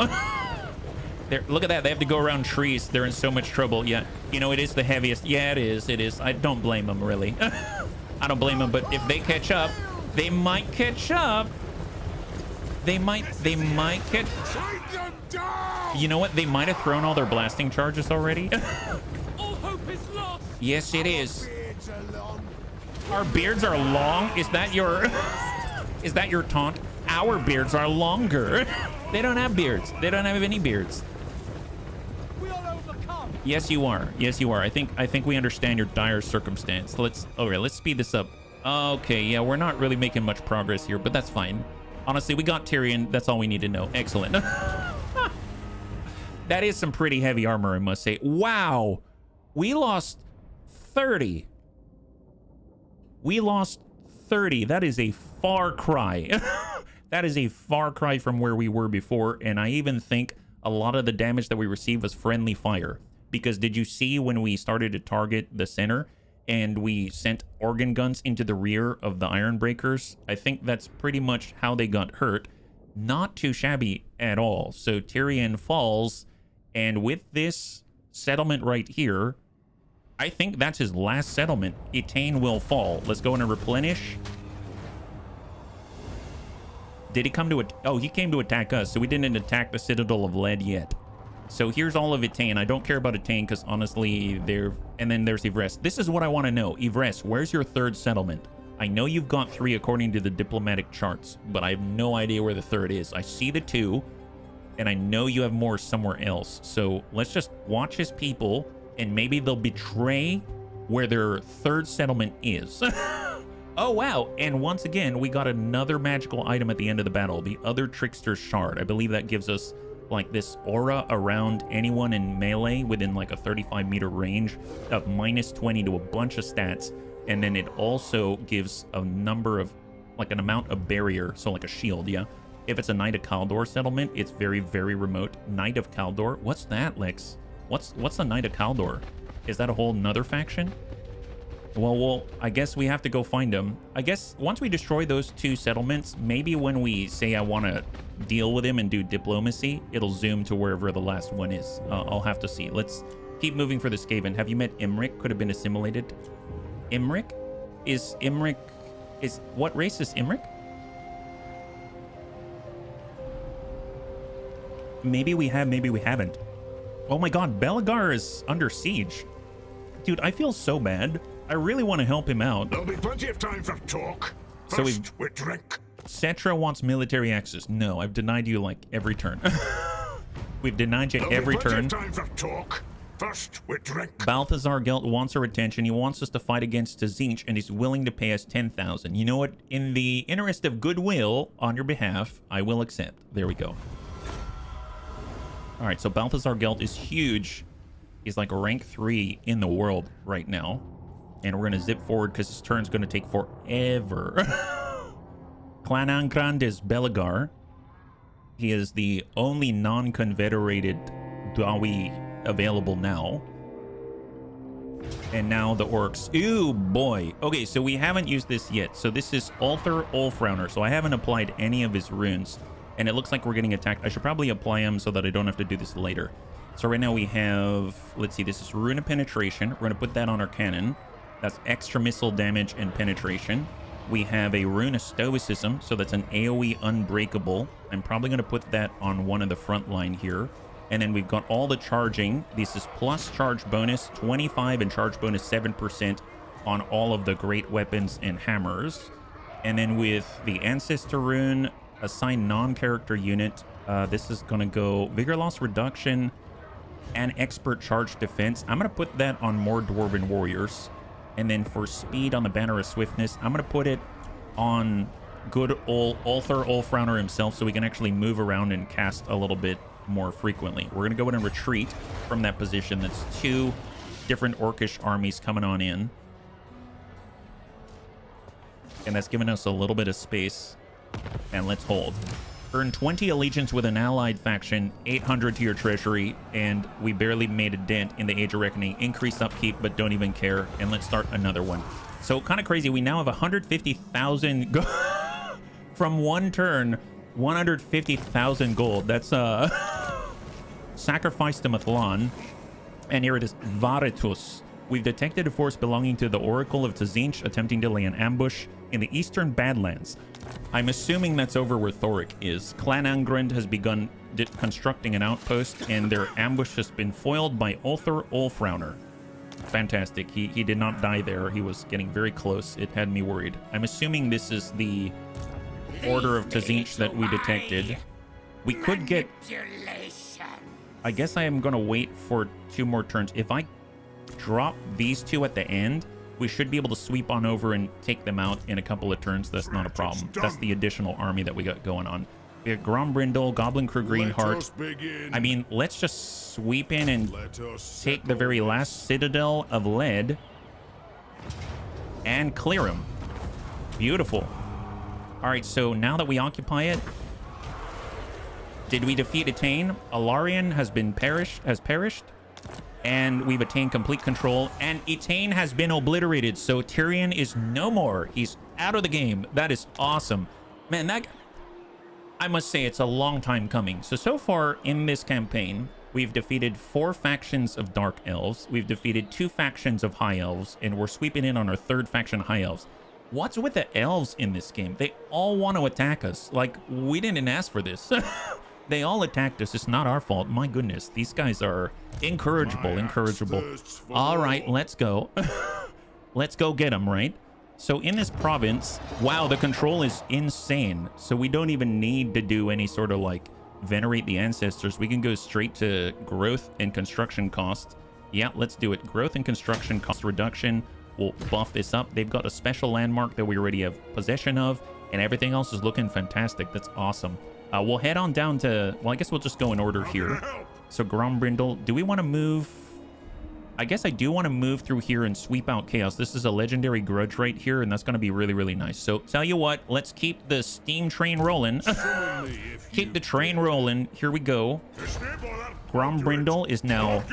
Look at that. They have to go around trees. They're in so much trouble. Yeah, you know, it is the heaviest. Yeah, it is. It is. I don't blame them, really. I don't blame them, but if they catch up, they might catch up. They might catch... You know what? They might have thrown all their blasting charges already. All hope is lost. Yes, it is. Our beards are long? Is that your... Is that your taunt? Our beards are longer. They don't have beards. They don't have any beards. Yes, you are. Yes, you are. I think we understand your dire circumstance. Let's speed this up. Okay, yeah, we're not really making much progress here, but that's fine. Honestly, we got Tyrion. That's all we need to know. Excellent. That is some pretty heavy armor, I must say. Wow. We lost 30. We lost 30. That is a far cry. That is a far cry from where we were before, and I even think a lot of the damage that we received was friendly fire. Because did you see when we started to target the center and we sent organ guns into the rear of the Iron Breakers? I think that's pretty much how they got hurt. Not too shabby at all. So Tyrion falls, and with this settlement right here, I think that's his last settlement. Eataine will fall. Let's go in and replenish. Did he come to it? Oh, he came to attack us, so we didn't attack the Citadel of Lead yet. So here's all of Eataine. I don't care about Eataine because honestly, and then there's Yvresse. This is what I want to know. Yvresse, where's your third settlement? I know you've got 3 according to the diplomatic charts, but I have no idea where the third is. I see the 2, and I know you have more somewhere else. So let's just watch his people, and maybe they'll betray where their third settlement is. Oh, wow. And once again, we got another magical item at the end of the battle, the other Trickster's Shard. I believe that gives us like this aura around anyone in melee within like a 35-meter range of -20 to a bunch of stats. And then it also gives a number of, like an amount of barrier, so like a shield, yeah? If it's a Knight of Kaldor settlement, it's very, very remote. Knight of Kaldor? What's that, Lex? What's the Knight of Kaldor? Is that a whole nother faction? Well, I guess we have to go find him. I guess once we destroy those 2 settlements, maybe when we say I want to deal with him and do diplomacy, it'll zoom to wherever the last one is. I'll have to see. Let's keep moving for the Skaven. Have you met Imric? Could have been assimilated. Imric? What race is Imric? Maybe we have, maybe we haven't. Oh my god, Belagar is under siege. Dude, I feel so bad. I really want to help him out. There'll be plenty of time for talk. First, we drink. Cetra wants military access. No, I've denied you like every turn. We've denied you every turn. There'll be plenty of time for talk. First, we drink. Balthazar Gelt wants our attention. He wants us to fight against Tzeentch, and he's willing to pay us 10,000. You know what? In the interest of goodwill on your behalf, I will accept. There we go. All right, so Balthazar Gelt is huge. He's like rank 3 in the world right now. And we're going to zip forward because his turn's going to take forever. Clanangrand is Belagar. He is the only non-confederated Dawi available now. And now the orcs. Ooh, boy. Okay, so we haven't used this yet. So this is Ulthar Ulfrowner. So I haven't applied any of his runes. And it looks like we're getting attacked. I should probably apply them so that I don't have to do this later. So right now we have, let's see, this is Rune of Penetration. We're going to put that on our cannon. That's extra missile damage and penetration. We have a Rune of Stoicism, so that's an AoE unbreakable. I'm probably going to put that on one of the front line here. And then we've got all the charging. This is plus charge bonus 25 and charge bonus 7% on all of the great weapons and hammers. And then with the Ancestor Rune, assign non-character unit. This is going to go Vigor Loss Reduction and Expert Charge Defense. I'm going to put that on more Dwarven Warriors. And then for speed on the Banner of Swiftness, I'm going to put it on good old Ulthar Ulfrowner himself so we can actually move around and cast a little bit more frequently. We're going to go in and retreat from that position. That's 2 different Orcish armies coming on in. And that's giving us a little bit of space. And let's hold. Earn 20 allegiance with an allied faction, 800 to your treasury, and we barely made a dent in the Age of Reckoning. Increase upkeep, but don't even care. And let's start another one. So kind of crazy. We now have 150,000 from one turn. 150,000 gold. That's sacrifice to Mathlan. And here it is, Varitus. We've detected a force belonging to the Oracle of Tzeentch attempting to lay an ambush in the Eastern Badlands. I'm assuming that's over where Thorek is. Clanangrand has begun constructing an outpost, and their ambush has been foiled by Ulthar Ulfrowner. Fantastic. He did not die there. He was getting very close. It had me worried. I'm assuming this is the Order of Tzeentch that we detected. We could get... I guess I am going to wait for 2 more turns. If I drop these 2 at the end, we should be able to sweep on over and take them out in a couple of turns. That's not a problem. That's the additional army that we got going on. We have Grombrindal, Goblin Crew Greenheart. I mean, let's just sweep in and take the very last Citadel of Lead and clear him. Beautiful. All right, so now that we occupy it, did we defeat Eataine? Alarion has perished. And we've attained complete control, and Eataine has been obliterated, so Tyrion is no more. He's out of the game. That is awesome. Man, I must say it's a long time coming. So far in this campaign, we've defeated 4 factions of Dark Elves. We've defeated 2 factions of High Elves, and we're sweeping in on our 3rd faction, High Elves. What's with the Elves in this game? They all want to attack us. Like, we didn't ask for this. They all attacked us. It's not our fault. My goodness, these guys are incorrigible. All right, let's go. Let's go get them, right? So in this province, wow, the control is insane. So we don't even need to do any sort of like venerate the ancestors. We can go straight to growth and construction cost. Yeah, let's do it. Growth and construction cost reduction. We'll buff this up. They've got a special landmark that we already have possession of, and everything else is looking fantastic. That's awesome. We'll head on down to, well, I guess we'll just go in order here. So Grombrindal, do we want to move? I guess I do want to move through here and sweep out Chaos. This is a legendary grudge right here, and that's going to be really, really nice. So tell you what, let's keep the steam train rolling. Keep the train rolling. Here we go. Grombrindal is now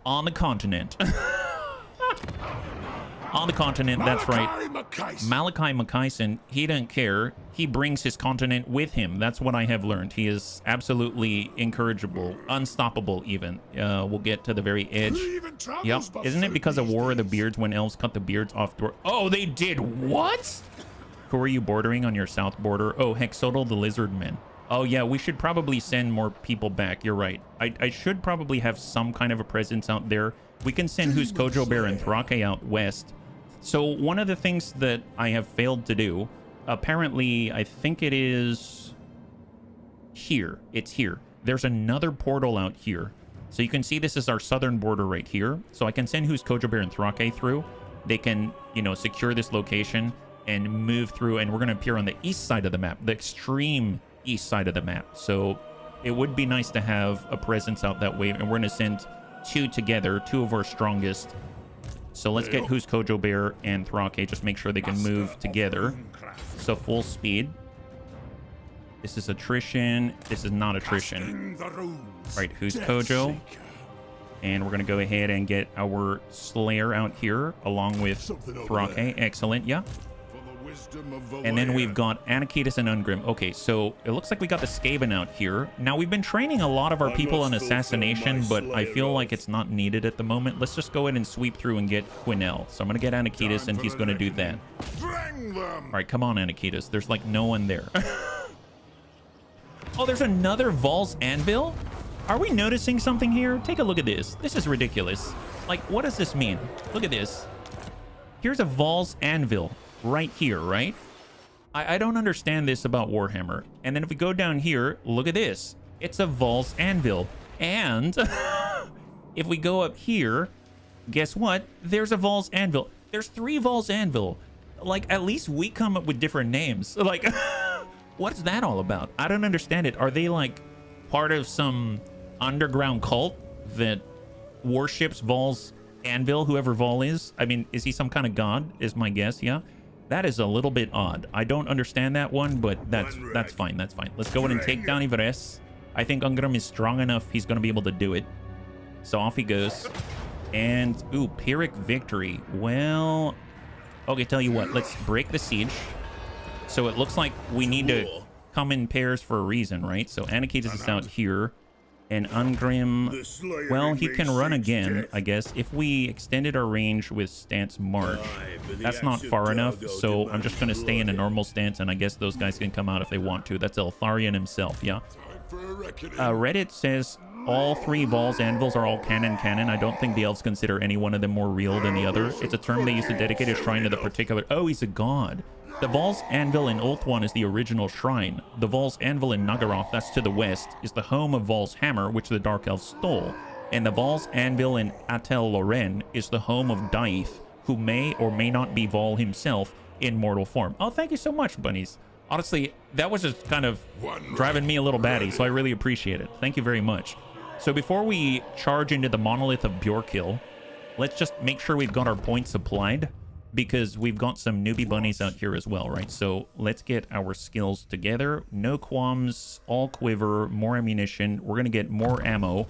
on the continent. On the continent, that's right. Malachi Malachi Makaisen, he doesn't care. He brings his continent with him. That's what I have learned. He is absolutely incorrigible, unstoppable even. We'll get to the very edge. Yep. Isn't it because of War of the Beards when elves cut the beards off? Oh, they did what? Who are you bordering on your south border? Oh, Hexodal the Lizard Men. Oh, yeah, we should probably send more people back. You're right. I should probably have some kind of a presence out there. We can send Who's Kojo Bear and Thrake out west. So one of the things that I have failed to do, apparently, I think it is here. It's here. There's another portal out here. So you can see this is our southern border right here. So I can send Who's Kojo Bear and Thrake through. They can, you know, secure this location and move through. And we're going to appear on the east side of the map, the extreme east side of the map. So it would be nice to have a presence out that way. And we're going to send two together, two of our strongest. So let's get Who's Kojo Bear and Thrake. Just make sure they can move together. So full speed. This is attrition. This is not attrition. Right, Who's Kojo? And we're going to go ahead and get our Slayer out here along with Thrake. Excellent, yeah. And then we've got Anakitis and Ungrim. Okay, so it looks like we got the Skaven out here. Now, we've been training a lot of our people on assassination, but I feel like it's not needed at the moment. Let's just go ahead and sweep through and get Quinel. So I'm going to get Anakitis, and he's going to do that. All right, come on, Anakitis. There's, like, no one there. Oh, there's another Val's Anvil? Are we noticing something here? Take a look at this. This is ridiculous. Like, what does this mean? Look at this. Here's a Val's Anvil. Right here, right? I don't understand this about Warhammer. And then if we go down here, look at this. It's a Val's Anvil. And if we go up here, guess what? There's a Val's Anvil. There's 3 Val's Anvil. Like, at least we come up with different names. Like, what's that all about? I don't understand it. Are they, like, part of some underground cult that worships Val's Anvil, whoever Vol is? I mean, is he some kind of god, is my guess, yeah? That is a little bit odd. I don't understand that one, but that's fine. That's fine. Let's go in and take down Yvresse. I think Ungrim is strong enough. He's going to be able to do it. So off he goes. And, ooh, Pyrrhic victory. Well, okay, tell you what. Let's break the siege. So it looks like we need to come in pairs for a reason, right? So Anakitis is out here. And Ungrim, well, he can run again, I guess. If we extended our range with stance march, that's not far enough. So I'm just going to stay in a normal stance, and I guess those guys can come out if they want to. That's Eltharion himself, yeah. Reddit says all 3 Val's Anvils are all canon. I don't think the elves consider any one of them more real than the other. It's a term they used to dedicate a shrine to the particular... Oh, he's a god. The Val's Anvil in Ulthuan is the original shrine. The Val's Anvil in Nagaroth, that's to the west, is the home of Val's Hammer, which the Dark Elves stole. And the Val's Anvil in Atel Loren is the home of Daith, who may or may not be Val himself in mortal form. Oh, thank you so much, bunnies. Honestly, that was just kind of driving me a little batty, so I really appreciate it. Thank you very much. So before we charge into the Monolith of Bjorkil, let's just make sure we've got our points supplied, because we've got some newbie bunnies out here as well, right? So let's get our skills together. No qualms, all quiver, more ammunition. We're going to get more ammo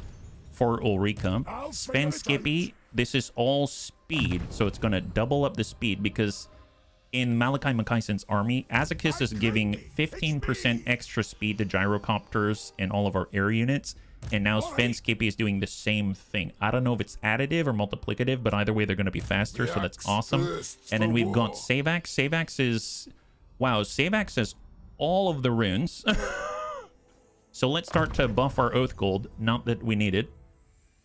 for Ulrika. Sven Skippy, this is all speed, so it's going to double up the speed, because in Malachi Makaisen's army, Azakis is giving 15% extra speed to gyrocopters and all of our air units. And now Sven Skippy is doing the same thing. I don't know if it's additive or multiplicative, but either way, they're going to be faster, so that's awesome. And then we've got Savax. Savax is... Wow, Savax has all of the runes. So let's start to buff our Oath Gold. Not that we need it.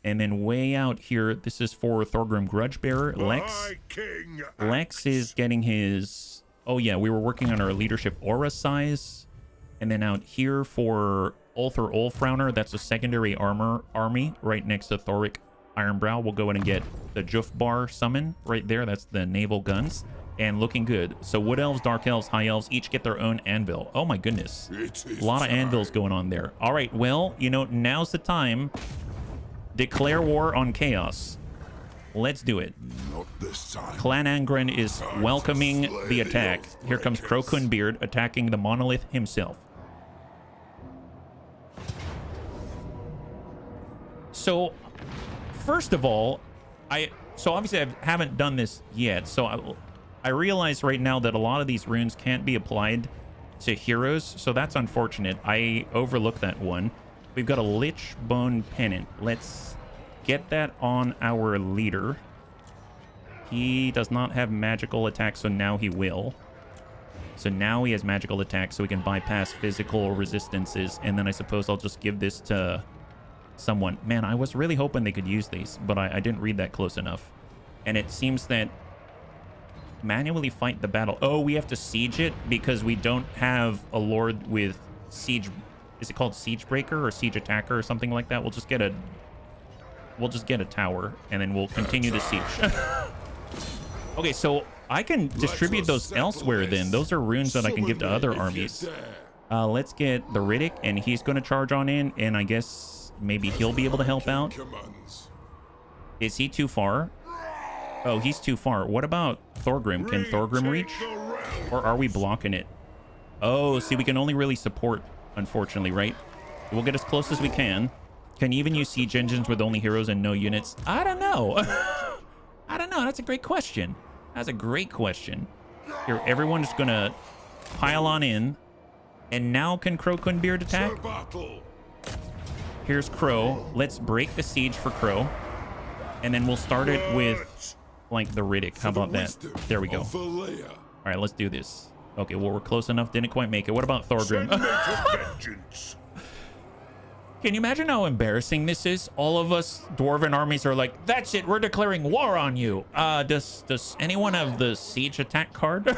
And then way out here, this is for Thorgrim Grudgebearer. Lex is getting his... Oh, yeah, we were working on our leadership aura size. And then out here for... Ulthur Ulfrowner, that's a secondary army right next to Thorek Ironbrow. We'll go in and get the Jufbar summon right there. That's the naval guns. And looking good. So Wood Elves, Dark Elves, High Elves each get their own anvil. Oh my goodness. A lot of anvils going on there. All right, well, you know, now's the time. Declare war on chaos. Let's do it. Not this time. Clan Angren is welcoming the attack. Here comes Crokun Beard attacking the monolith himself. So, first of all, So obviously I haven't done this yet. So I realize right now that a lot of these runes can't be applied to heroes. So that's unfortunate. I overlooked that one. We've got a Lich Bone Pennant. Let's get that on our leader. He does not have magical attack, so now he will. So now he has magical attack, so we can bypass physical resistances. And then I suppose I'll just give this to someone. Man, I was really hoping they could use these, but I didn't read that close enough. And it seems that manually fight the battle. Oh, we have to siege it because we don't have a lord with siege. Is it called siege breaker or siege attacker or something like that? We'll just get a tower and then we'll continue the siege. Okay, so I can distribute those elsewhere then. Those are runes that I can give to other armies. Let's get the Riddick, and he's going to charge on in, and I guess maybe he'll be able to help out. Is he too far? Oh, he's too far. What about Thorgrim? Can Thorgrim reach? Or are we blocking it? Oh, see, we can only really support, unfortunately, right? We'll get as close as we can. Can you even use siege engines with only heroes and no units? I don't know. I don't know. That's a great question. That's a great question. Here, everyone's going to pile on in. And now can Crow Beard attack? Here's Crow. Let's break the siege for Crow. And then we'll start it with, like, the Riddick. How about that? There we go. All right, let's do this. Okay, well, we're close enough. Didn't quite make it. What about Thorgrim? Can you imagine how embarrassing this is? All of us dwarven armies are like, that's it, we're declaring war on you. Does anyone have the siege attack card?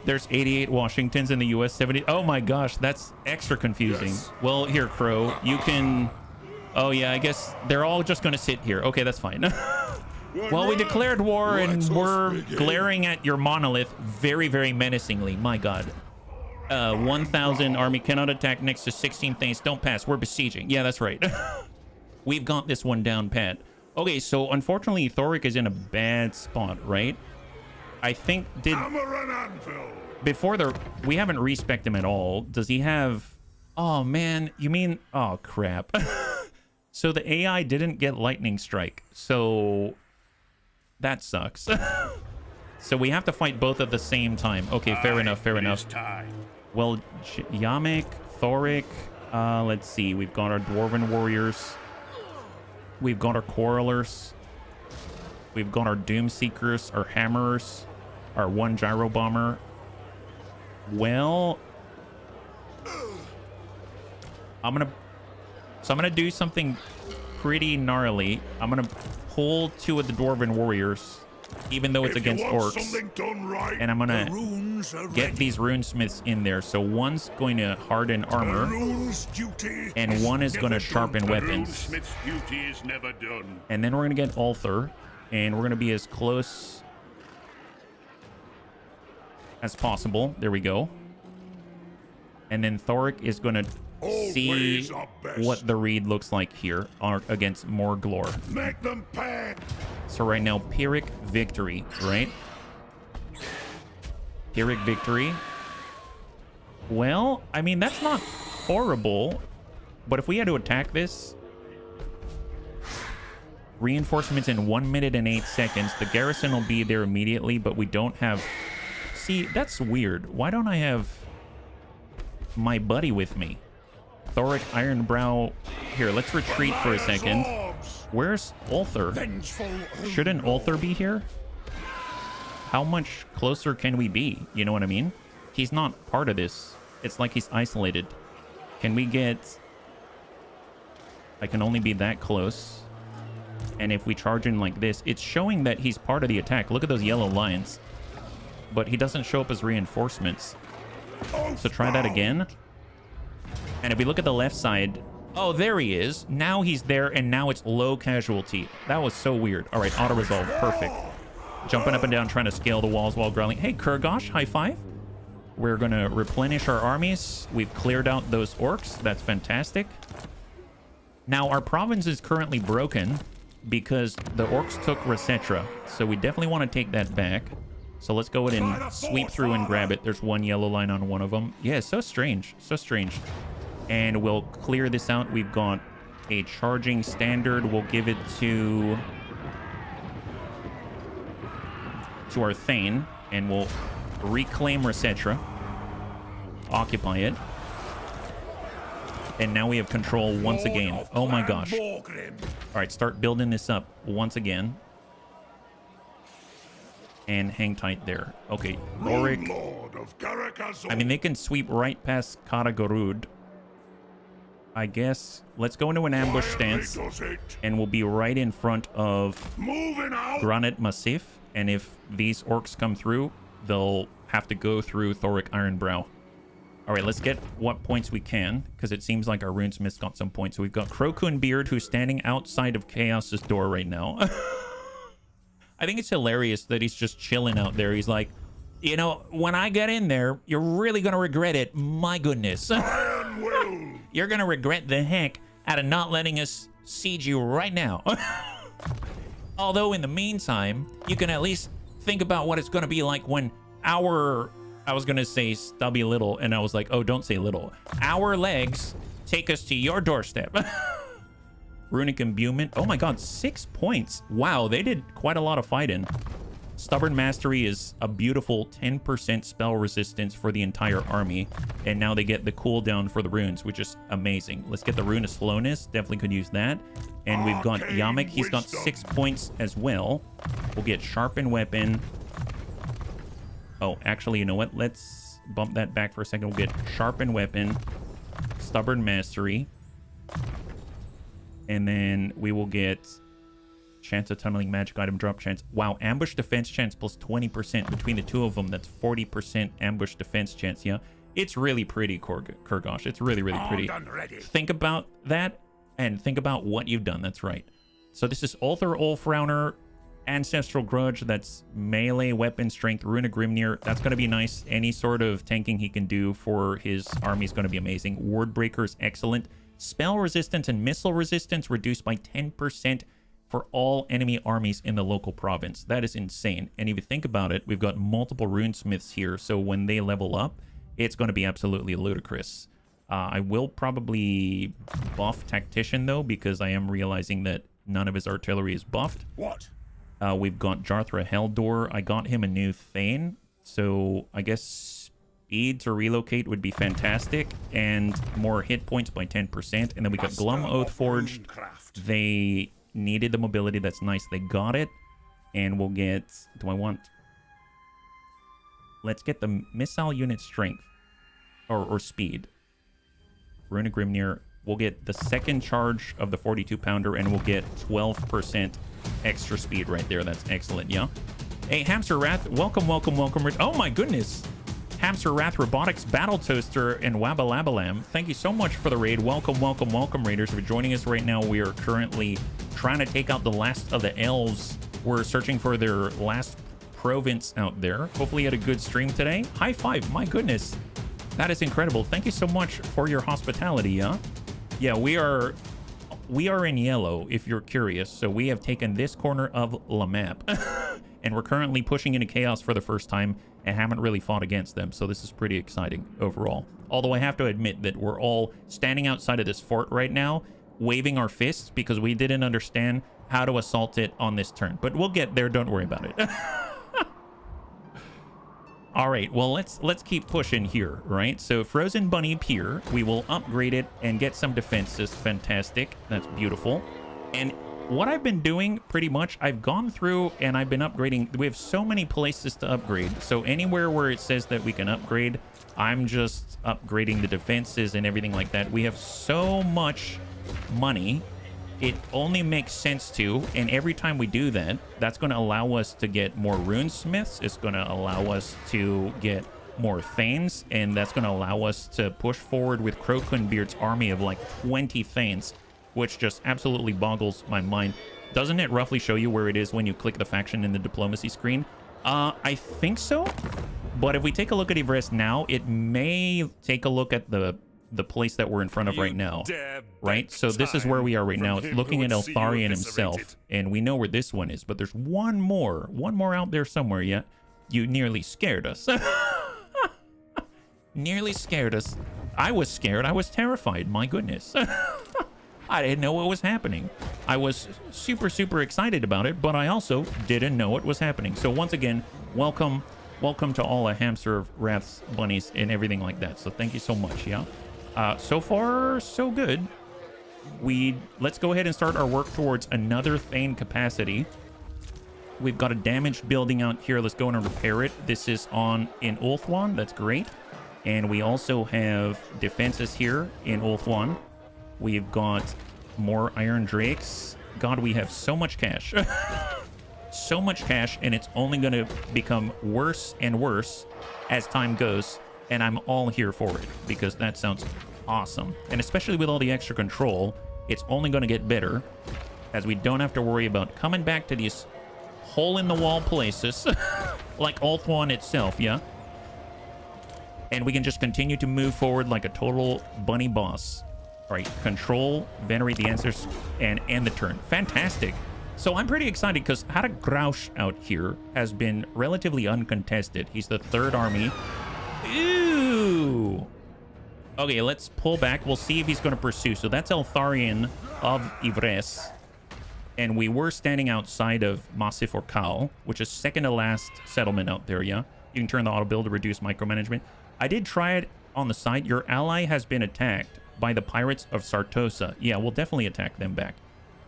There's 88 Washingtons in the US, 70. Oh my gosh, that's extra confusing. Yes. Well, here, Crow, you can... Oh yeah, I guess they're all just gonna sit here. Okay, that's fine. Well, we declared war and we're glaring at your monolith very, very menacingly. My God. 1,000 army cannot attack next to 16 things. Don't pass. We're besieging. Yeah, that's right. We've got this one down pat. Okay, so unfortunately, Thorek is in a bad spot, right? I think before we haven't respec'd him at all. Does he have... Oh, man. You mean... Oh, crap. So the AI didn't get lightning strike. So that sucks. So we have to fight both at the same time. Okay, fair enough, fair enough. Well, Yamek, Thorek, let's see. We've got our Dwarven Warriors. We've got our Quarrelers. We've got our Doom Seekers, our Hammerers, our one Gyro Bomber. Well, I'm gonna do something pretty gnarly. I'm gonna pull 2 of the Dwarven Warriors, even though it's against orcs, right, and I'm gonna get these runesmiths in there. So one's going to harden armor, and one is going to sharpen weapons. And then we're gonna get Ulthur, and we're gonna be as close as possible. There we go. And then Thorek is gonna see what the read looks like here against Morglor. Make them pay. So right now, Pyrrhic victory, right? Pyrrhic victory. Well, I mean, that's not horrible. But if we had to attack this... Reinforcements in 1 minute and 8 seconds. The garrison will be there immediately, but we don't have... See, that's weird. Why don't I have my buddy with me? Thorek Ironbrow. Here, let's retreat for a second. Where's Ulthur? Shouldn't Ulthur be here? How much closer can we be? You know what I mean? He's not part of this. It's like he's isolated. Can we get... I can only be that close. And if we charge in like this, it's showing that he's part of the attack. Look at those yellow lines. But he doesn't show up as reinforcements. So try that again. And if we look at the left side... Oh, there he is. Now he's there, and now it's low casualty. That was so weird. All right, auto-resolve. Perfect. Jumping up and down, trying to scale the walls while growling. Hey, Kurgosh, high five. We're going to replenish our armies. We've cleared out those orcs. That's fantastic. Now, our province is currently broken because the orcs took Resetra. So we definitely want to take that back. So let's go ahead and sweep through and grab it. There's one yellow line on one of them. Yeah, so strange. So strange. And we'll clear this out. We've got a charging standard. We'll give it to to our Thane, and we'll reclaim Resetra. Occupy it. And now we have control once again. Oh my gosh. All right, start building this up once again. And hang tight there. Okay, Thorek. I mean, they can sweep right past Karagorud. I guess let's go into an ambush stance, and we'll be right in front of Granite Massif. And if these orcs come through, they'll have to go through Thorek Ironbrow. All right, let's get what points we can, because it seems like our runesmith's got some points. So we've got Crocun Beard, who's standing outside of Chaos's door right now. I think it's hilarious that he's just chilling out there. He's like, you know, when I get in there, you're really going to regret it. My goodness. You're going to regret the heck out of not letting us siege you right now. Although in the meantime, you can at least think about what it's going to be like when our, I was going to say stubby little, and I was like, oh, don't say little. Our legs take us to your doorstep. Runic Imbuement. Oh my god, 6 points. Wow, they did quite a lot of fighting. Stubborn Mastery is a beautiful 10% spell resistance for the entire army. And now they get the cooldown for the runes, which is amazing. Let's get the Rune of Slowness. Definitely could use that. And we've got Yamek. He's got 6 points as well. We'll get Sharpened Weapon. Oh, actually, you know what? Let's bump that back for a second. We'll get Sharpened Weapon, Stubborn Mastery. And then we will get chance of tunneling, magic item drop chance. Wow, ambush defense chance plus 20% between the two of them. That's 40% ambush defense chance. Yeah, it's really pretty, Kurgosh. It's really, really pretty. Think about that and think about what you've done. That's right. So this is Ulthar Ulfrowner, Ancestral Grudge. That's melee weapon strength. Rune of Grimnir. That's going to be nice. Any sort of tanking he can do for his army is going to be amazing. Wardbreaker is excellent. Spell resistance and missile resistance reduced by 10% for all enemy armies in the local province. That is insane. And if you think about it, we've got multiple runesmiths here, so when they level up, it's going to be absolutely ludicrous. I will probably buff Tactician, though, because I am realizing that none of his artillery is buffed. What? We've got Jarthra Heldor. I got him a new Thane, so I guess speed to relocate would be fantastic, and more hit points by 10%. And then we got Glum Oathforged. They needed the mobility. That's nice. They got it. And we'll get... Do I want... Let's get the missile unit strength. Or speed. Rune of Grimnir. We'll get the second charge of the 42-pounder, and we'll get 12% extra speed right there. That's excellent, yeah? Hey, Hamster Wrath. Welcome, welcome, welcome. Oh, my goodness. Hamster Wrath Robotics, Battle Toaster, and Wabalabalam. Thank you so much for the raid. Welcome, welcome, welcome, raiders. If you're joining us right now, we are currently trying to take out the last of the elves. We're searching for their last province out there. Hopefully you had a good stream today. High five, my goodness. That is incredible. Thank you so much for your hospitality, yeah? Yeah, we are in yellow, if you're curious. So we have taken this corner of the map. And we're currently pushing into Chaos for the first time and haven't really fought against them. So this is pretty exciting overall. Although I have to admit that we're all standing outside of this fort right now, waving our fists because we didn't understand how to assault it on this turn. But we'll get there. Don't worry about it. All right, well, let's keep pushing here, right? So Frozen Bunny Pier, we will upgrade it and get some defenses. Fantastic. That's beautiful. And what I've been doing, pretty much, I've gone through and I've been upgrading. We have so many places to upgrade. So anywhere where it says that we can upgrade, I'm just upgrading the defenses and everything like that. We have so much money. It only makes sense to, and every time we do that, that's going to allow us to get more runesmiths. It's going to allow us to get more Thanes, and that's going to allow us to push forward with Crocunbeard's army of like 20 Thanes, which just absolutely boggles my mind. Doesn't it roughly show you where it is when you click the faction in the diplomacy screen? I think so, but if we take a look at Yvresse now, it may take a look at the place that we're in front of right now, right? So this is where we are right now. It's looking at Eltharion himself, and we know where this one is, but there's one more out there somewhere. Yeah, you nearly scared us. Nearly scared us. I was scared. I was terrified. My goodness. I didn't know what was happening. I was super, super excited about it, but I also didn't know what was happening. So once again, welcome to all the hamster wraths, bunnies, and everything like that. So thank you so much, yeah. So far, so good. Let's go ahead and start our work towards another Thane capacity. We've got a damaged building out here. Let's go and repair it. This is in Ulthuan. That's great. And we also have defenses here in Ulthuan. We've got more Iron Drakes. God, we have so much cash. So much cash, and it's only going to become worse and worse as time goes. And I'm all here for it because that sounds awesome. And especially with all the extra control, it's only going to get better as we don't have to worry about coming back to these hole-in-the-wall places like Ulthuan itself, yeah? And we can just continue to move forward like a total bunny boss. All right, control, venerate the answers, and end the turn. Fantastic. So I'm pretty excited because Harak Grausch out here has been relatively uncontested. He's the third army. Ooh. Okay, let's pull back. We'll see if he's going to pursue. So that's Eltharion of Yvresse. And we were standing outside of Massif Orcal, which is second to last settlement out there, yeah? You can turn the auto build to reduce micromanagement. I did try it on the side. Your ally has been attacked by the pirates of Sartosa. Yeah, we'll definitely attack them back.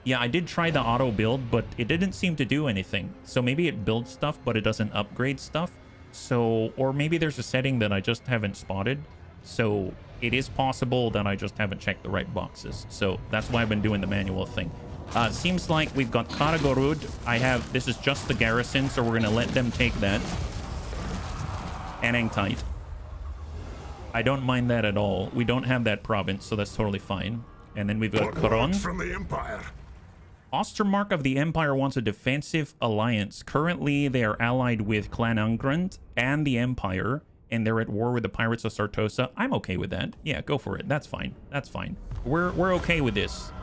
Yeah, I did try the auto build, but it didn't seem to do anything. So maybe it builds stuff, but it doesn't upgrade stuff. So, or maybe there's a setting that I just haven't spotted. So it is possible that I just haven't checked the right boxes. So that's why I've been doing the manual thing. Seems like we've got Karagorud. This is just the garrison, so we're going to let them take that. And Engtite. I don't mind that at all. We don't have that province, so that's totally fine. And then we've got Koron. From the Empire. Ostermark of the Empire wants a defensive alliance. Currently, they are allied with Clan Ungrund and the Empire, and they're at war with the pirates of Sartosa. I'm okay with that. Yeah, go for it. That's fine. That's fine. We're okay with this.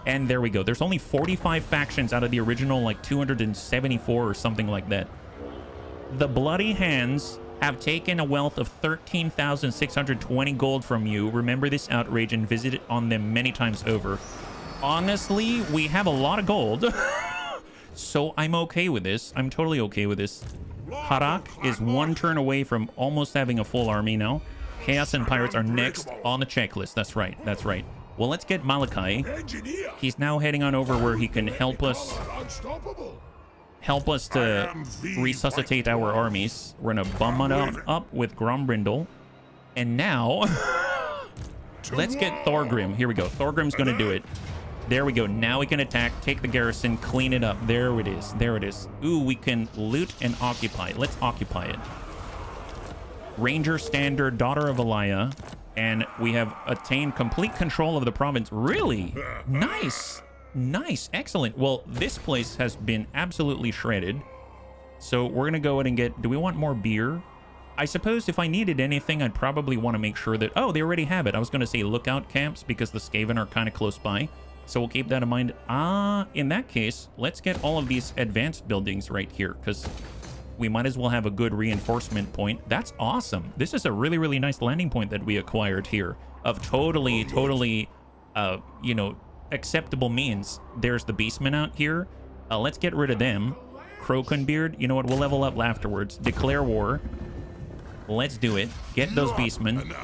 And there we go. There's only 45 factions out of the original, like 274 or something like that. The Bloody Hands have taken a wealth of 13,620 gold from you. Remember this outrage and visit on them many times over. Honestly, we have a lot of gold. So I'm okay with this. I'm totally okay with this. Harak is one turn away from almost having a full army now. Chaos and Pirates are next on the checklist. That's right. That's right. Well, let's get Malachi. He's now heading on over where he can help us to resuscitate our armies. We're gonna bum it up with Grombrindal. And now let's get Thorgrim. Here we go. Thorgrim's gonna do it. There we go. Now we can attack, take the garrison, clean it up. There it is. There it is. Ooh, we can loot and occupy. Let's occupy it. Ranger Standard, Daughter of Elia. And we have attained complete control of the province. Really? Nice. Nice. Excellent. Well, this place has been absolutely shredded. So we're going to go ahead and get... Do we want more beer? I suppose if I needed anything, I'd probably want to make sure that... Oh, they already have it. I was going to say lookout camps because the Skaven are kind of close by. So we'll keep that in mind. In that case, let's get all of these advanced buildings right here because we might as well have a good reinforcement point. That's awesome. This is a really, really nice landing point that we acquired here of totally, you know, acceptable means. There's the Beastmen out here. Let's get rid of them. Crokenbeard, you know what? We'll level up afterwards. Declare war. Let's do it. Get those Beastmen.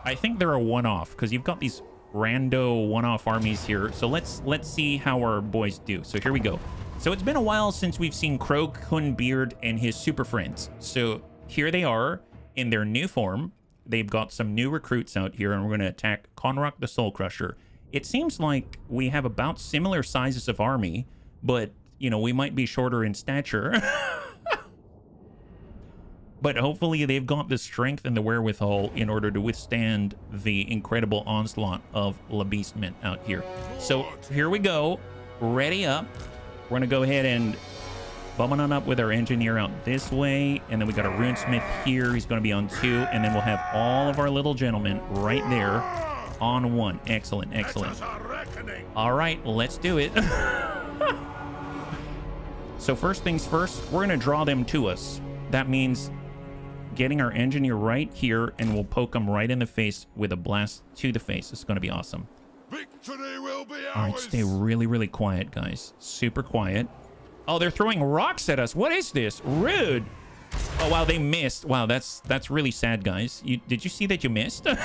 I think they're a one-off because you've got these rando one-off armies here. So let's see how our boys do. So here we go. So it's been a while since we've seen Crokenbeard and his super friends. So here they are in their new form. They've got some new recruits out here, and we're going to attack Conrock the Soul Crusher. It seems like we have about similar sizes of army, but, you know, we might be shorter in stature. But hopefully they've got the strength and the wherewithal in order to withstand the incredible onslaught of La Beastmen out here. So here we go. Ready up. We're going to go ahead and bumming on up with our engineer out this way. And then we got a runesmith here. He's going to be on 2. And then we'll have all of our little gentlemen right there on 1. Excellent, excellent. All right, let's do it. So first things first, we're going to draw them to us. That means getting our engineer right here, and we'll poke them right in the face with a blast to the face. It's going to be awesome. Victory will be ours. All right, stay really, really quiet, guys. Super quiet. Oh, they're throwing rocks at us. What is this? Rude. Oh, wow, they missed. Wow, that's really sad, guys. Did you see that you missed? All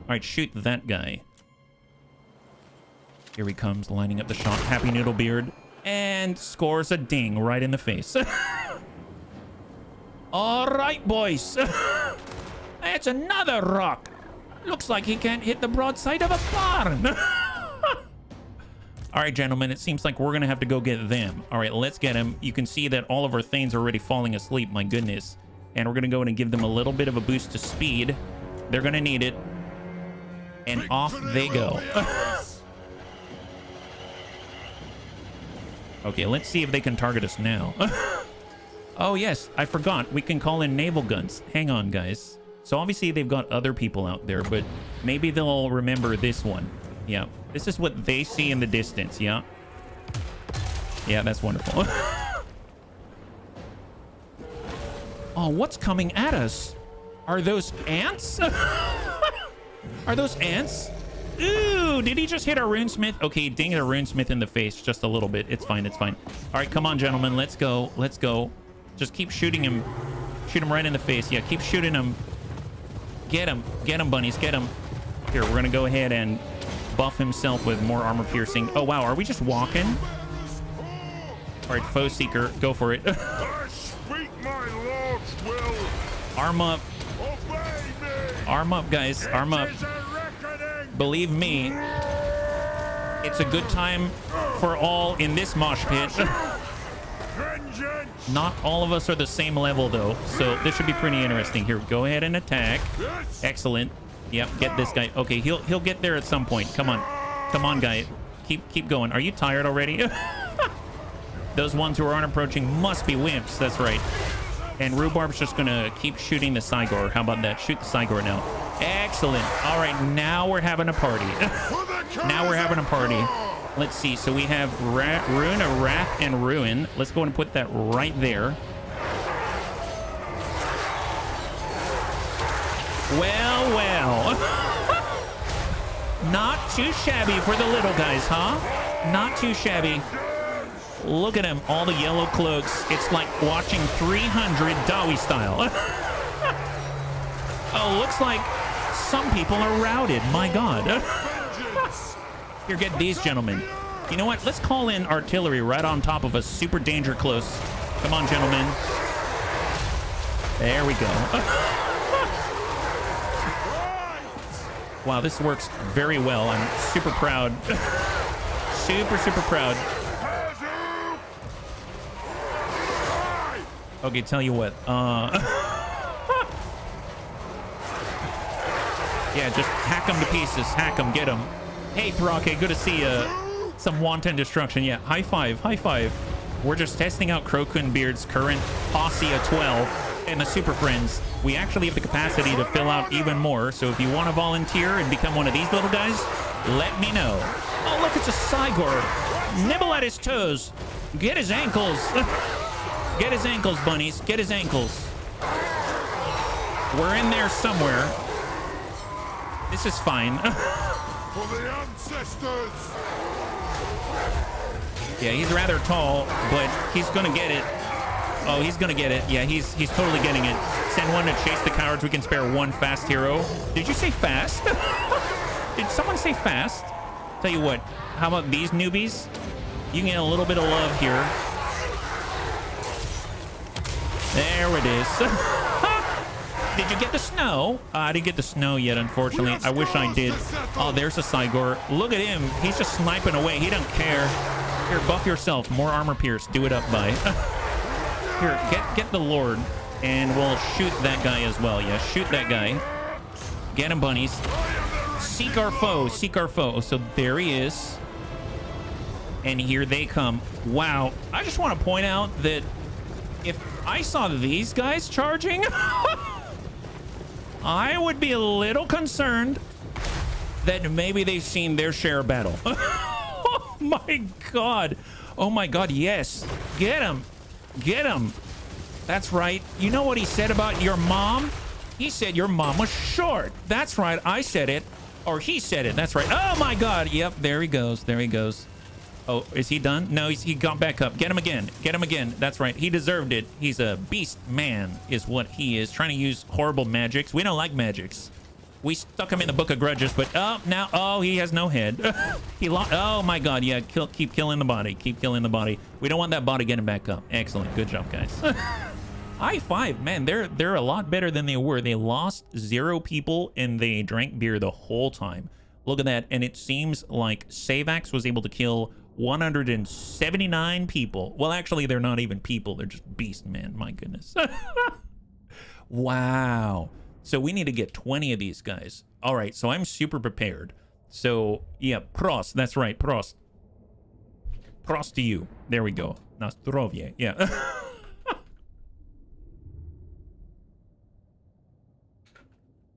right, shoot that guy. Here he comes, lining up the shot. Happy Noodlebeard. And scores a ding right in the face. All right, boys. It's another rock. Looks like he can't hit the broadside of a barn. All right, gentlemen, it seems like we're going to have to go get them. All right, let's get them. You can see that all of our Thanes are already falling asleep. My goodness. And we're going to go in and give them a little bit of a boost to speed. They're going to need it. And off they go. Okay, let's see if they can target us now. Oh, yes, I forgot. We can call in naval guns. Hang on, guys. So obviously they've got other people out there, but maybe they'll remember this one. Yeah, this is what they see in the distance. Yeah. Yeah, that's wonderful. Oh, what's coming at us? Are those ants? Are those ants? Ooh, did he just hit our runesmith? Okay, ding our runesmith in the face just a little bit. It's fine, it's fine. All right, come on, gentlemen. Let's go. Let's go. Just keep shooting him. Shoot him right in the face. Yeah, keep shooting him. Get him. Get him, bunnies. Get him. Here, we're going to go ahead and buff himself with more armor piercing. Oh, wow. Are we just walking? All right, Foe Seeker. Go for it. I speak my lord's will. Arm up. Obey me. Arm up, guys. Arm up. It is a reckoning. Believe me, it's a good time for all in this mosh pit. Vengeance. Not all of us are the same level, though, so this should be pretty interesting. Here, go ahead and attack. Yes. Excellent. Yep, get this guy. Okay, he'll get there at some point. Come on. Come on, guy. Keep going. Are you tired already? Those ones who are approaching must be wimps. That's right. And Rhubarb's just gonna keep shooting the Cygor. How about that? Shoot the Cygor now. Excellent. All right, now we're having a party. Now we're having a party. Let's see. So we have Rune of Wrath and Ruin. Let's go and put that right there. Well, well. Not too shabby for the little guys, huh? Not too shabby. Look at them, all the yellow cloaks. It's like watching 300 Dawi style. Oh, looks like some people are routed. My God. Here, get these gentlemen. You know what? Let's call in artillery right on top of us. Super danger close. Come on, gentlemen. There we go. Wow, this works very well. I'm super proud. Super proud. Okay, tell you what. Yeah, just hack them to pieces. Hack them, get them. Hey, Thorek, good to see you. Some wanton destruction. Yeah, high five, high five. We're just testing out Crowcunbeard's current posse of 12 and the Super Friends. We actually have the capacity to fill out even more, so if you want to volunteer and become one of these little guys, let me know. Oh, look, it's a Cygor. Nibble at his toes. Get his ankles. Get his ankles, bunnies. Get his ankles. We're in there somewhere. This is fine. For the ancestors. Yeah, he's rather tall, but he's gonna get it. Oh, he's gonna get it. Yeah, he's totally getting it. Send one to chase the cowards. We can spare one fast hero. Did you say fast? Did someone say fast? Tell you what, how about these newbies? You can get a little bit of love here. There it is. Did you get the snow? I didn't get the snow yet, unfortunately. I wish I did. Oh, there's a Cygor. Look at him. He's just sniping away. He doesn't care. Here, buff yourself. More armor pierce. Do it up, by. Here, get the Lord, and we'll shoot that guy as well. Yeah, shoot that guy. Get him, bunnies. Seek our foe. Seek our foe. So there he is. And here they come. Wow. I just want to point out that if I saw these guys charging, I would be a little concerned that maybe they've seen their share of battle. Oh my God. Oh my God, yes. Get him. Get him. That's right. You know what he said about your mom? He said your mom was short. That's right. I said it. Or he said it. That's right. Oh my God. Yep, there he goes. There he goes. Oh, is he done? No, he got back up. Get him again. Get him again. That's right. He deserved it. He's a beast man is what he is. Trying to use horrible magics. We don't like magics. We stuck him in the Book of Grudges, but oh, he has no head. He lost. Oh my God. Yeah, keep killing the body. Keep killing the body. We don't want that body getting back up. Excellent. Good job, guys. High five, man. They're a lot better than they were. They lost 0 people and they drank beer the whole time. Look at that. And it seems like Savax was able to kill 179 people. Well, actually, they're not even people. They're just beast men. My goodness. Wow. So we need to get 20 of these guys. All right. So I'm super prepared. So yeah, Prost. That's right. Prost. Prost to you. There we go. Na zdrowie. Yeah.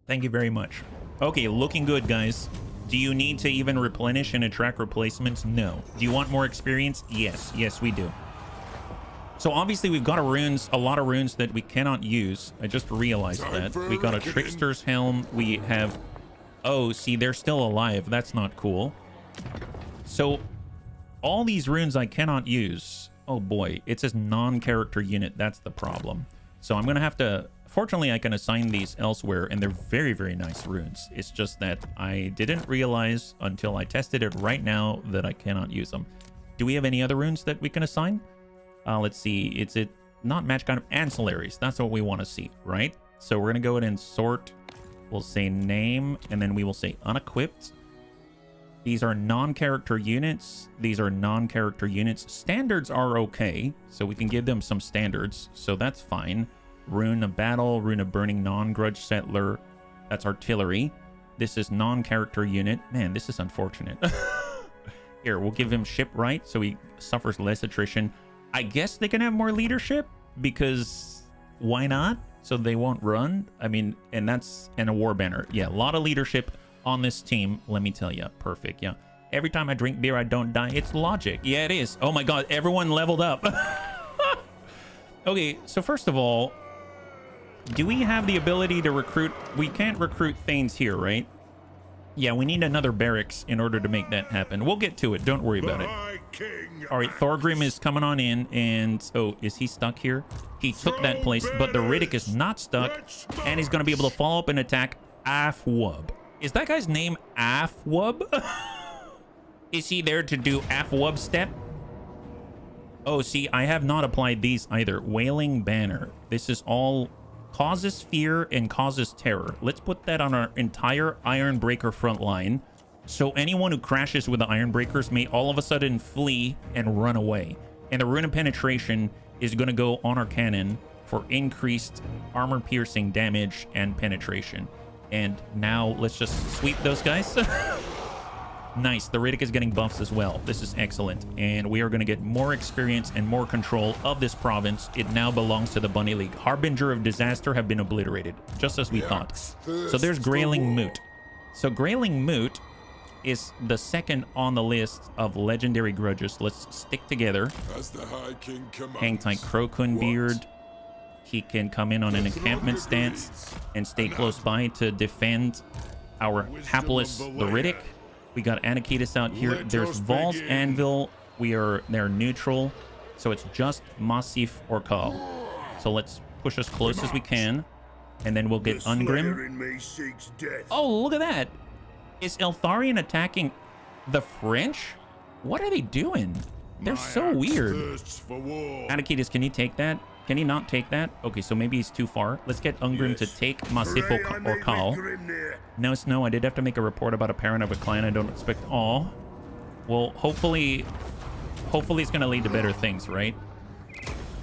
Thank you very much. Okay. Looking good, guys. Do you need to even replenish and attract replacements? No. Do you want more experience? Yes. Yes, we do. So obviously we've got a lot of runes that we cannot use. I just realized that. We got a Trickster's Helm. We have... Oh, see, they're still alive. That's not cool. So all these runes I cannot use. Oh boy, it says non-character unit. That's the problem. So I'm going to have to... Fortunately, I can assign these elsewhere, and they're very, very nice runes. It's just that I didn't realize until I tested it right now that I cannot use them. Do we have any other runes that we can assign? Let's see. It's not match kind of ancillaries. That's what we want to see, right? So we're going to go ahead and sort. We'll say name, and then we will say unequipped. These are non-character units. These are non-character units. Standards are okay, so we can give them some standards, so that's fine. Rune of Battle, Rune of Burning, Non-Grudge Settler. That's artillery. This is non-character unit. Man, this is unfortunate. Here, we'll give him Shipwright so he suffers less attrition. I guess they can have more leadership because why not? So they won't run. I mean, and a war banner. Yeah, a lot of leadership on this team. Let me tell you. Perfect. Yeah. Every time I drink beer, I don't die. It's logic. Yeah, it is. Oh my God. Everyone leveled up. Okay. So first of all, do we have the ability to recruit? We can't recruit Thanes here, right? Yeah, we need another barracks in order to make that happen. We'll get to it. Don't worry about it. All right, Thorgrim is coming on in, and... Oh, is he stuck here? He took that place, but the Riddick is not stuck, and he's going to be able to follow up and attack Afwub. Is that guy's name Afwub? Is he there to do Afwub step? Oh, see, I have not applied these either. Wailing Banner. This is all... Causes fear and causes terror. Let's put that on our entire Ironbreaker front line. So anyone who crashes with the Ironbreakers may all of a sudden flee and run away. And the Rune of Penetration is going to go on our cannon for increased armor-piercing damage and penetration. And now let's just sweep those guys. Nice. The Riddick is getting buffs as well. This is excellent. And we are going to get more experience and more control of this province. It now belongs to the Bunny League. Harbinger of Disaster have been obliterated, just as we thought. So there's Grayling Moot. So Grayling Moot is the second on the list of legendary grudges. Let's stick together. As the High King commands. Hang tight Crocun Beard. He can come in on an encampment stance and stay close by to defend our hapless the Riddick. We got Anakitis out here. There's Val's Anvil. They're neutral. So it's just Massif or Kal. So let's push as close as we can. And then we'll get Ungrim. Oh, look at that. Is Eltharion attacking the French? What are they doing? They're so weird. Anakitis, can you take that? Can he not take that? Okay, so maybe he's too far. Let's get Ungrim to take Massif or Kal. No, Snow, I did have to make a report about a parent of a client I don't expect. Aw. Well, hopefully it's going to lead to better things, right?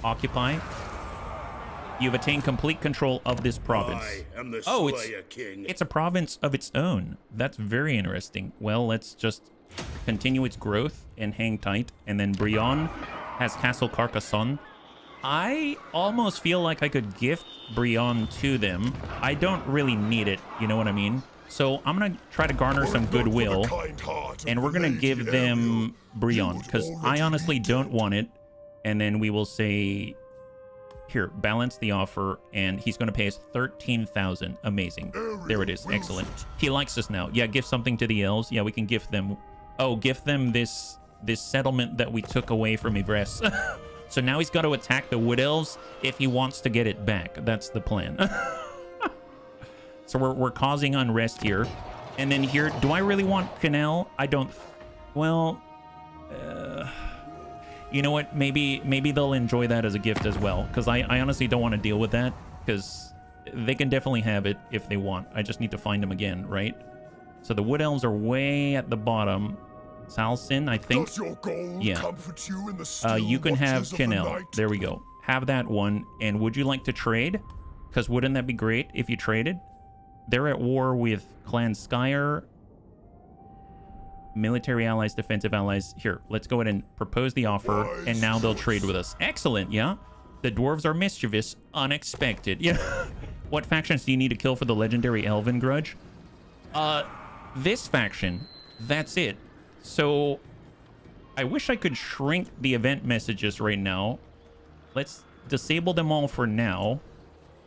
Occupy. You've attained complete control of this province. Oh, it's a province of its own. That's very interesting. Well, let's just continue its growth and hang tight. And then Brion has Castle Carcassonne. I almost feel like I could gift Brion to them. I don't really need it, you know what I mean? So I'm going to try to garner some goodwill, and we're going to give them Brion, because I honestly don't want it. And then we will say, here, balance the offer, and he's going to pay us 13,000. Amazing. There it is. Excellent. He likes us now. Yeah, gift something to the elves. Yeah, we can gift them. Oh, gift them this this settlement that we took away from Yvresse. So now he's got to attack the Wood Elves if he wants to get it back. That's the plan. So we're causing unrest here. And then here, do I really want Canal? I don't... Well... you know what? Maybe they'll enjoy that as a gift as well. Because I honestly don't want to deal with that. Because they can definitely have it if they want. I just need to find them again, right? So the Wood Elves are way at the bottom. Salsin, I think. Does your gold Yeah. comfort you in the still You can have watches of the Canal. night? There we go. Have that one. And would you like to trade? Because wouldn't that be great if you traded? They're at war with Clan Skyer. Military allies, defensive allies. Here, let's go ahead and propose the offer. And now they'll trade with us. Excellent, yeah? The dwarves are mischievous. Unexpected. Yeah. What factions do you need to kill for the legendary Elven Grudge? This faction. That's it. So, I wish I could shrink the event messages right now. Let's disable them all for now.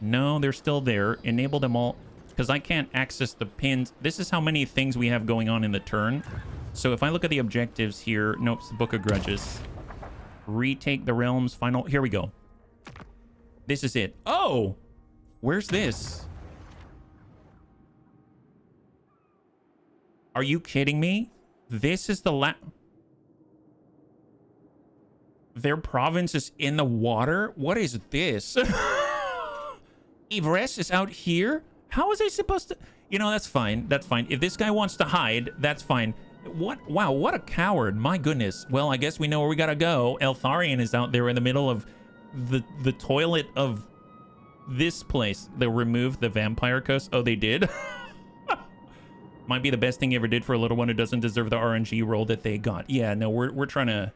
No, they're still there. Enable them all, because I can't access the pins. This is how many things we have going on in the turn. So if I look at the objectives here, nope, it's the Book of Grudges. Retake the realms, final, here we go. This is it. Oh, where's this? Are you kidding me? This is the Their province is in the water? What is this? Yvresse is out here? How is I supposed to... You know, that's fine. That's fine. If this guy wants to hide, that's fine. What? Wow, what a coward. My goodness. Well, I guess we know where we gotta go. Eltharion is out there in the middle of the toilet of this place. They removed the vampire coast. Oh, they did? Might be the best thing he ever did for a little one who doesn't deserve the RNG roll that they got. Yeah, no, we're trying to...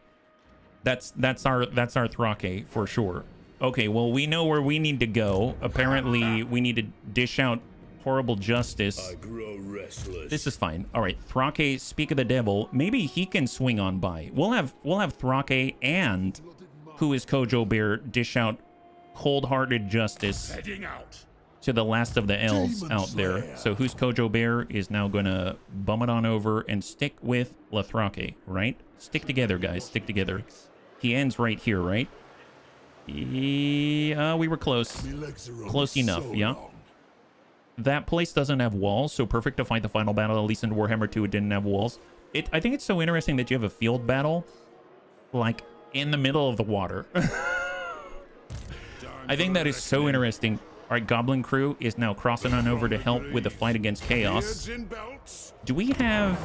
That's our Thorek for sure. Okay, well, we know where we need to go. Apparently, we need to dish out horrible justice. I grow restless. This is fine. All right, Thorek, speak of the devil. Maybe he can swing on by. We'll have Thorek and who is Kojo Bear dish out cold-hearted justice Heading out. to the last of the elves Demon out there. Slayer. So who's Kojo Bear is now gonna bum it on over and stick with Thorek, right? Stick together, guys. Stick together. He ends right here, right? Yeah, we were close. My legs are only Close enough, so yeah. long. That place doesn't have walls, so perfect to fight the final battle. At least in Warhammer 2, it didn't have walls. I think it's so interesting that you have a field battle, like, in the middle of the water. I think that is so interesting. All right, Goblin Crew is now crossing on over to help with the fight against Chaos. Beards in belts. Do we have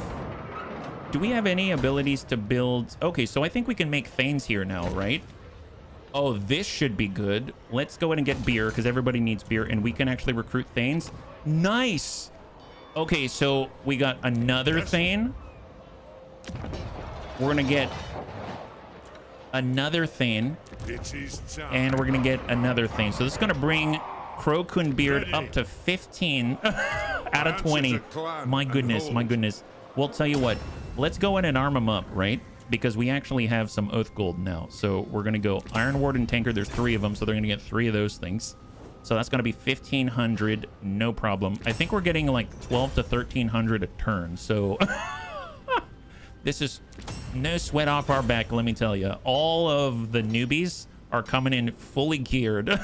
any abilities to build? Okay, so I think we can make Thanes here now, right? Oh, this should be good. Let's go ahead and get beer, because everybody needs beer, and we can actually recruit Thanes. Nice! Okay, so we got another Thane. We're gonna get another Thane, It is time. and we're gonna get another Thane. So this is gonna bring Crowcoon Beard up to 15 out of 20. My goodness, my goodness. Well, tell you what, let's go in and arm them up, right? Because we actually have some Oath Gold now. So we're going to go Iron Ward and Tankard. There's 3 of them, so they're going to get 3 of those things. So that's going to be 1,500, no problem. I think we're getting like 12 to 1,300 a turn. So this is no sweat off our back, let me tell you. All of the newbies are coming in fully geared.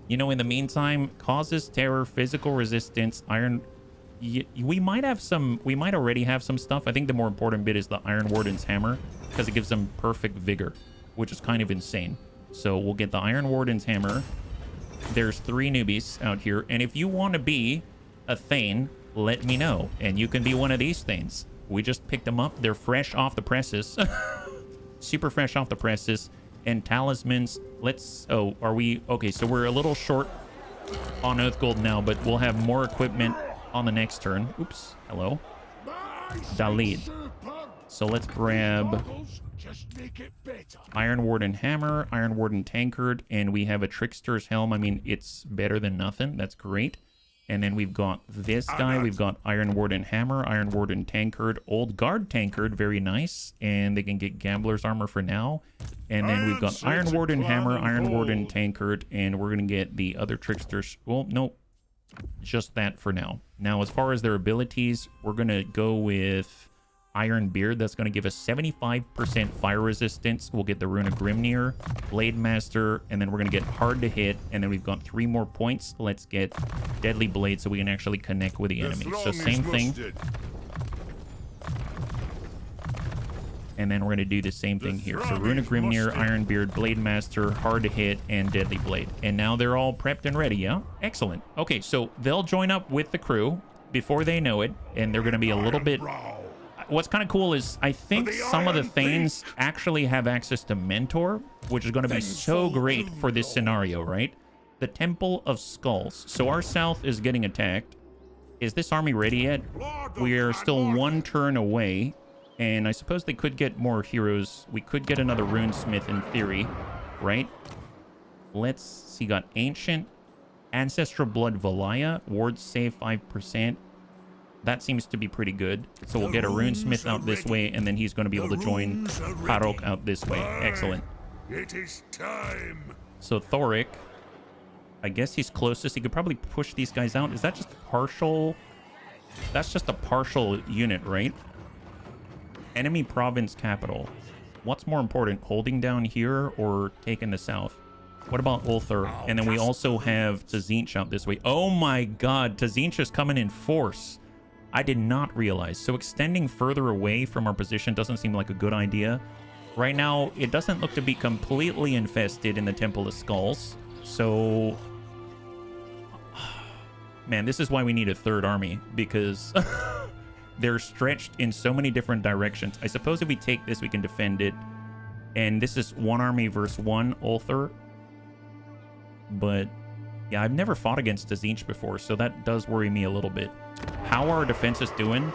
You know, in the meantime, causes terror, physical resistance, iron... We might already have some stuff. I think the more important bit is the Iron Warden's Hammer, because it gives them perfect vigor, which is kind of insane. So we'll get the Iron Warden's Hammer. There's 3 newbies out here, and if you want to be a Thane, let me know, and you can be one of these Thanes. We just picked them up. They're fresh off the presses. Super fresh off the presses. And talismans, let's... Oh, are we... Okay, so we're a little short on Oath Gold now, but we'll have more equipment on the next turn. Oops. Hello. Dalid. So let's grab Just make it better. Iron Warden Hammer, Iron Warden Tankard, and we have a Trickster's Helm. I mean, it's better than nothing. That's great. And then we've got this guy. We've got Iron Warden Hammer, Iron Warden Tankard, Old Guard Tankard. Very nice. And they can get Gambler's Armor for now. And then we've got Iron Warden Hammer, Iron Warden Tankard, and we're going to get the other Tricksters. Well, nope. Just that for now. Now, as far as their abilities, we're going to go with Iron Beard. That's going to give us 75% fire resistance. We'll get the Rune of Grimnir, Blade Master, and then we're going to get Hard to Hit, and then we've got 3 more points. Let's get Deadly Blade so we can actually connect with the enemy. So same thing. And then we're going to do the same thing here. So Rune of Grimnir, Iron Beard, Blade Master, Hard to Hit, and Deadly Blade. And now they're all prepped and ready, yeah? Excellent. Okay, so they'll join up with the crew before they know it, and they're going to be a little bit... What's kind of cool is I think some of the Thanes actually have access to Mentor, which is going to be so great for this scenario, right? The Temple of Skulls. So our south is getting attacked. Is this army ready yet? We are still 1 turn away. And I suppose they could get more heroes. We could get another runesmith in theory, right? Let's see. Got Ancient, Ancestral Blood Valaya, Ward save 5%. That seems to be pretty good. So we'll get a runesmith out this way, and then he's going to be able to join Harok out this way. Excellent. It is time. So Thorek, I guess he's closest. He could probably push these guys out. Is that just partial? That's just a partial unit, right? Enemy province capital. What's more important, holding down here or taking the south? What about Ulthur? And then we also have Tzeentch out this way. Oh my god, Tzeentch is coming in force. I did not realize. So extending further away from our position doesn't seem like a good idea. Right now, it doesn't look to be completely infested in the Temple of Skulls. So... Man, this is why we need a 3rd army, because... They're stretched in so many different directions. I suppose if we take this, we can defend it. And this is 1 army versus 1 Ulthur. But, yeah, I've never fought against Tzeentch before, so that does worry me a little bit. How are our defenses doing?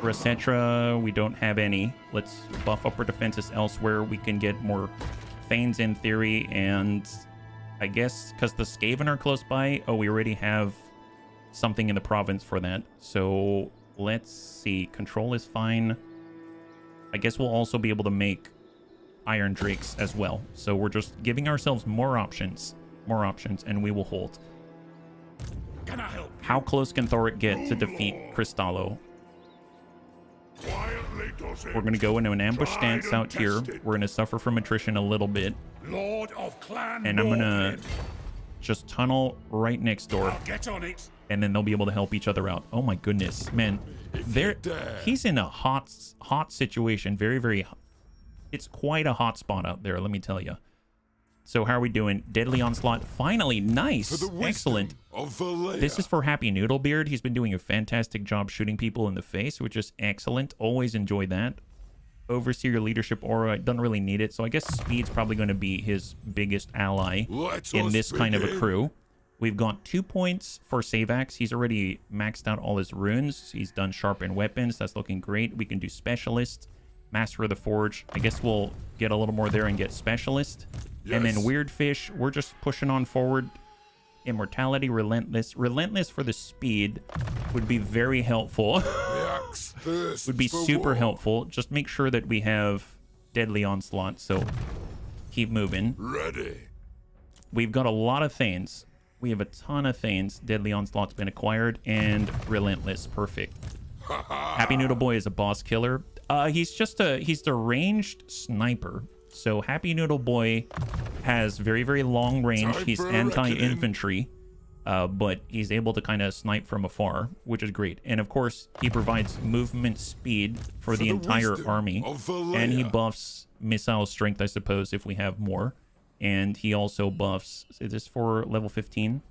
Resetra, we don't have any. Let's buff up our defenses elsewhere. We can get more Thanes in theory. And I guess because the Skaven are close by, oh, we already have something in the province for that. So... Let's see. Control is fine. I guess we'll also be able to make Iron Drakes as well. So we're just giving ourselves more options. More options, and we will hold. Can I help? How close can Thorek get to defeat Kristallo? Quietly does it. We're going to go into an ambush stance out here. We're going to suffer from attrition a little bit. Lord of Clan and I'm going to just tunnel right next door. I'll get on it. And then they'll be able to help each other out. Oh my goodness, man. He's in a hot situation. Very, very hot. It's quite a hot spot out there, let me tell you. So how are we doing? Deadly Onslaught. Finally, nice. Excellent. This is for Happy Noodlebeard. He's been doing a fantastic job shooting people in the face, which is excellent. Always enjoy that. Overseer Leadership Aura, doesn't really need it. So I guess Speed's probably going to be his biggest ally in this kind of a crew. We've got 2 points for Savax. He's already maxed out all his runes. He's done Sharpened Weapons. That's looking great. We can do Specialist, Master of the Forge. I guess we'll get a little more there and get Specialist. Yes. And then Weird Fish, we're just pushing on forward. Immortality, Relentless. Relentless for the speed would be very helpful. Would be super helpful. Just make sure that we have Deadly Onslaught. So keep moving. Ready. We've got a lot of Thanes. We have a ton of Thanes. Deadly Onslaught's been acquired, and Relentless. Perfect. Happy Noodle Boy is a boss killer. He's the ranged sniper. So Happy Noodle Boy has very, very long range. He's anti-infantry, but he's able to kind of snipe from afar, which is great. And of course, he provides movement speed for the entire army, and he buffs missile strength, I suppose, if we have more. And he also buffs... Is this for level 15?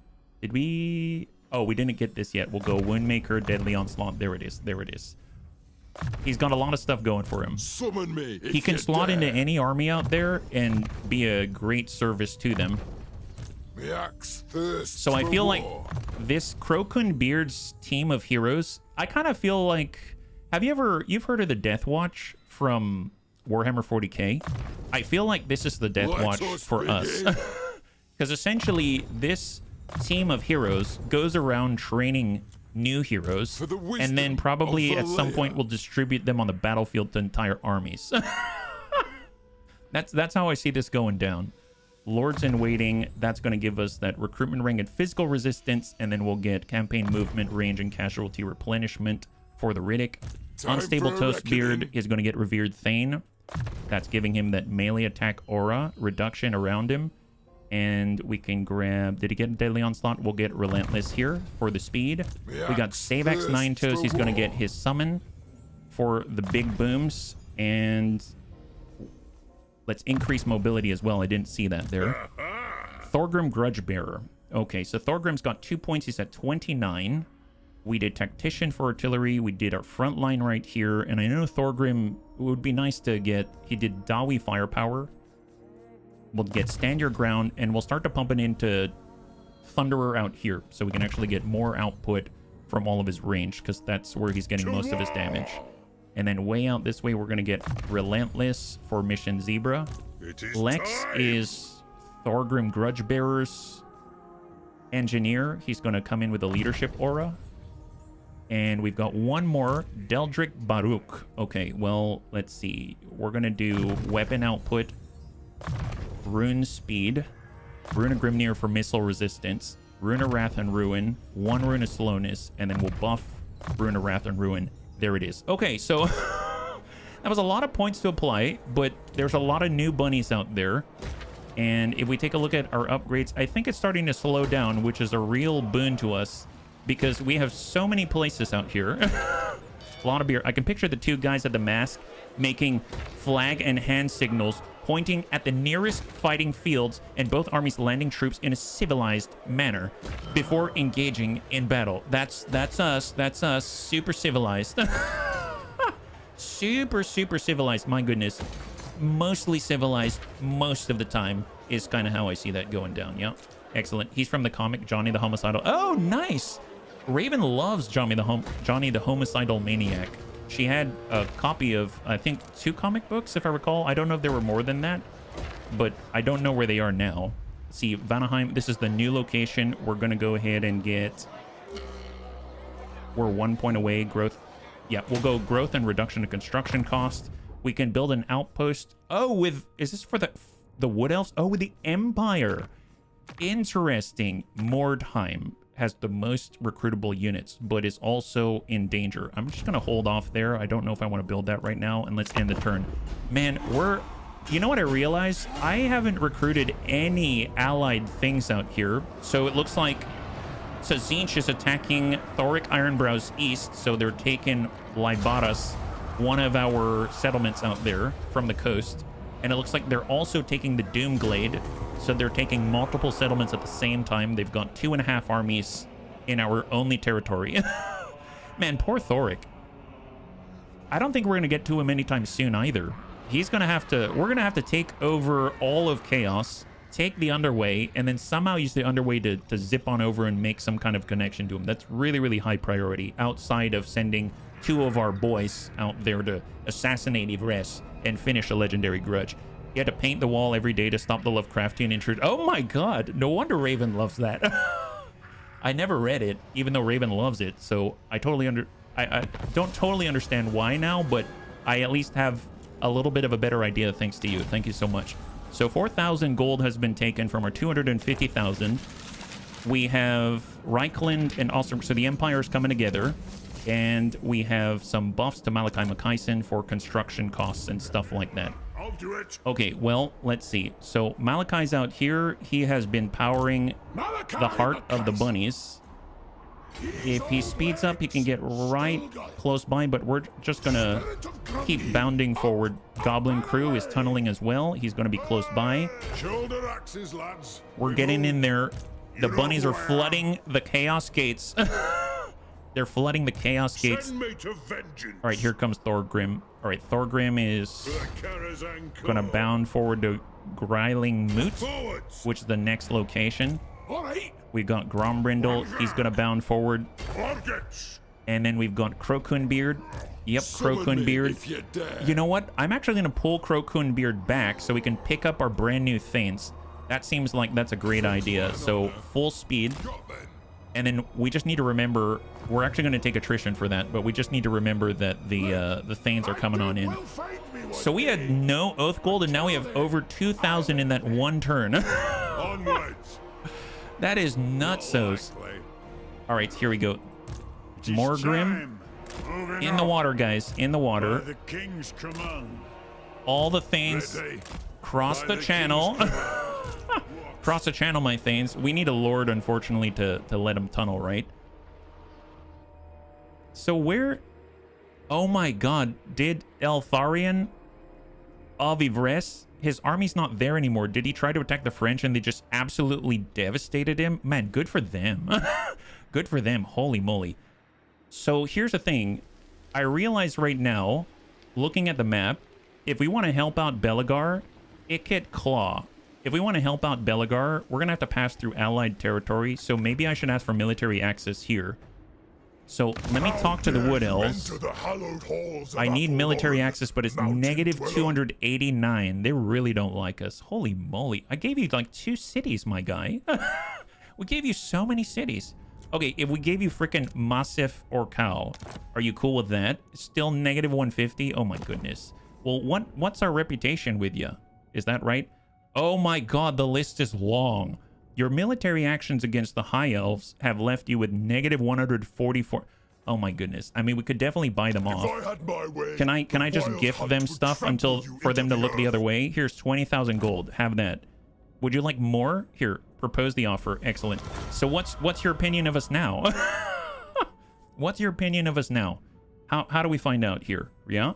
Did we... Oh, we didn't get this yet. We'll go Woundmaker, Deadly Onslaught. There it is. There it is. He's got a lot of stuff going for him. Summon me. He can slot into any army out there and be a great service to them. So I feel like this Crokun Beard's team of heroes, I kind of feel like... You've heard of the Death Watch from Warhammer 40k? I feel like this is the Death Watch for us. Because essentially, this team of heroes goes around training new heroes, and then probably at some point will distribute them on the battlefield to entire armies. That's how I see this going down. Lords in Waiting, that's going to give us that recruitment rank and physical resistance, and then we'll get campaign movement, range, and casualty replenishment for the Riddick. Unstable for a Toastbeard reckoning. is going to get Revered Thane. That's giving him that melee attack aura reduction around him. And we can grab... Did he get Deadly Onslaught? We'll get Relentless here for the speed. We got Savax Ninetoes. He's going to get his summon for the big booms. And let's increase mobility as well. I didn't see that there. Thorgrim Grudgebearer. Okay, so Thorgrim's got 2 points. He's at 29. We did Tactician for artillery. We did our front line right here. And I know Thorgrim would be nice to get... He did Dawi Firepower. We'll get Stand Your Ground, and we'll start to pump it into Thunderer out here, so we can actually get more output from all of his range, because that's where he's getting most of his damage. And then way out this way, we're going to get Relentless for Mission Zebra. Lex is Thorgrim Grudgebearer's engineer. He's going to come in with a leadership aura. And we've got one more, Deldrick Baruch. Okay, well, let's see. We're going to do weapon output, Rune Speed, Rune of Grimnir for missile resistance, Rune of Wrath and Ruin, 1 Rune of Slowness, and then we'll buff Rune of Wrath and Ruin. There it is. Okay, so that was a lot of points to apply, but there's a lot of new bunnies out there. And if we take a look at our upgrades, I think it's starting to slow down, which is a real boon to us because we have so many places out here. A lot of beer. I can picture the two guys at the mast making flag and hand signals, pointing at the nearest fighting fields, and both armies landing troops in a civilized manner before engaging in battle. That's us. That's us. Super civilized. Super civilized. My goodness. Mostly civilized most of the time is kind of how I see that going down. Yeah. Excellent. He's from the comic Johnny the Homicidal. Oh, nice. Raven loves Johnny the Homicidal Maniac. She had a copy of, I think, 2 comic books, if I recall. I don't know if there were more than that, but I don't know where they are now. See, Vanaheim, this is the new location. We're going to go ahead and get... We're 1 point away. Growth. Yeah, we'll go growth and reduction of construction cost. We can build an outpost. Oh, with... Is this for the Wood Elves? Oh, with the Empire. Interesting. Mordheim has the most recruitable units, but is also in danger. I'm just gonna hold off there. I don't know if I want to build that right now, and let's end the turn. Man, you know what I realized? I haven't recruited any allied things out here, so it looks like Tzinch is attacking Thorek Ironbrow's east, so they're taking Lybaras, one of our settlements out there from the coast, and it looks like they're also taking the Doomglade. So they're taking multiple settlements at the same time. They've got 2.5 armies in our only territory. Man, poor Thorek. I don't think we're going to get to him anytime soon either. He's going to have to... We're going to have to take over all of Chaos, take the Underway, and then somehow use the Underway to zip on over and make some kind of connection to him. That's really, really high priority, outside of sending 2 of our boys out there to assassinate Yvresse and finish a legendary grudge. You had to paint the wall every day to stop the Lovecraftian intrusion. Oh my god, no wonder Raven loves that. I never read it, even though Raven loves it, so I don't totally understand why now, but I at least have a little bit of a better idea thanks to you. Thank you so much. So 4,000 gold has been taken from our 250,000. We have Reichland and Ostrom, so the Empire's coming together, and we have some buffs to Malachi Makaisen for construction costs and stuff like that. I'll do it. Okay, well, let's see. So Malachi's out here. He has been powering the heart of the bunnies. If he speeds up, he can get right close by, but we're just going to keep bounding forward. Goblin Crew is tunneling as well. He's going to be close by. Shoulder axes, lads. We're getting in there. The bunnies are flooding the Chaos Gates. They're flooding the Chaos Gates. Send me to vengeance. All right, here comes Thorgrim. All right, Thorgrim is going to bound forward to Greiling Moot, which is the next location. All right. We've got Grombrindal. He's going to bound forward. Targets. And then we've got Crocunbeard. Yep, Crocunbeard. You know what? I'm actually going to pull Crocunbeard back so we can pick up our brand new Thanes. That seems like that's a great idea. So full speed. And then we just need to remember, we're actually going to take attrition for that, but we just need to remember that the Thanes are coming on in. So we had no Oath Gold, and now we have over 2,000 in that one turn. Onwards. That is nutsos. All right, here we go. Morgrim. In the water, guys. In the water. By the king's command. All the Thanes Ready. cross By the the channel. king's Cross the channel, my Thanes. We need a lord, unfortunately, to let him tunnel, right? So where... Oh my god. Did Eltharion of Yvresse... His army's not there anymore. Did he try to attack the French and they just absolutely devastated him? Man, good for them. Good for them. Holy moly. So here's the thing. I realize right now, looking at the map, if we want to help out Belegar, Ikit Claw. If we want to help out Belegar, we're going to have to pass through allied territory. So maybe I should ask for military access here. So let me talk to the Wood Elves. I need military access, but it's negative 289. They really don't like us. Holy moly. I gave you like 2 cities, my guy. We gave you so many cities. Okay, if we gave you freaking Massif or Cow, are you cool with that? Still negative 150? Oh my goodness. Well, what's our reputation with you? Is that right? Oh my god, the list is long. Your military actions against the High Elves have left you with negative 144. Oh my goodness. I mean, we could definitely buy them off. Can I just gift them stuff until for them to look the other way? Here's 20,000 gold. Have that. Would you like more? Here, propose the offer. Excellent. So what's your opinion of us now? What's your opinion of us now? How do we find out here? Yeah?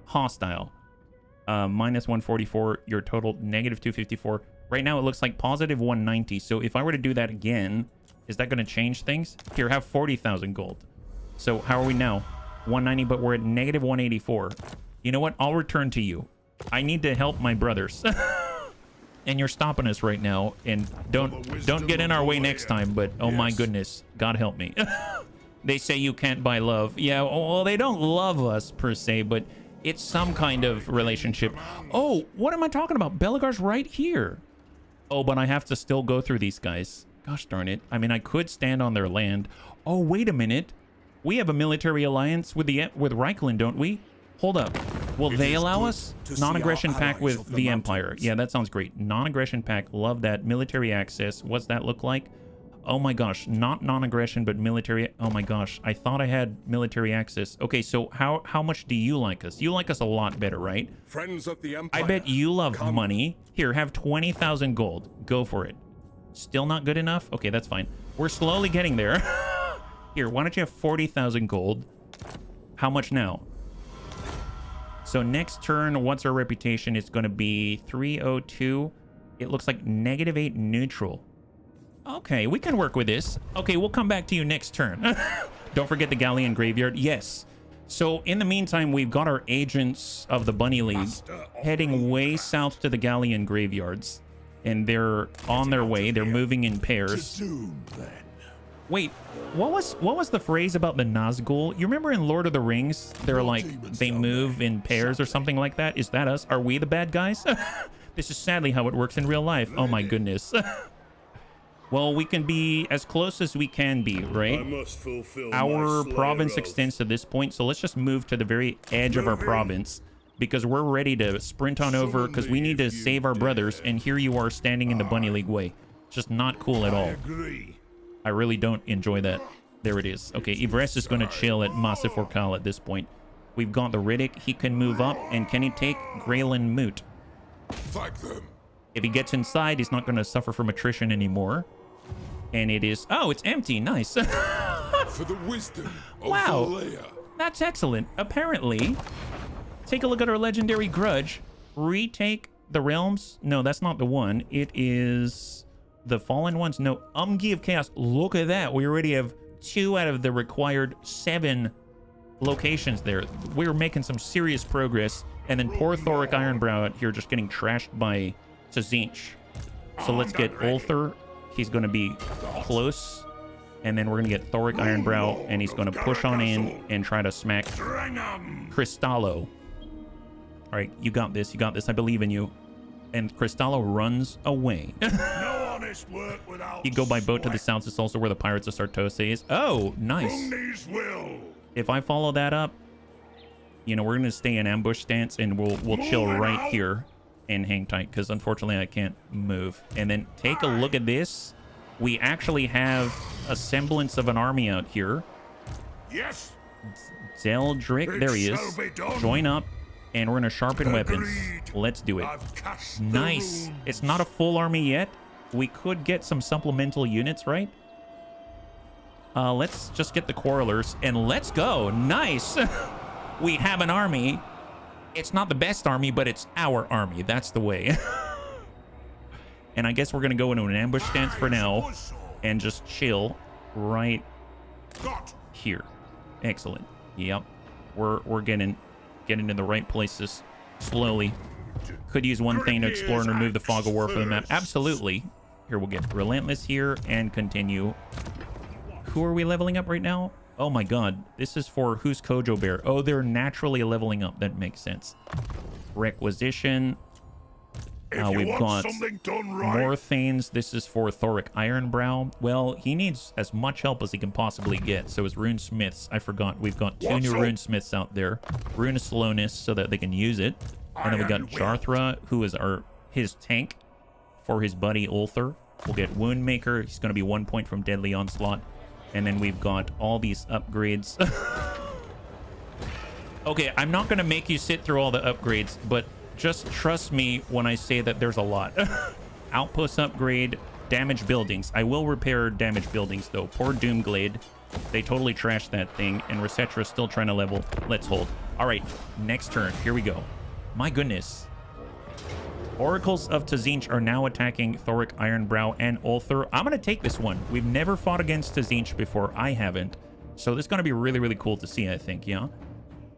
Hostile. Minus 144. Your total negative 254. Right now, it looks like positive 190. So if I were to do that again, is that going to change things? Here, have 40,000 gold. So how are we now? 190, but we're at negative 184. You know what? I'll return to you. I need to help my brothers. And you're stopping us right now. And don't get in our way next time. But oh my goodness, God help me. They say you can't buy love. Yeah, well, they don't love us per se, but it's some kind of relationship. Oh, what am I talking about? Belegar's right here. Oh, but I have to still go through these guys. Gosh darn it. I mean, I could stand on their land. Oh, wait a minute. We have a military alliance with Reikland, don't we? Hold up. Will they allow us? Non-aggression pact with the Empire. Yeah, that sounds great. Non-aggression pact. Love that. Military access. What's that look like? Oh my gosh. Not non-aggression, but military. Oh my gosh. I thought I had military access. Okay, so how much do you like us? You like us a lot better, right? Friends of the Empire. I bet you love money. Here, have 20,000 gold. Go for it. Still not good enough? Okay, that's fine. We're slowly getting there. Here, why don't you have 40,000 gold? How much now? So next turn, what's our reputation? It's going to be 302. It looks like negative 8 neutral. Okay, we can work with this. Okay, we'll come back to you next turn. Don't forget the Galleon Graveyard. Yes. So in the meantime, we've got our agents of the Bunny League heading way south to the Galleon Graveyards. And they're on their way. They're moving in pairs. Wait, what was the phrase about the Nazgul? You remember in Lord of the Rings, they're like, they move in pairs or something like that? Is that us? Are we the bad guys? This is sadly how it works in real life. Oh my goodness. Well, we can be as close as we can be, right? Our province extends to this point, so let's just move to the very edge of our province because we're ready to sprint on over because we need to save our brothers, and here you are standing in the Bunny League way. Just not cool at all. I really don't enjoy that. There it is. Okay, Yvresse is going to chill at Massif Orcal at this point. We've got the Riddick. He can move up, and can he take Graylin Moot? If he gets inside, he's not going to suffer from attrition anymore. And it is... Oh, it's empty. Nice. For the wisdom of wow. That's excellent. Apparently, take a look at our legendary grudge. Retake the realms. No, that's not the one. It is the fallen ones. No, Umgi of Chaos. Look at that. We already have 2 out of the required 7 locations there. We're making some serious progress. And then poor Thorek Ironbrow out here just getting trashed by Tzinch. So let's get Ulthar. He's going to be close. And then we're going to get Thorek Ironbrow. And he's going to push on in and try to smack Cristallo. All right, you got this. You got this. I believe in you. And Cristallo runs away. No honest work without He'd go by boat to the south. It's also where the Pirates of Sartose is. Oh, nice. If I follow that up, you know, we're going to stay in ambush stance and we'll chill right here and hang tight because unfortunately I can't move. And then take a look at this. We actually have a semblance of an army out here. Yes. Zeldrick, there he is. Join up, and we're gonna sharpen weapons. Let's do it. Nice. It's not a full army yet. We could get some supplemental units, right? Let's just get the quarrelers, and let's go. Nice. We have an army. It's not the best army, but it's our army. That's the way. And I guess we're gonna go into an ambush stance for now and just chill right here. Excellent. Yep. We're getting in the right places slowly. Could use one thing to explore and remove the fog of war from the map. Absolutely. Here, we'll get relentless here and continue. Who are we leveling up right now? Oh my god. This is for who's Kojo Bear? Oh, they're naturally leveling up. That makes sense. Requisition. We've got more Thanes. This is for Thorek Ironbrow. Well, he needs as much help as he can possibly get. So his rune smiths, I forgot. We've got 2 new rune smiths out there. Rune of slowness so that they can use it. And then we got Jarthra, who is his tank for his buddy Ulthar. We'll get Wound Maker. He's going to be 1 point from Deadly Onslaught. And then we've got all these upgrades. Okay, I'm not going to make you sit through all the upgrades, but just trust me when I say that there's a lot. Outpost upgrade, damaged buildings. I will repair damaged buildings, though. Poor Doomglade. They totally trashed that thing, and Resetra still trying to level. Let's hold. All right, next turn. Here we go. My goodness. Oracles of Tzeentch are now attacking Thorek Ironbrow and Ulthar. I'm going to take this one. We've never fought against Tzeentch before. I haven't. So this is going to be really, really cool to see, I think, yeah?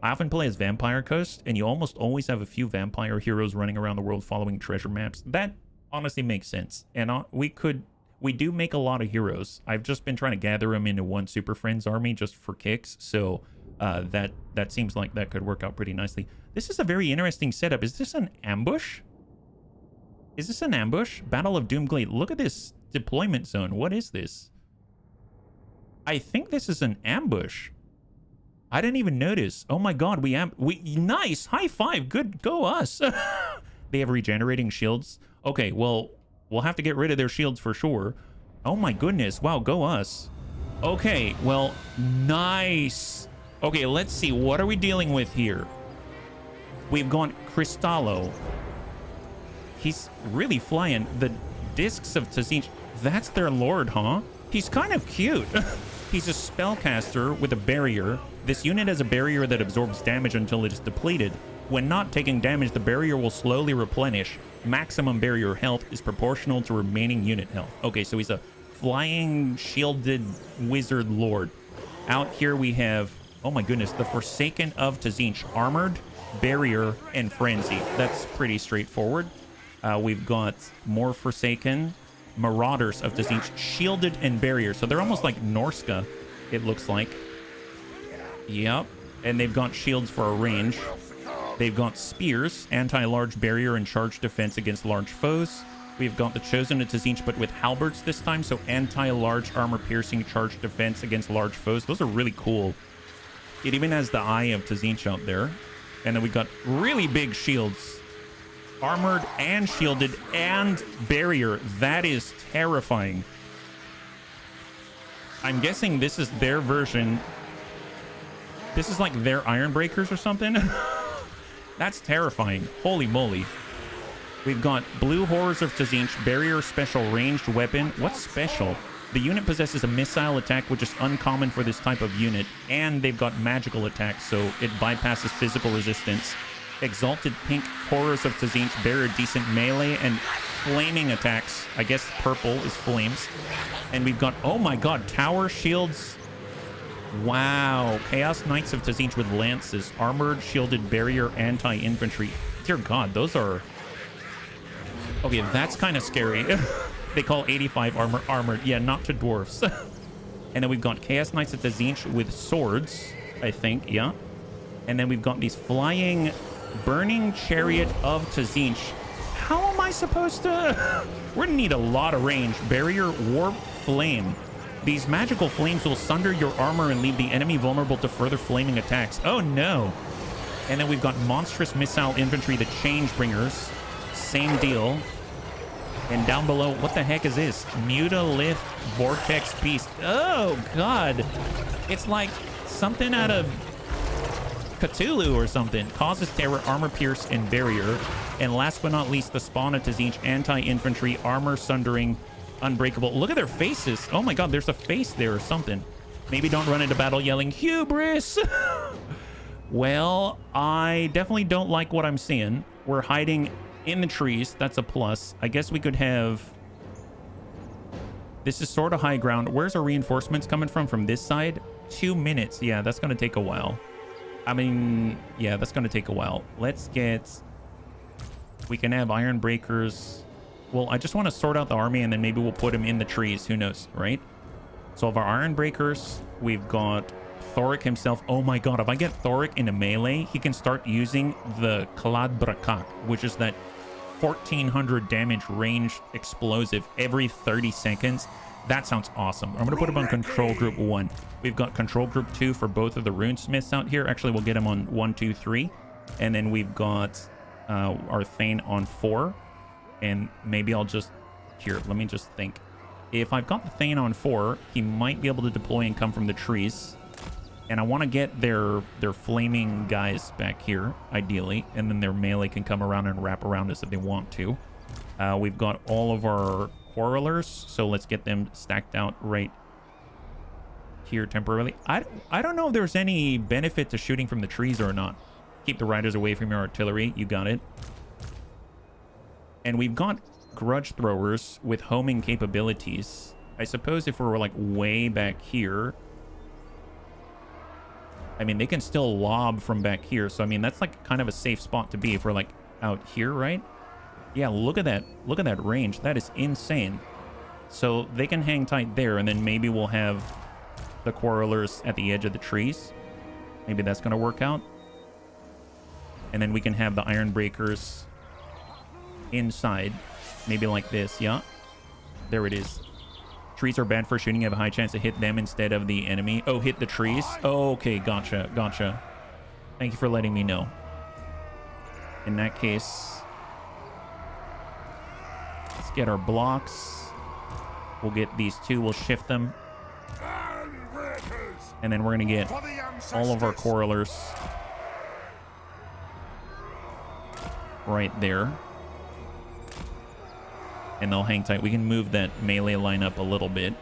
I often play as Vampire Coast, and you almost always have a few vampire heroes running around the world following treasure maps. That honestly makes sense. And we do make a lot of heroes. I've just been trying to gather them into one Super Friends army just for kicks, so that seems like that could work out pretty nicely. This is a very interesting setup. Is this an ambush? Is this an ambush? Battle of Doomglade. Look at this deployment zone. What is this? I think this is an ambush. I didn't even notice. Oh my god, we nice. High five. Good, go us. They have regenerating shields. Okay, well, we'll have to get rid of their shields for sure. Oh my goodness. Wow, go us. Okay, well, nice. Okay, let's see. What are we dealing with here? We've gone Cristallo. He's really flying. The discs of Tzeentch. That's their lord, huh? He's kind of cute. He's a spellcaster with a barrier. This unit has a barrier that absorbs damage until it is depleted. When not taking damage, the barrier will slowly replenish. Maximum barrier health is proportional to remaining unit health. Okay, so he's a flying, shielded wizard lord. Out here we have, oh my goodness, the Forsaken of Tzeentch. Armored, barrier, and frenzy. That's pretty straightforward. We've got more Forsaken. Marauders of Tzeentch, shielded and barrier. So they're almost like Norska, it looks like. Yep. And they've got shields for a range. They've got spears, anti-large barrier and charge defense against large foes. We've got the Chosen of Tzeentch, but with halberds this time. So anti-large armor piercing charge defense against large foes. Those are really cool. It even has the Eye of Tzeentch out there. And then we've got really big shields. Armored and shielded and barrier. That is terrifying. I'm guessing this is their version. This is like their Iron Breakers or something. That's terrifying. Holy moly. We've got Blue Horrors of Tzeentch, barrier special ranged weapon. What's special? The unit possesses a missile attack, which is uncommon for this type of unit. And they've got magical attacks, so it bypasses physical resistance. Exalted Pink Horrors of Tzeentch, barrier decent melee and flaming attacks. I guess purple is flames. And we've got, oh my god, tower shields. Wow. Chaos Knights of Tzeentch with lances. Armored, shielded, barrier, anti-infantry. Dear god, those are... Okay, that's kind of scary. They call 85 armored. Yeah, not to dwarfs. And then we've got Chaos Knights of Tzeentch with swords, I think. Yeah. And then we've got these flying... Burning Chariot of Tzeentch. How am I supposed to... We're gonna need a lot of range. Barrier, warp, flame. These magical flames will sunder your armor and leave the enemy vulnerable to further flaming attacks. Oh no. And then we've got monstrous missile infantry, the Changebringers. Same deal. And down below, what the heck is this? Mutalith Vortex Beast. Oh god. It's like something out of Cthulhu or something. Causes terror, armor pierce, and barrier. And last but not least, the spawn of Tzeentch, anti-infantry, armor sundering, unbreakable. Look at their faces. Oh my god, there's a face there or something. Maybe don't run into battle yelling, hubris! Well, I definitely don't like what I'm seeing. We're hiding in the trees. That's a plus. I guess we could have... This is sort of high ground. Where's our reinforcements coming from? From this side? 2 minutes. Yeah, that's going to take a while. I mean, yeah, that's going to take a while. Let's get... We can have iron breakers. Well, I just want to sort out the army and then maybe we'll put them in the trees. Who knows, right? So of our iron breakers, we've got Thorek himself. Oh my god, if I get Thorek in a melee, he can start using the Kladbrakak, which is that 1400 damage range explosive every 30 seconds. That sounds awesome. I'm going to put him on control group 1. We've got control group 2 for both of the runesmiths out here. Actually, we'll get him on 1, 2, 3. And then we've got our Thane on 4. And maybe I'll just... Here, let me just think. If I've got the Thane on 4, he might be able to deploy and come from the trees. And I want to get their flaming guys back here, ideally. And then their melee can come around and wrap around us if they want to. We've got all of our quarrelers, so let's get them stacked out right here temporarily. I don't know if there's any benefit to shooting from the trees or not. Keep the riders away from your artillery. You got it. And we've got grudge throwers with homing capabilities. I suppose if we're like way back here... I mean, they can still lob from back here. So, I mean, that's like kind of a safe spot to be if we're like out here, right? Yeah, look at that. Look at that range. That is insane. So they can hang tight there. And then maybe we'll have the quarrelers at the edge of the trees. Maybe that's going to work out. And then we can have the iron breakers inside. Maybe like this. Yeah. There it is. Trees are bad for shooting. You have a high chance to hit them instead of the enemy. Oh, hit the trees. Oh, okay. Gotcha. Gotcha. Thank you for letting me know. In that case, let's get our blocks. We'll get these two. We'll shift them. And then we're going to get all of our quarrelers right there. And they'll hang tight. We can move that melee line up a little bit.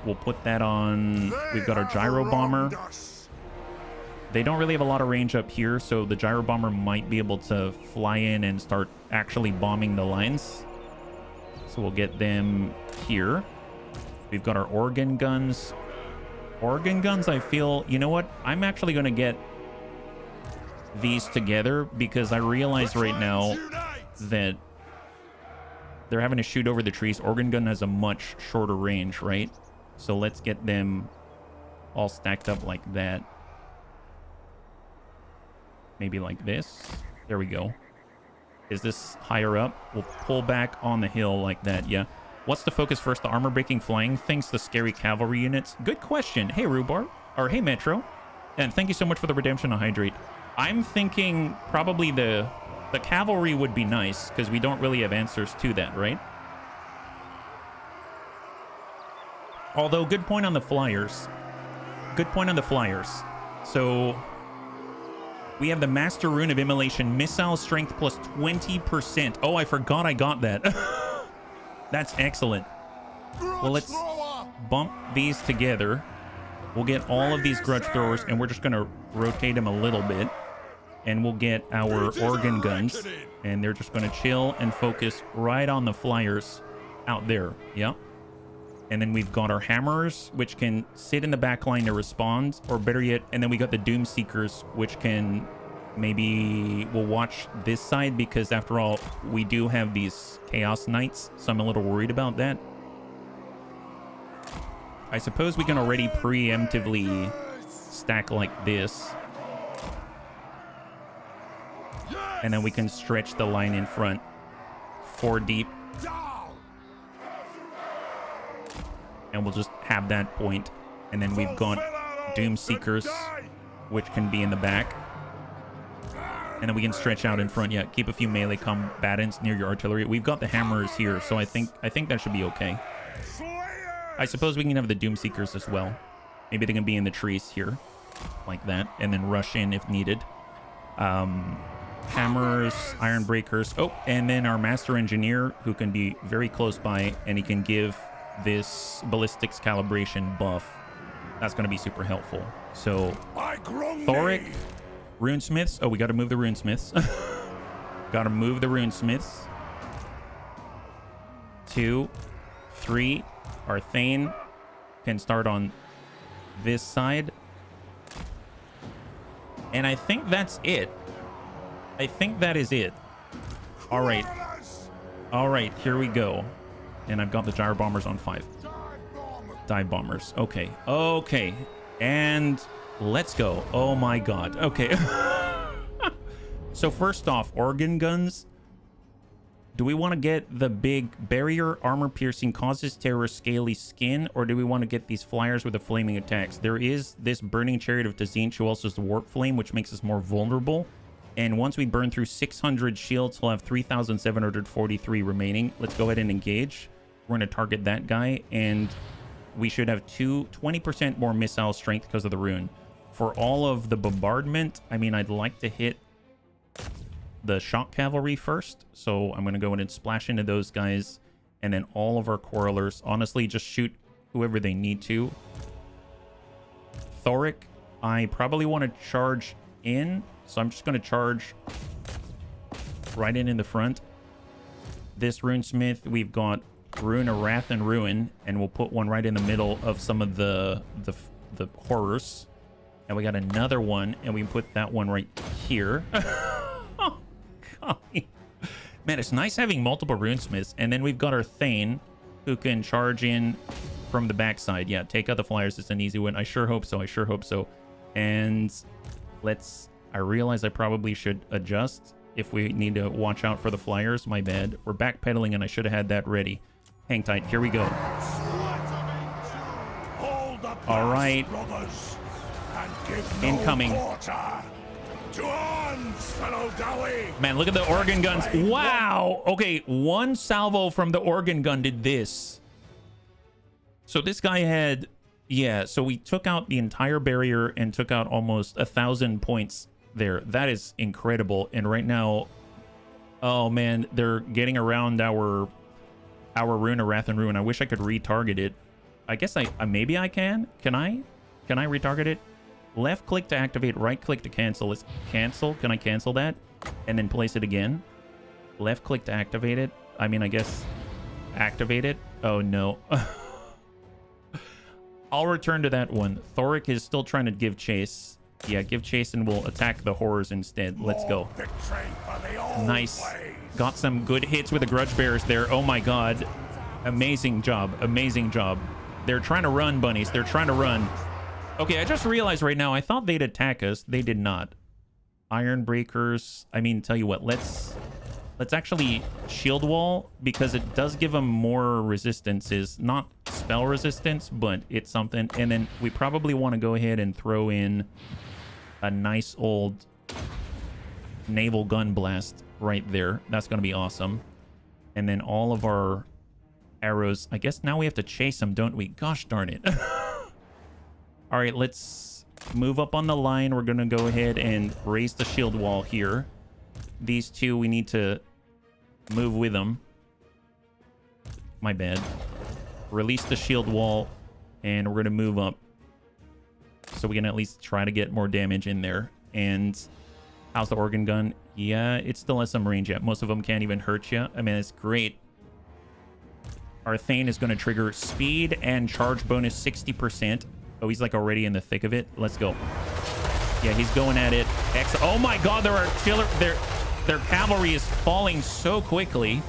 We'll put that on... We've got our gyro bomber. They don't really have a lot of range up here, so the gyro bomber might be able to fly in and start actually bombing the lines. So we'll get them here. We've got our organ guns. Organ guns, I feel... You know what? I'm actually going to get these together because I realize right now that they're having to shoot over the trees. Organ gun has a much shorter range, right? So let's get them all stacked up like that. Maybe like this. There we go. Is this higher up? We'll pull back on the hill like that. Yeah. What's the focus first? The armor breaking flying things, the scary cavalry units? Good question. Hey, Rhubarb. Or hey, Metro. And thank you so much for the redemption on Hydrate. I'm thinking probably the cavalry would be nice because we don't really have answers to that, right? Although, good point on the flyers. Good point on the flyers. So, we have the Master Rune of Immolation, missile strength plus 20%. Oh, I forgot I got that. That's excellent. Well, let's bump these together. We'll get all of these grudge throwers, and we're just going to rotate them a little bit. And we'll get our organ guns, and they're just going to chill and focus right on the flyers out there. Yep. And then we've got our hammers, which can sit in the back line to respond, or better yet, and then we got the Doom Seekers, which can maybe we'll watch this side because after all, we do have these Chaos Knights, so I'm a little worried about that. I suppose we can already preemptively stack like this. And then we can stretch the line in front 4 deep. And we'll just have that point. And then we've got Doom Seekers, which can be in the back. And then we can stretch out in front. Yeah, keep a few melee combatants near your artillery. We've got the hammers here, so I think that should be okay. I suppose we can have the Doom Seekers as well. Maybe they can be in the trees here, like that, and then rush in if needed. Hammers, iron breakers. Oh, and then our master engineer, who can be very close by, and he can give this ballistics calibration buff. That's going to be super helpful. So, Thorek, runesmiths. Oh, we got to move the runesmiths. Got to move the runesmiths. 2, 3. Our Thane can start on this side. And I think that's it. I think that is it. All right. All right, here we go. And I've got the gyro bombers on 5. Dive bombers. Okay. Okay. And let's go. Oh my god. Okay. So first off, organ guns. Do we want to get the big barrier, armor piercing, causes terror, scaly skin, or do we want to get these flyers with the flaming attacks? There is this burning chariot of Tazint, who also has the warp flame, which makes us more vulnerable. And once we burn through 600 shields, we'll have 3,743 remaining. Let's go ahead and engage. We're going to target that guy, and we should have 20% more missile strength because of the rune. For all of the bombardment, I mean, I'd like to hit the shock cavalry first, so I'm going to go in and splash into those guys, and then all of our quarrelers. Honestly, just shoot whoever they need to. Thorek, I probably want to charge in, so I'm just going to charge right in the front. This runesmith, we've got Rune of Wrath and Ruin, and we'll put one right in the middle of some of the horrors. And we got another one, and we can put that one right here. Oh, God. Man, it's nice having multiple runesmiths. And then we've got our Thane, who can charge in from the backside. Yeah, take out the flyers. It's an easy win. I sure hope so. I sure hope so. And let's... I realize I probably should adjust if we need to watch out for the flyers. My bad. We're backpedaling, and I should have had that ready. Hang tight. Here we go. All right. Incoming. Man, look at the organ guns. Wow. Okay, one salvo from the organ gun did this. So this guy had... Yeah, so we took out the entire barrier and took out almost 1,000 points there. That is incredible. And right now... Oh, man, they're getting around our Rune of Wrath and Ruin. I wish I could retarget it. I guess maybe I can. Can I retarget it? Left click to activate, right click to cancel. Let's cancel. Can I cancel that? And then place it again. Left click to activate it. I mean, I guess activate it. Oh, no. I'll return to that one. Thorek is still trying to give chase. Yeah, give chase and we'll attack the horrors instead. Let's go. Nice. Got some good hits with the grudge bearers there. Oh my god. Amazing job. Amazing job. They're trying to run, bunnies. They're trying to run. Okay, I just realized right now, I thought they'd attack us. They did not. Iron breakers. I mean, tell you what, let's actually shield wall, because it does give them more resistances. Not spell resistance, but it's something. And then we probably want to go ahead and throw in a nice old naval gun blast right there. That's going to be awesome. And then all of our arrows. I guess now we have to chase them, don't we? Gosh darn it. All right, let's move up on the line. We're going to go ahead and raise the shield wall here. These two, we need to move with them. My bad. Release the shield wall, and we're going to move up so we can at least try to get more damage in there. And how's the organ gun? Yeah, it still has some range yet. Most of them can't even hurt you. I mean, it's great. Our Thane is going to trigger speed and charge bonus 60%. Oh, he's like already in the thick of it. Let's go. Yeah, he's going at it. Oh my god, their cavalry is falling so quickly.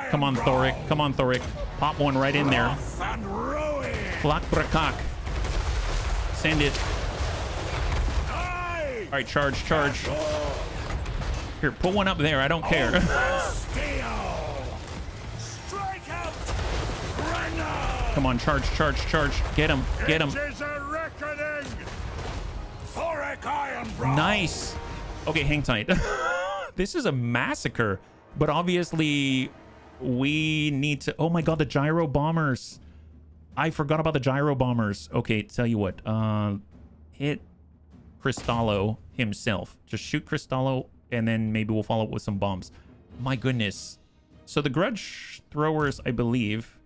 Come on, Thorek. Come on, Thorek. Pop one right in there. Flak brakak. Send it. All right, charge. Here, put one up there. I don't care. Come on, charge. Get him. Nice. Okay, hang tight. This is a massacre. But obviously, we need to... Oh my god, the gyro bombers. I forgot about the gyro bombers. Okay, tell you what. Hit Cristallo himself. Just shoot Cristallo, and then maybe we'll follow up with some bombs. My goodness. So the grudge throwers, I believe,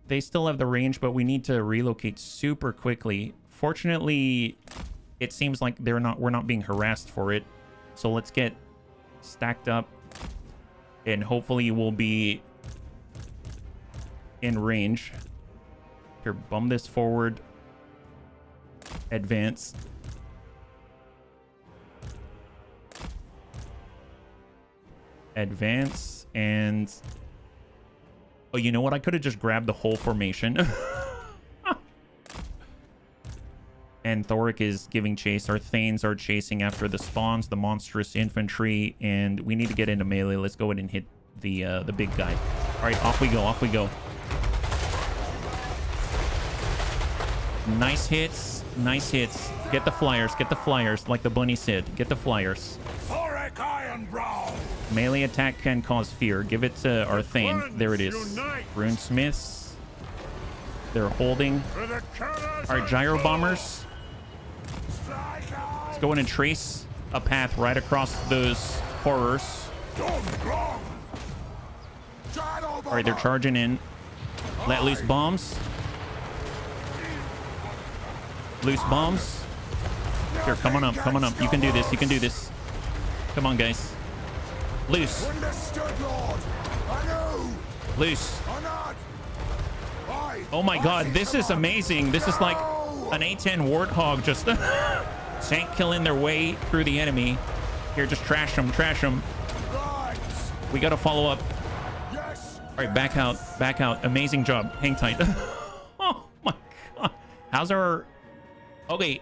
they still have the range, but we need to relocate super quickly. Fortunately, it seems like we're not being harassed for it. So let's get stacked up, and hopefully we'll be in range. Here, bum this forward. Advance. Advance, and oh, you know what? I could have just grabbed the whole formation. And Thorek is giving chase. Our Thanes are chasing after the spawns, the monstrous infantry, and we need to get into melee. Let's go ahead and hit the big guy. All right, off we go. Off we go. Nice hits. Nice hits. Get the flyers. Get the flyers, like the bunny said. Get the flyers. Thorek Ironbrow! Melee attack can cause fear. Give it to our Thane. There it is. Runesmiths. They're holding. All right, gyro bombers. Let's go in and trace a path right across those horrors. All right, they're charging in. Let loose bombs. Loose bombs. Here, come on up. Come on up. You can do this. You can do this. Come on, guys. Loose. Loose. Oh my god, this is amazing. This is like an A10 Warthog just tank killing their way through the enemy. Here, just trash them. Trash them. We got to follow up. All right, back out. Back out. Amazing job. Hang tight. Oh my god. How's our... Okay,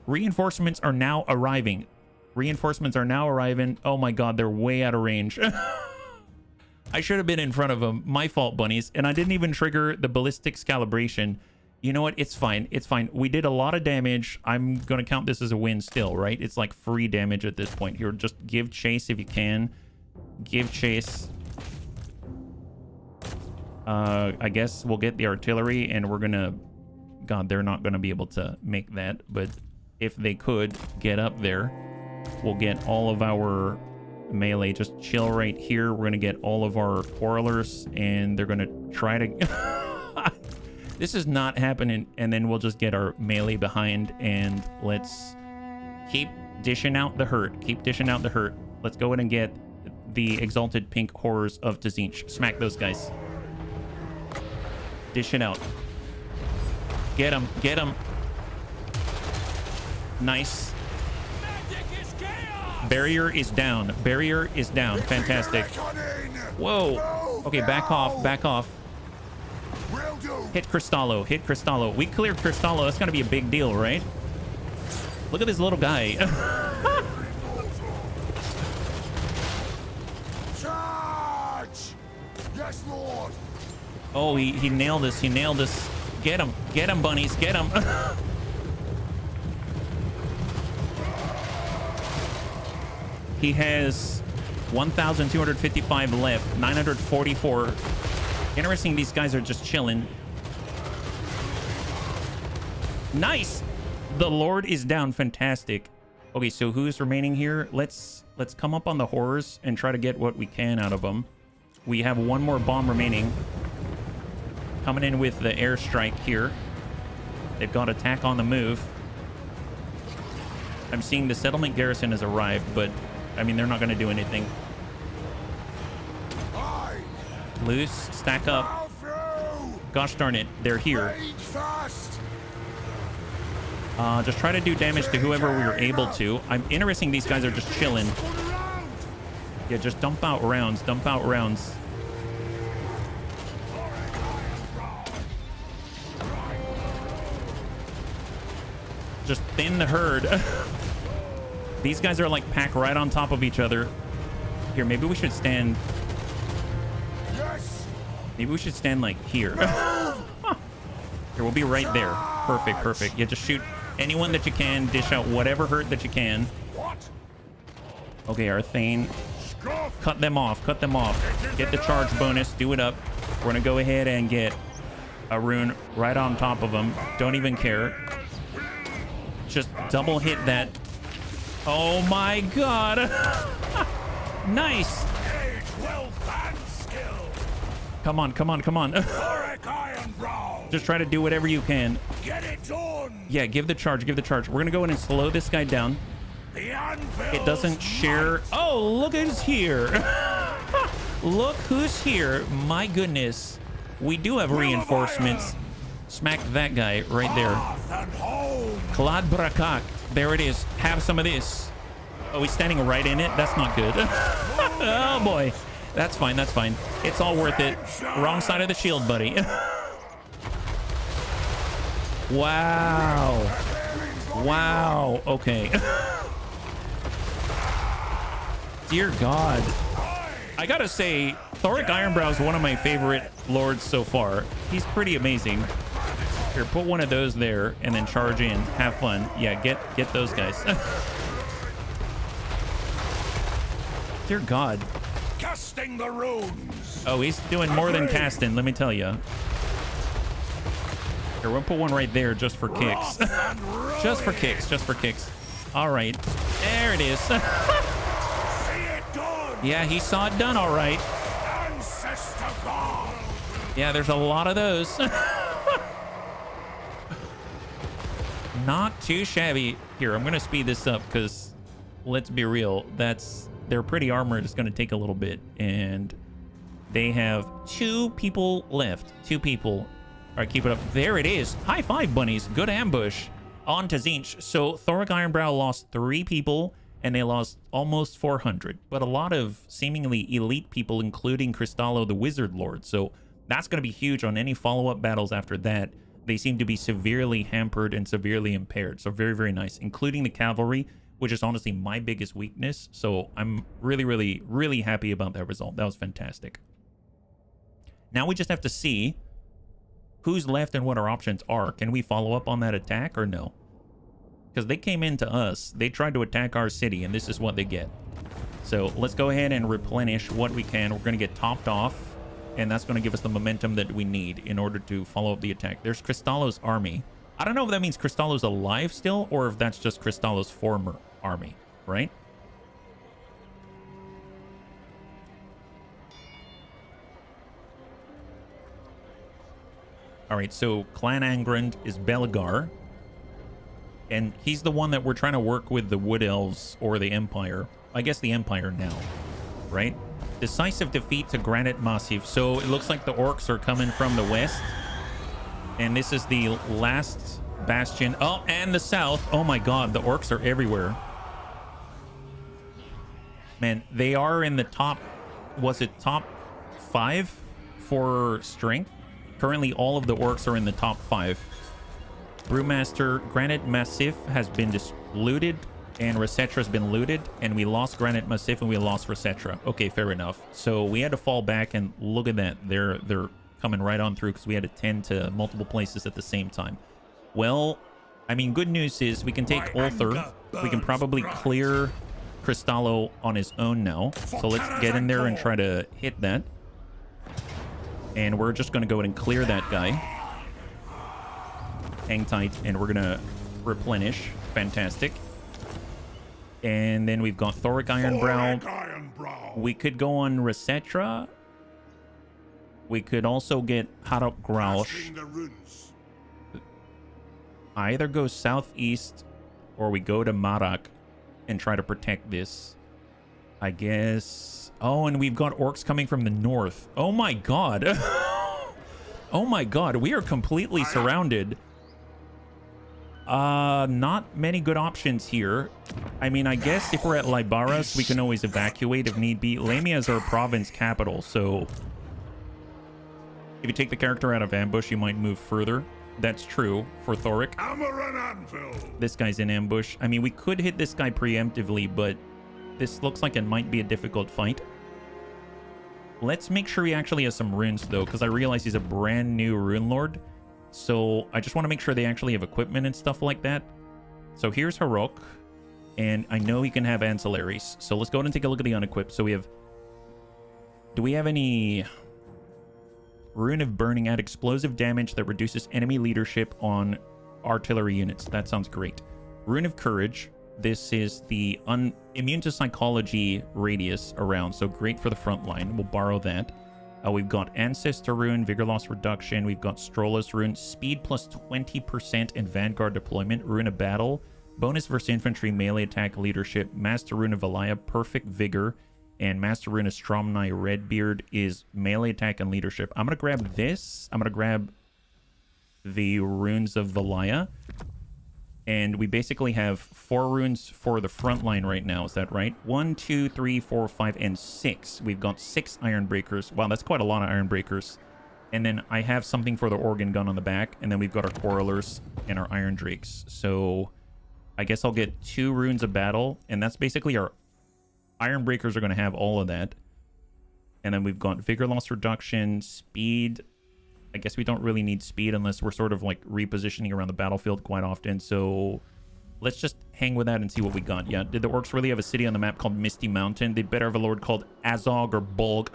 reinforcements are now arriving. Reinforcements are now arriving. Oh my god, they're way out of range. I should have been in front of them. My fault, bunnies. And I didn't even trigger the ballistics calibration. You know what? It's fine. It's fine. We did a lot of damage. I'm going to count this as a win still, right? It's like free damage at this point. Here, just give chase if you can. Give chase. I guess we'll get the artillery, and we're going to... God, they're not going to be able to make that. But if they could get up there, we'll get all of our melee. Just chill right here. We're going to get all of our quarrelers, and they're going to try to... This is not happening. And then we'll just get our melee behind, and let's keep dishing out the hurt. Keep dishing out the hurt. Let's go ahead and get the exalted pink horrors of Tzinch. Smack those guys. Dish it out. Get him. Get him. Nice. Barrier is down. Barrier is down. Fantastic. Whoa. Okay, back off. Back off. Hit Cristallo. Hit Cristallo. We cleared Cristallo. That's going to be a big deal, right? Look at this little guy. Charge! Yes, Lord. Oh, he nailed us. He nailed us. Get him. Get him, bunnies. Get him. He has 1,255 left. 944. Interesting, these guys are just chilling. Nice. The Lord is down. Fantastic. Okay, so who's remaining here? Let's come up on the horrors and try to get what we can out of them. We have one more bomb remaining. Coming in with the airstrike here. They've got attack on the move. I'm seeing the settlement garrison has arrived, but I mean, they're not going to do anything. Loose, stack up. Gosh darn it, they're here. Just try to do damage to whoever we were able to. I'm interesting, these guys are just chilling. Yeah, just dump out rounds. Dump out rounds. Just thin the herd. These guys are like packed right on top of each other. Here, maybe we should stand. Maybe we should stand like here. Here, we'll be right there. Perfect, perfect. Yeah, just shoot anyone that you can. Dish out whatever hurt that you can. Okay, our Thane. Cut them off. Cut them off. Get the charge bonus. Do it up. We're going to go ahead and get a rune right on top of him. Don't even care. Just double hit that. Oh my god. Nice. Come on, come on, come on. Thorek Ironbrow. Just try to do whatever you can. Get it done. Yeah, give the charge, give the charge. We're gonna go in and slow this guy down. The anvil. It doesn't share. Oh, look who's here. Look who's here. My goodness. We do have reinforcements. Smack that guy right there. Clad Brakak. There it is. Have some of this. Oh, he's standing right in it? That's not good. Oh, boy. That's fine. That's fine. It's all worth it. Wrong side of the shield, buddy. Wow. Wow. Okay. Dear God. I gotta say, Thorek Ironbrow is one of my favorite lords so far. He's pretty amazing. Here, put one of those there and then charge in. Have fun. Yeah, get those guys. Dear God. Casting the runes. Oh, he's doing more than casting, let me tell you. Here, we'll put one right there just for kicks. Just for kicks, just for kicks. All right. There it is. Yeah, he saw it done all right. Yeah, there's a lot of those. Not too shabby. Here, I'm going to speed this up because let's be real. They're pretty armored. It's going to take a little bit. And they have 2 people left. 2 people. All right, keep it up. There it is. High five, bunnies. Good ambush. On to Tzeentch. So Thorek Ironbrow lost 3 people. And they lost almost 400. But a lot of seemingly elite people, including Cristallo, the Wizard Lord. So that's going to be huge on any follow-up battles after that. They seem to be severely hampered and severely impaired. So very, very nice. Including the cavalry, which is honestly my biggest weakness. So I'm really, really, really happy about that result. That was fantastic. Now we just have to see who's left and what our options are. Can we follow up on that attack or no? Because they came into us, they tried to attack our city, and this is what they get. So let's go ahead and replenish what we can. We're going to get topped off, and that's going to give us the momentum that we need in order to follow up the attack. There's Cristallo's army. I don't know if that means Cristallo's alive still, or if that's just Cristallo's former army, right? All right, so Clan Angrand is Belgar. And he's the one that we're trying to work with the Wood Elves or the Empire. I guess the Empire now, right? Decisive defeat to Granite Massif. So it looks like the orcs are coming from the west. And this is the last bastion. Oh, and the south. Oh my god, the orcs are everywhere. Man, they are in the top, was it top 5 for strength? Currently, all of the orcs are in the top 5. Brewmaster, Granite Massif has been looted, and Resetra's been looted, and we lost Granite Massif and we lost Resetra. Okay, fair enough. So we had to fall back, and look at that. They're coming right on through because we had to tend to multiple places at the same time. Well, I mean, good news is we can take Ulthur. We can probably clear Cristallo on his own now. So let's get in there and try to hit that. And we're just going to go ahead and clear that guy. Hang tight, and we're gonna replenish. Fantastic. And then we've got Thorek Ironbrow. We could go on Resetra. We could also get Harok Graush. I either go southeast or we go to Marak and try to protect this. I guess. Oh, and we've got orcs coming from the north. Oh my god. Oh my god, we are completely surrounded. Not many good options here. I mean, I guess if we're at Lybaras, we can always evacuate if need be. Lamia is our province capital, so if you take the character out of ambush, you might move further. That's true for Thorek. This guy's in ambush. I mean, we could hit this guy preemptively, but this looks like it might be a difficult fight. Let's make sure he actually has some runes, though, because I realize he's a brand new rune lord. So I just want to make sure they actually have equipment and stuff like that. So here's Harok. And I know he can have ancillaries. So let's go ahead and take a look at the unequipped. So we have... Do we have any... Rune of Burning, add explosive damage that reduces enemy leadership on artillery units. That sounds great. Rune of Courage. This is the immune to psychology radius around, so great for the front line. We'll borrow that. We've got Ancestor Rune, Vigor Loss Reduction. We've got Strollus Rune, Speed plus 20% and Vanguard Deployment. Rune of Battle, bonus versus infantry, melee attack, leadership. Master Rune of Valaya, Perfect Vigor. And Master Rune of Stromnai Redbeard is melee attack and leadership. I'm going to grab this. I'm going to grab the Runes of Valaya. And we basically have 4 runes for the front line right now. Is that right? 1, 2, 3, 4, 5, and 6. We've got 6 Iron Breakers. Wow, that's quite a lot of Iron Breakers. And then I have something for the organ gun on the back. And then we've got our Quarrelers and our Iron Drakes. So I guess I'll get 2 Runes of Battle. And that's basically our Iron Breakers are going to have all of that. And then we've got Vigor Loss Reduction, Speed. I guess we don't really need speed unless we're sort of like repositioning around the battlefield quite often. So let's just hang with that and see what we got. Yeah, did the orcs really have a city on the map called Misty Mountain? They better have a lord called Azog or Bolg.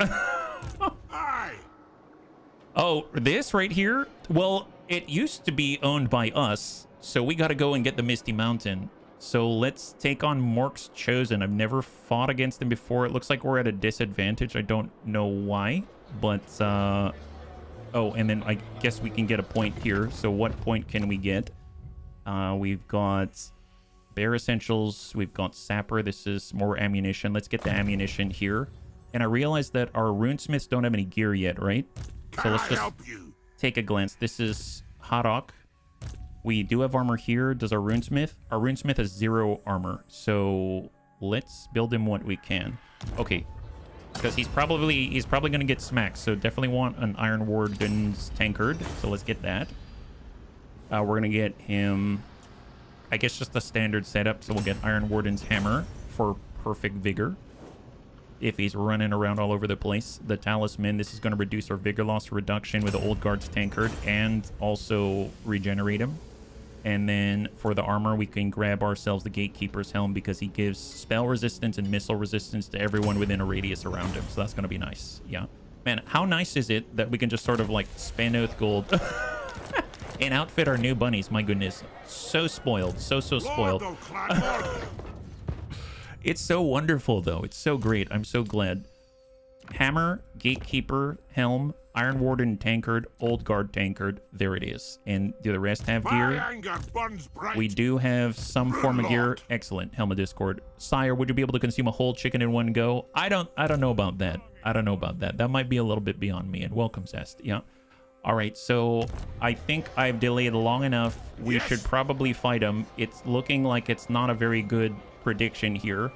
Oh, this right here? Well, it used to be owned by us. So we got to go and get the Misty Mountain. So let's take on Mork's Chosen. I've never fought against him before. It looks like we're at a disadvantage. I don't know why, but... Oh, and then I guess we can get a point here. So what point can we get? We've got Bare Essentials. We've got Sapper. This is more ammunition. Let's get the ammunition here. And I realized that our runesmiths don't have any gear yet, right? So let's just take a glance. This is Harok. We do have armor here. Does our runesmith? Our runesmith has 0 armor. So let's build him what we can. Okay. Because he's probably going to get smacked. So definitely want an Iron Warden's tankard. So let's get that. We're going to get him, I guess, just the standard setup. So we'll get Iron Warden's hammer for perfect vigor. If he's running around all over the place. The talisman, this is going to reduce our vigor loss reduction with the Old Guard's tankard and also regenerate him. And then for the armor, we can grab ourselves the Gatekeeper's Helm because he gives spell resistance and missile resistance to everyone within a radius around him. So that's going to be nice. Yeah. Man, how nice is it that we can just sort of like spend Oath Gold and outfit our new bunnies? My goodness. So spoiled. So spoiled. It's so wonderful, though. It's so great. I'm so glad. Hammer, Gatekeeper, Helm, Iron Warden tankard, Old Guard tankard. There it is. And do the rest have gear? We do have some form of gear. Excellent. Helm of Discord. Sire, would you be able to consume a whole chicken in one go? I don't know about that. I don't know about that. That might be a little bit beyond me. And welcome, Zest. Yeah. All right. So I think I've delayed long enough. We should probably fight him. It's looking like it's not a very good prediction here.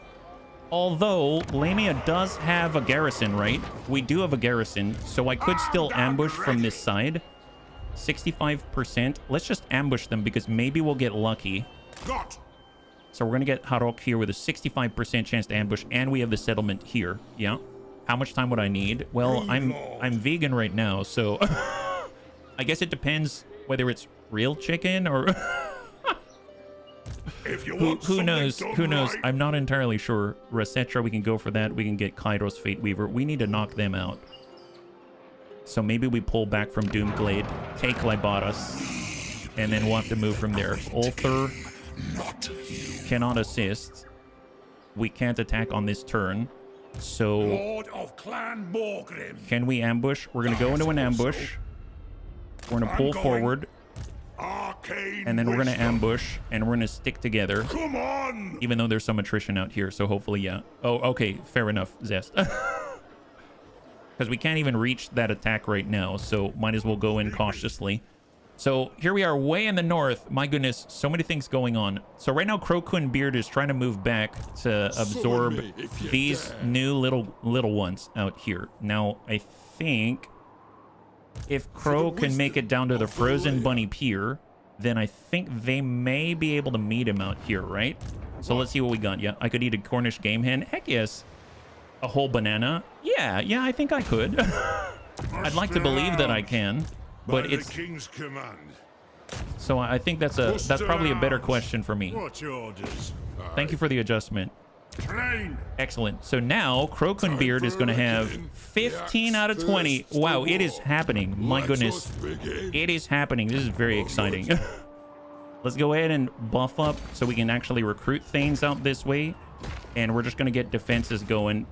Although, Lamia does have a garrison, right? We do have a garrison, so I could still ambush from this side. 65%. Let's just ambush them because maybe we'll get lucky. So we're going to get Harok here with a 65% chance to ambush, and we have the settlement here. Yeah. How much time would I need? Well, I'm vegan right now, so I guess it depends whether it's real chicken or... Who knows? Who knows? I'm not entirely sure. Rasetra, we can go for that. We can get Kairos Fate Weaver. We need to knock them out. So maybe we pull back from Doomglade, take Libatus, and then we'll have to move from there. Ulthur cannot assist. We can't attack on this turn. So Lord of Clan Morgrim. Can we ambush? We're going to go into an ambush. We're going to pull forward. And then we're going to ambush, and we're going to stick together. Come on! Even though there's some attrition out here, so hopefully, yeah. Oh, okay, fair enough, Zest. Because we can't even reach that attack right now, so might as well go in cautiously. So here we are way in the north. My goodness, so many things going on. So right now, Crokun Beard is trying to move back to absorb these new little ones out here. Now, I think... if Crow can make it down to the Frozen Bunny Pier, then I think they may be able to meet him out here, right? So let's see what we got. Yeah, I could eat a Cornish game hen. Heck yes. A whole banana. Yeah, I think I could. I'd like to believe that I can, but it's... the King's command. So I think that's probably a better question for me. What's orders? Thank you for the adjustment. Train. Excellent. So now Crokenbeard is going to have 15 out of 20. Wow, it is happening. My goodness. It is happening. This is very exciting. Let's go ahead and buff up so we can actually recruit Thanes out this way. And we're just going to get defenses going.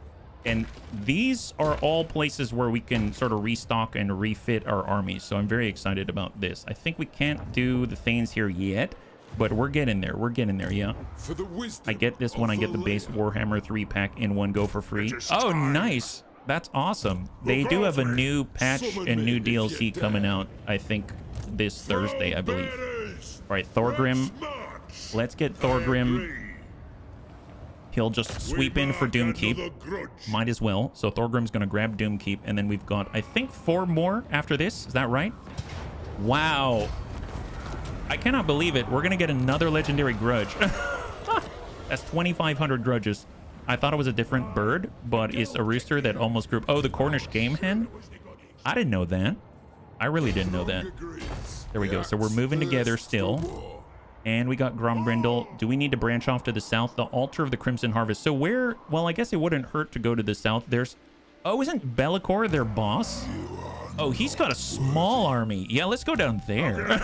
And these are all places where we can sort of restock and refit our armies. So I'm very excited about this. I think we can't do the Thanes here yet, but we're getting there. We're getting there, yeah. For the wisdom I get this when I get the base Warhammer 3 pack in one go for free. Oh, nice. That's awesome. They do have a new patch and new DLC coming out, I think, this Thursday, I believe. All right, Thorgrim. Let's get Thorgrim. He'll just sweep in for Doomkeep. Might as well. So Thorgrim's going to grab Doomkeep, and then we've got, I think, 4 more after this. Is that right? Wow. I cannot believe it. We're going to get another legendary grudge. That's 2,500 grudges. I thought it was a different bird, but it's a rooster that almost grew. Oh, the Cornish game hen? I didn't know that. I really didn't know that. There we go. So we're moving together still. And we got Grombrindal. Do we need to branch off to the south? The Altar of the Crimson Harvest. So where... Well, I guess it wouldn't hurt to go to the south. There's... Oh, isn't Bellicor their boss? Oh, he's got a small army. Yeah, let's go down there.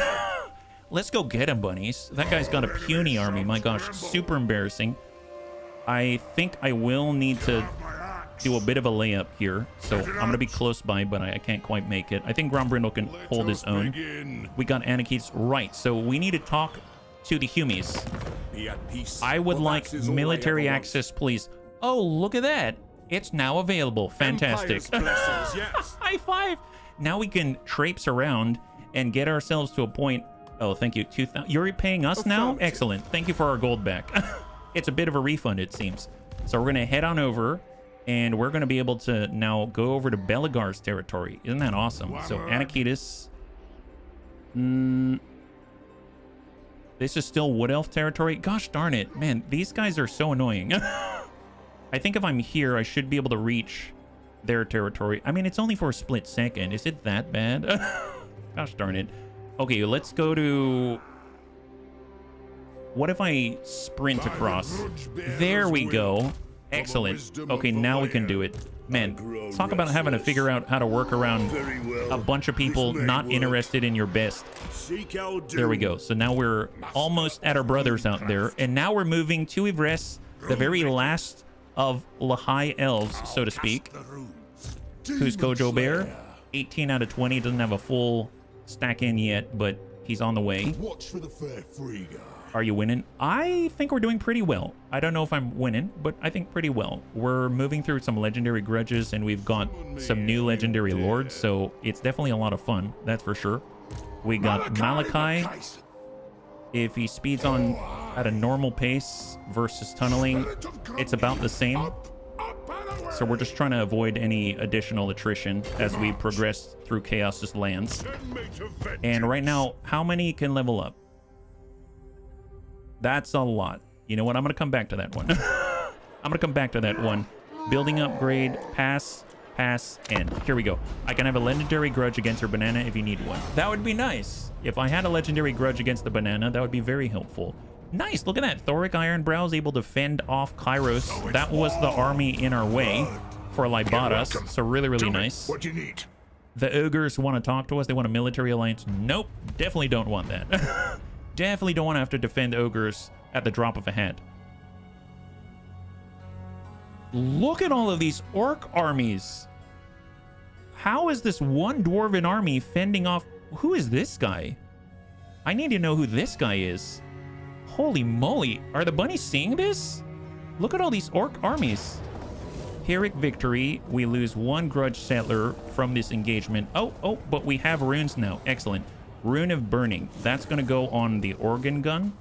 Let's go get him, bunnies. That guy's got a puny army. My gosh, super embarrassing. I think I will need to do a bit of a layup here. So I'm going to be close by, but I can't quite make it. I think Grombrindal can hold his own. We got Anaki's right. So we need to talk to the Humies. I would like military access, please. Oh, look at that. It's now available. Fantastic. Yes. High five. Now we can traipse around and get ourselves to a point. Oh, thank you. 2,000. You're paying us now? Excellent. Thank you for our gold back. It's a bit of a refund, it seems. So we're going to head on over, and we're going to be able to now go over to Belagar's territory. Isn't that awesome? So Anakitis. This is still Wood Elf territory. Gosh darn it. Man, these guys are so annoying. I think if I'm here, I should be able to reach their territory. I mean, it's only for a split second. Is it that bad? Gosh darn it. Okay, let's go to... What if I sprint across? There we go. Excellent. Okay, now we can do it. Man, talk about having to figure out how to work around a bunch of people not interested in your best. There we go. So now we're almost at our brothers out there. And now we're moving to Yvresse, the very last of Lahai elves, so to speak. Who's Gojo Bear? 18 out of 20. Doesn't have a full stack in yet, but he's on the way. Watch for the fair Frigga. Are you winning? I think we're doing pretty well. I don't know if I'm winning, but I think pretty well. We're moving through some legendary grudges, and we've got some new legendary lords, so it's definitely a lot of fun. That's for sure. We got Malachi. If he speeds on at a normal pace versus tunneling, it's about the same. So we're just trying to avoid any additional attrition as we progress through Chaos's lands. And right now, how many can level up? That's a lot. You know what? I'm going to come back to that one. I'm going to come back to that one. Building upgrade, pass, and here we go. I can have a legendary grudge against her banana if you need one. That would be nice. If I had a legendary grudge against the banana, that would be very helpful. Nice. Look at that. Thorek Ironbrow is able to fend off Kairos. That was the army in our way for Libadas. So really, really nice. What do you need? The ogres want to talk to us. They want a military alliance. Nope. Definitely don't want that. Definitely don't want to have to defend ogres at the drop of a hat. Look at all of these orc armies. How is this one dwarven army fending off... Who is this guy? I need to know who this guy is. Holy moly. Are the bunnies seeing this? Look at all these orc armies. Pyrrhic victory. We lose 1 grudge settler from this engagement. Oh, but we have runes now. Excellent. Rune of Burning. That's going to go on the organ gun.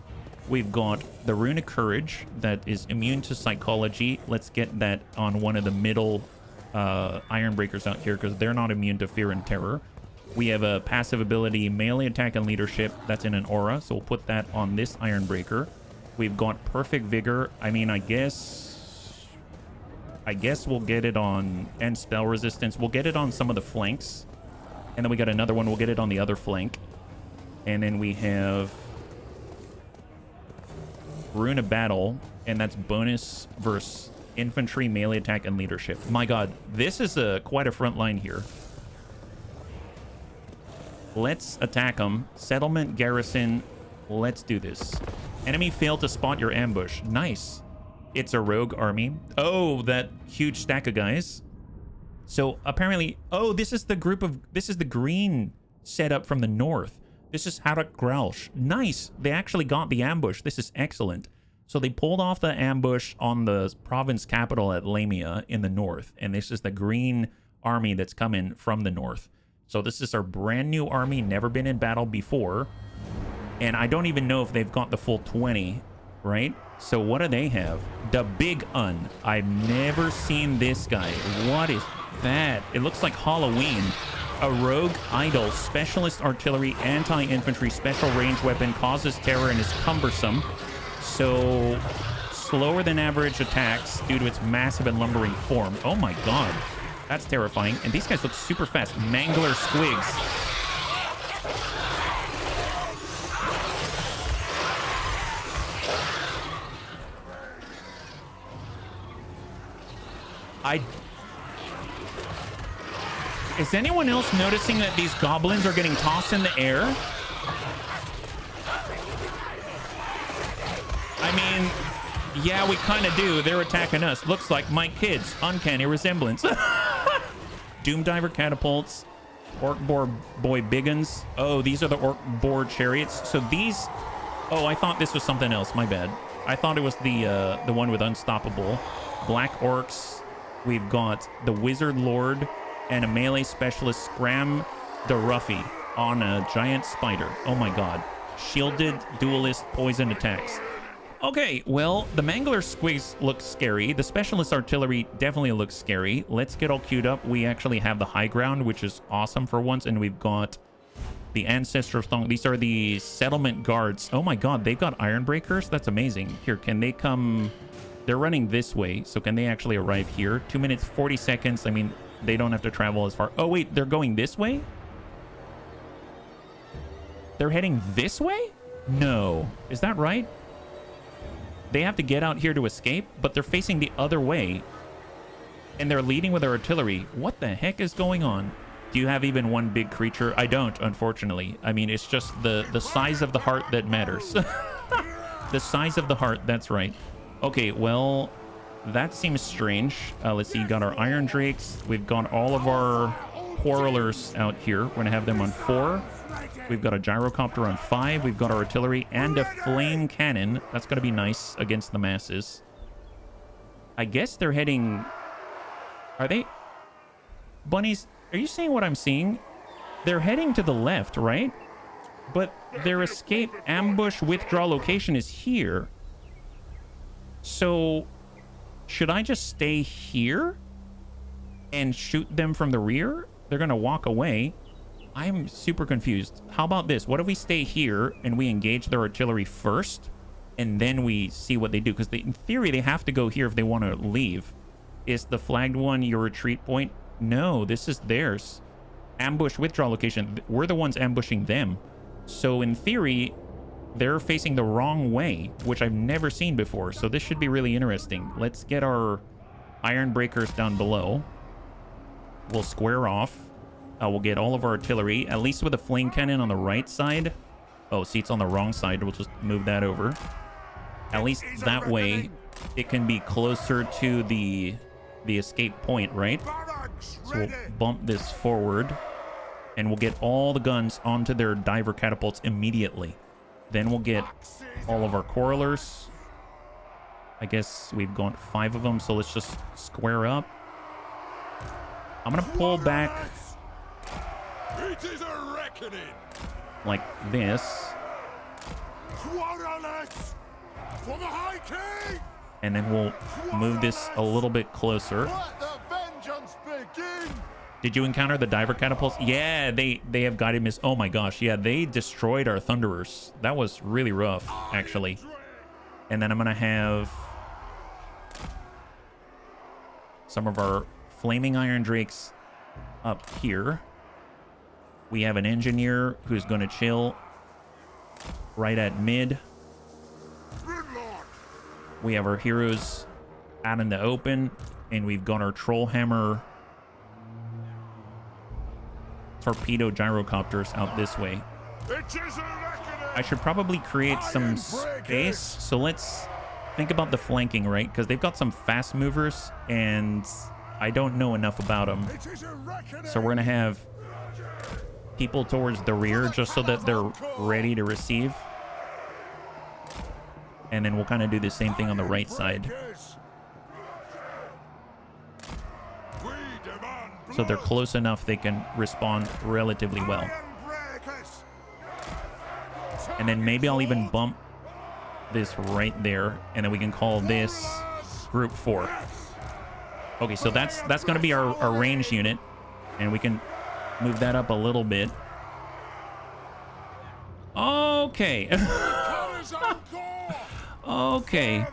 We've got the Rune of Courage that is immune to psychology. Let's get that on one of the middle Ironbreakers out here because they're not immune to fear and terror. We have a passive ability, melee attack and leadership. That's in an aura, so we'll put that on this Ironbreaker. We've got Perfect Vigor. I mean, I guess we'll get it on... And spell resistance. We'll get it on some of the flanks. And then we got another one. We'll get it on the other flank. And then we have Rune of Battle. And that's bonus versus infantry, melee attack, and leadership. My god, this is quite a front line here. Let's attack them. Settlement, garrison. Let's do this. Enemy failed to spot your ambush. Nice. It's a rogue army. Oh, that huge stack of guys. So apparently, oh, this is the green setup from the north. This is Harak Grausch. Nice. They actually got the ambush. This is excellent. So they pulled off the ambush on the province capital at Lamia in the north. And this is the green army that's coming from the north. So this is our brand new army, never been in battle before. And I don't even know if they've got the full 20, right? So what do they have? The Big Un. I've never seen this guy. What is that? It looks like Halloween. A rogue idol, specialist artillery, anti-infantry, special range weapon, causes terror and is cumbersome. So slower than average attacks due to its massive and lumbering form. Oh my god. That's terrifying. And these guys look super fast. Mangler squigs. Is anyone else noticing that these goblins are getting tossed in the air? I mean, yeah, we kind of do. They're attacking us. Looks like my kids. Uncanny resemblance. Doom Diver catapults. Orc boy biggins. Oh, these are the orc boar chariots. So these... Oh, I thought this was something else. My bad. I thought it was the one with unstoppable. Black orcs. We've got the Wizard Lord and a melee specialist, Scram the Ruffy, on a giant spider. Oh my god. Shielded duelist poison attacks. Okay, well, the Mangler Squigs look scary. The specialist artillery definitely looks scary. Let's get all queued up. We actually have the high ground, which is awesome for once, and we've got the Ancestor Thong. These are the settlement guards. Oh my god, they've got iron breakers? That's amazing. Here, can they come... They're running this way, so can they actually arrive here? 2 minutes, 40 seconds. I mean, they don't have to travel as far. Oh, wait, they're going this way? They're heading this way? No. Is that right? They have to get out here to escape, but they're facing the other way. And they're leading with their artillery. What the heck is going on? Do you have even one big creature? I don't, unfortunately. I mean, it's just the size of the heart that matters. The size of the heart, that's right. Okay, well, that seems strange. Let's see, got our Iron Drakes. We've got all of our Quarrelers out here. We're going to have them on 4. We've got a Gyrocopter on 5. We've got our artillery and a Flame Cannon. That's going to be nice against the masses. I guess they're heading... Are they... Bunnies, are you seeing what I'm seeing? They're heading to the left, right? But their escape, ambush, withdraw location is here. So, should I just stay here and shoot them from the rear? They're going to walk away. I'm super confused. How about this? What if we stay here and we engage their artillery first and then we see what they do? Because in theory, they have to go here if they want to leave. Is the flagged one your retreat point? No, this is theirs. Ambush, withdraw location. We're the ones ambushing them. So in theory... They're facing the wrong way, which I've never seen before. So this should be really interesting. Let's get our iron breakers down below. We'll square off. We'll get all of our artillery, at least with a flame cannon on the right side. Oh, see, it's on the wrong side. We'll just move that over. At least that way, it can be closer to the escape point, right? So we'll bump this forward, and we'll get all the guns onto their diver catapults immediately. Then we'll get all of our Quarrelers. I guess we've got 5 of them, so let's just square up. I'm going to pull back It is a reckoning. like this. For the High King! And then we'll move this a little bit closer. Let the vengeance begin! Did you encounter the diver catapults? Yeah, they have guided miss. Oh my gosh, yeah, they destroyed our Thunderers. That was really rough, actually. And then I'm gonna have some of our flaming iron drakes up here. We have an engineer who's gonna chill right at mid. We have our heroes out in the open, and we've got our troll hammer torpedo gyrocopters out this way. I should probably create some space. So let's think about the flanking, right? Because they've got some fast movers, and I don't know enough about them. So we're going to have people towards the rear just so that they're ready to receive. And then we'll kind of do the same thing on the right side. So they're close enough they can respond relatively well. And then maybe I'll even bump this right there, and then we can call this group 4. Okay, so that's going to be our range unit, and we can move that up a little bit. Okay. Okay.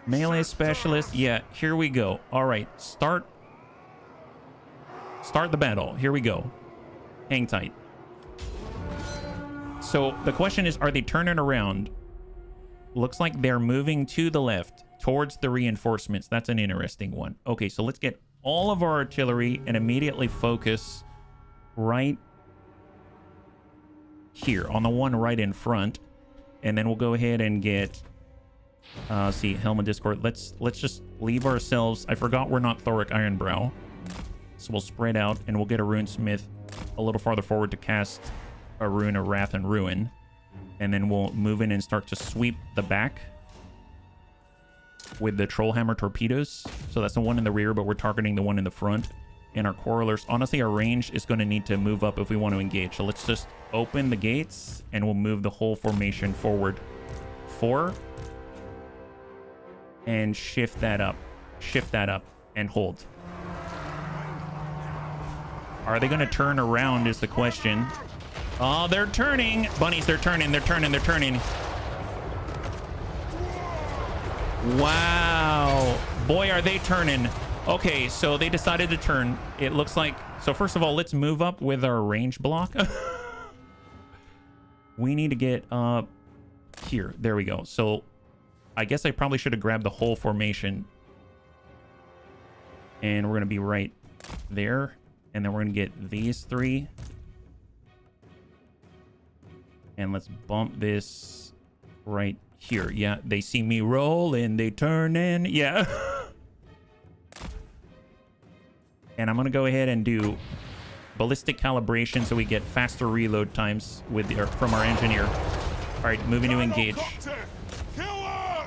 Melee specialist. Yeah, here we go. All right, start the battle. Here we go. Hang tight. So the question is, are they turning around? Looks like they're moving to the left towards the reinforcements. That's an interesting one. Okay, so let's get all of our artillery and immediately focus right here on the one right in front. And then we'll go ahead and get see, Helm of Discord. Let's just leave ourselves. I forgot we're not Thorek Ironbrow. So we'll spread out, and we'll get a runesmith a little farther forward to cast a rune of Wrath and Ruin. And then we'll move in and start to sweep the back with the Trollhammer torpedoes. So that's the one in the rear, but we're targeting the one in the front. And our Quarrelers, honestly, our range is going to need to move up if we want to engage. So let's just open the gates, and we'll move the whole formation forward 4. And shift that up, and hold. Are they going to turn around is the question. Oh, they're turning. Bunnies, they're turning. Wow. Boy, are they turning. Okay, so they decided to turn. It looks like... So first of all, let's move up with our range block. We need to get up here. There we go. So I guess I probably should have grabbed the whole formation. And we're going to be right there. And then we're going to get these 3. And let's bump this right here. Yeah, they see me roll and they turn in. Yeah. And I'm going to go ahead and do ballistic calibration so we get faster reload times with from our engineer. All right, moving to engage. All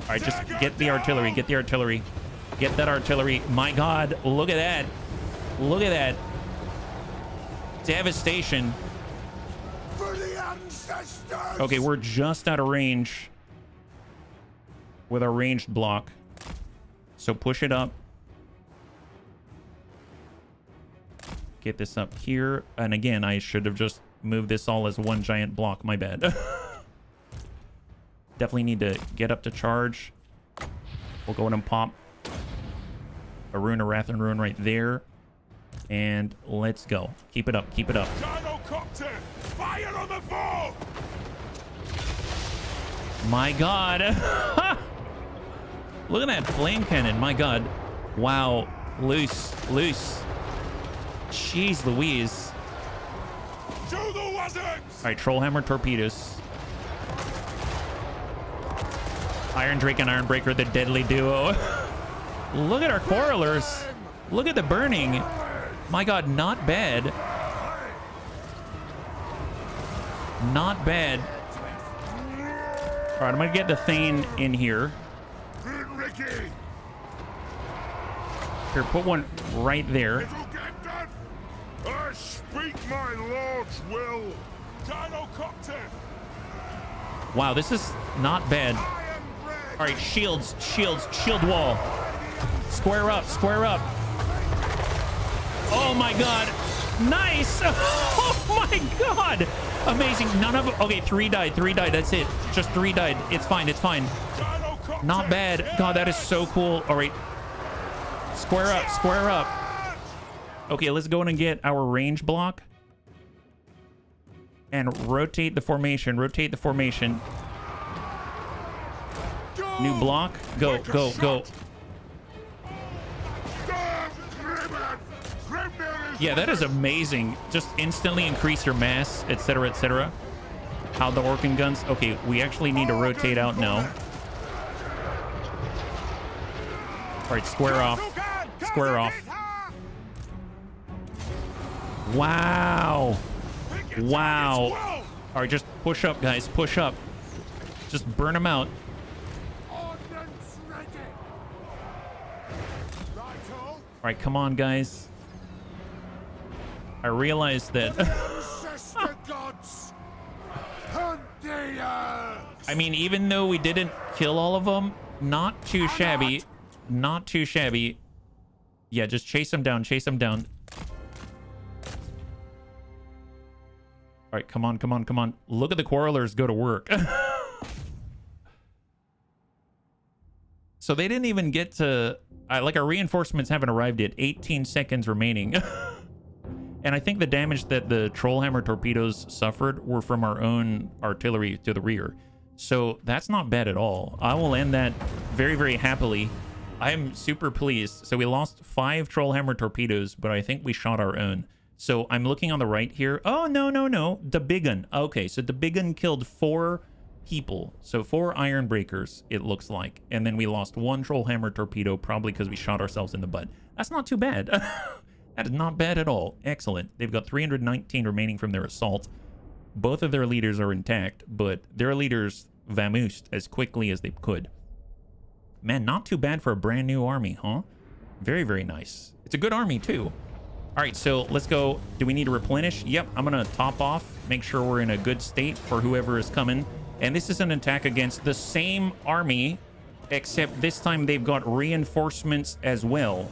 right, just get the artillery. Get that artillery. My God, look at that. Look at that. Devastation. For the ancestors! Okay, we're just out of range with our ranged block. So push it up. Get this up here. And again, I should have just moved this all as one giant block. My bad. Definitely need to get up to charge. We'll go in and pop a Rune of Wrath and Ruin right there. And let's go. Keep it up. Gyrocopter! Fire on the ball! My God. Look at that flame cannon. My God. Wow. Loose. Jeez Louise. To the wizards! All right, Trollhammer torpedoes. Iron Drake and Ironbreaker, the deadly duo. Look at our Quarrelers. Look at the burning. My God, not bad. Not bad. All right, I'm going to get the Thane in here. Here, put one right there. I speak my lord's will. Gyrocopter! Wow, this is not bad. All right, shield wall. Square up. Oh my God. Nice. Oh my God. Amazing. None of them. Okay, 3 died. That's it. Just 3 died. It's fine. Not bad. God, that is so cool. All right. Square up. Okay, let's go in and get our range block. And rotate the formation. New block. Go, go, go. Yeah, that is amazing. Just instantly increase your mass, etc., etc. How the organ guns. Okay, we actually need to rotate out now. All right, square off. Square off. Wow. Wow. All right, just push up, guys. Push up. Just burn them out. All right, come on, guys. I realized that. I mean, even though we didn't kill all of them, not too shabby. Not too shabby. Yeah, just chase them down. Chase them down. All right, come on, come on, come on. Look at the quarrelers go to work. So they didn't even get to... like, our reinforcements haven't arrived yet. 18 seconds remaining. And I think the damage that the Trollhammer torpedoes suffered were from our own artillery to the rear. So that's not bad at all. I will end that very, very happily. I'm super pleased. So we lost 5 Trollhammer torpedoes, but I think we shot our own. So I'm looking on the right here. Oh, no, no, no. The big gun. Okay, so the big gun killed 4 people. So 4 iron breakers, it looks like. And then we lost 1 Trollhammer torpedo, probably because we shot ourselves in the butt. That's not too bad. That is not bad at all. Excellent. They've got 319 remaining from their assault. Both of their leaders are intact, but their leaders vamoosed as quickly as they could. Man, not too bad for a brand new army, huh? Very, very nice. It's a good army, too. All right, so let's go. Do we need to replenish? Yep, I'm going to top off, make sure we're in a good state for whoever is coming. And this is an attack against the same army, except this time they've got reinforcements as well.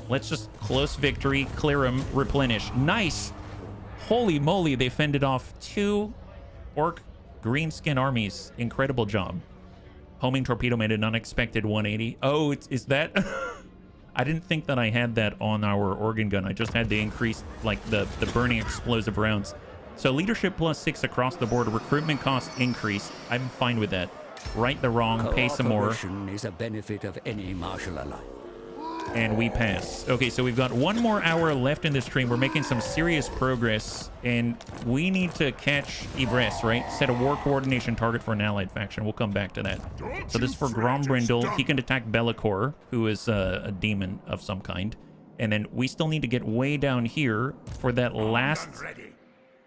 Let's just close victory, clear them, replenish. Nice. Holy moly, they fended off 2 orc greenskin armies. Incredible job. Homing torpedo made an unexpected 180. Oh, is that... I didn't think that I had that on our organ gun. I just had to increase, like, the burning explosive rounds. So leadership +6 across the board. Recruitment cost increased. I'm fine with that. Right the wrong, pay some more. Cooperation is a benefit of any martial alliance. And we pass. Okay, so we've got 1 more hour left in this stream. We're making some serious progress, and we need to catch Yvresse, right? Set a war coordination target for an allied faction. We'll come back to that. So this is for Grombrindal. He can attack Bellicor, who is a demon of some kind. And then we still need to get way down here for that last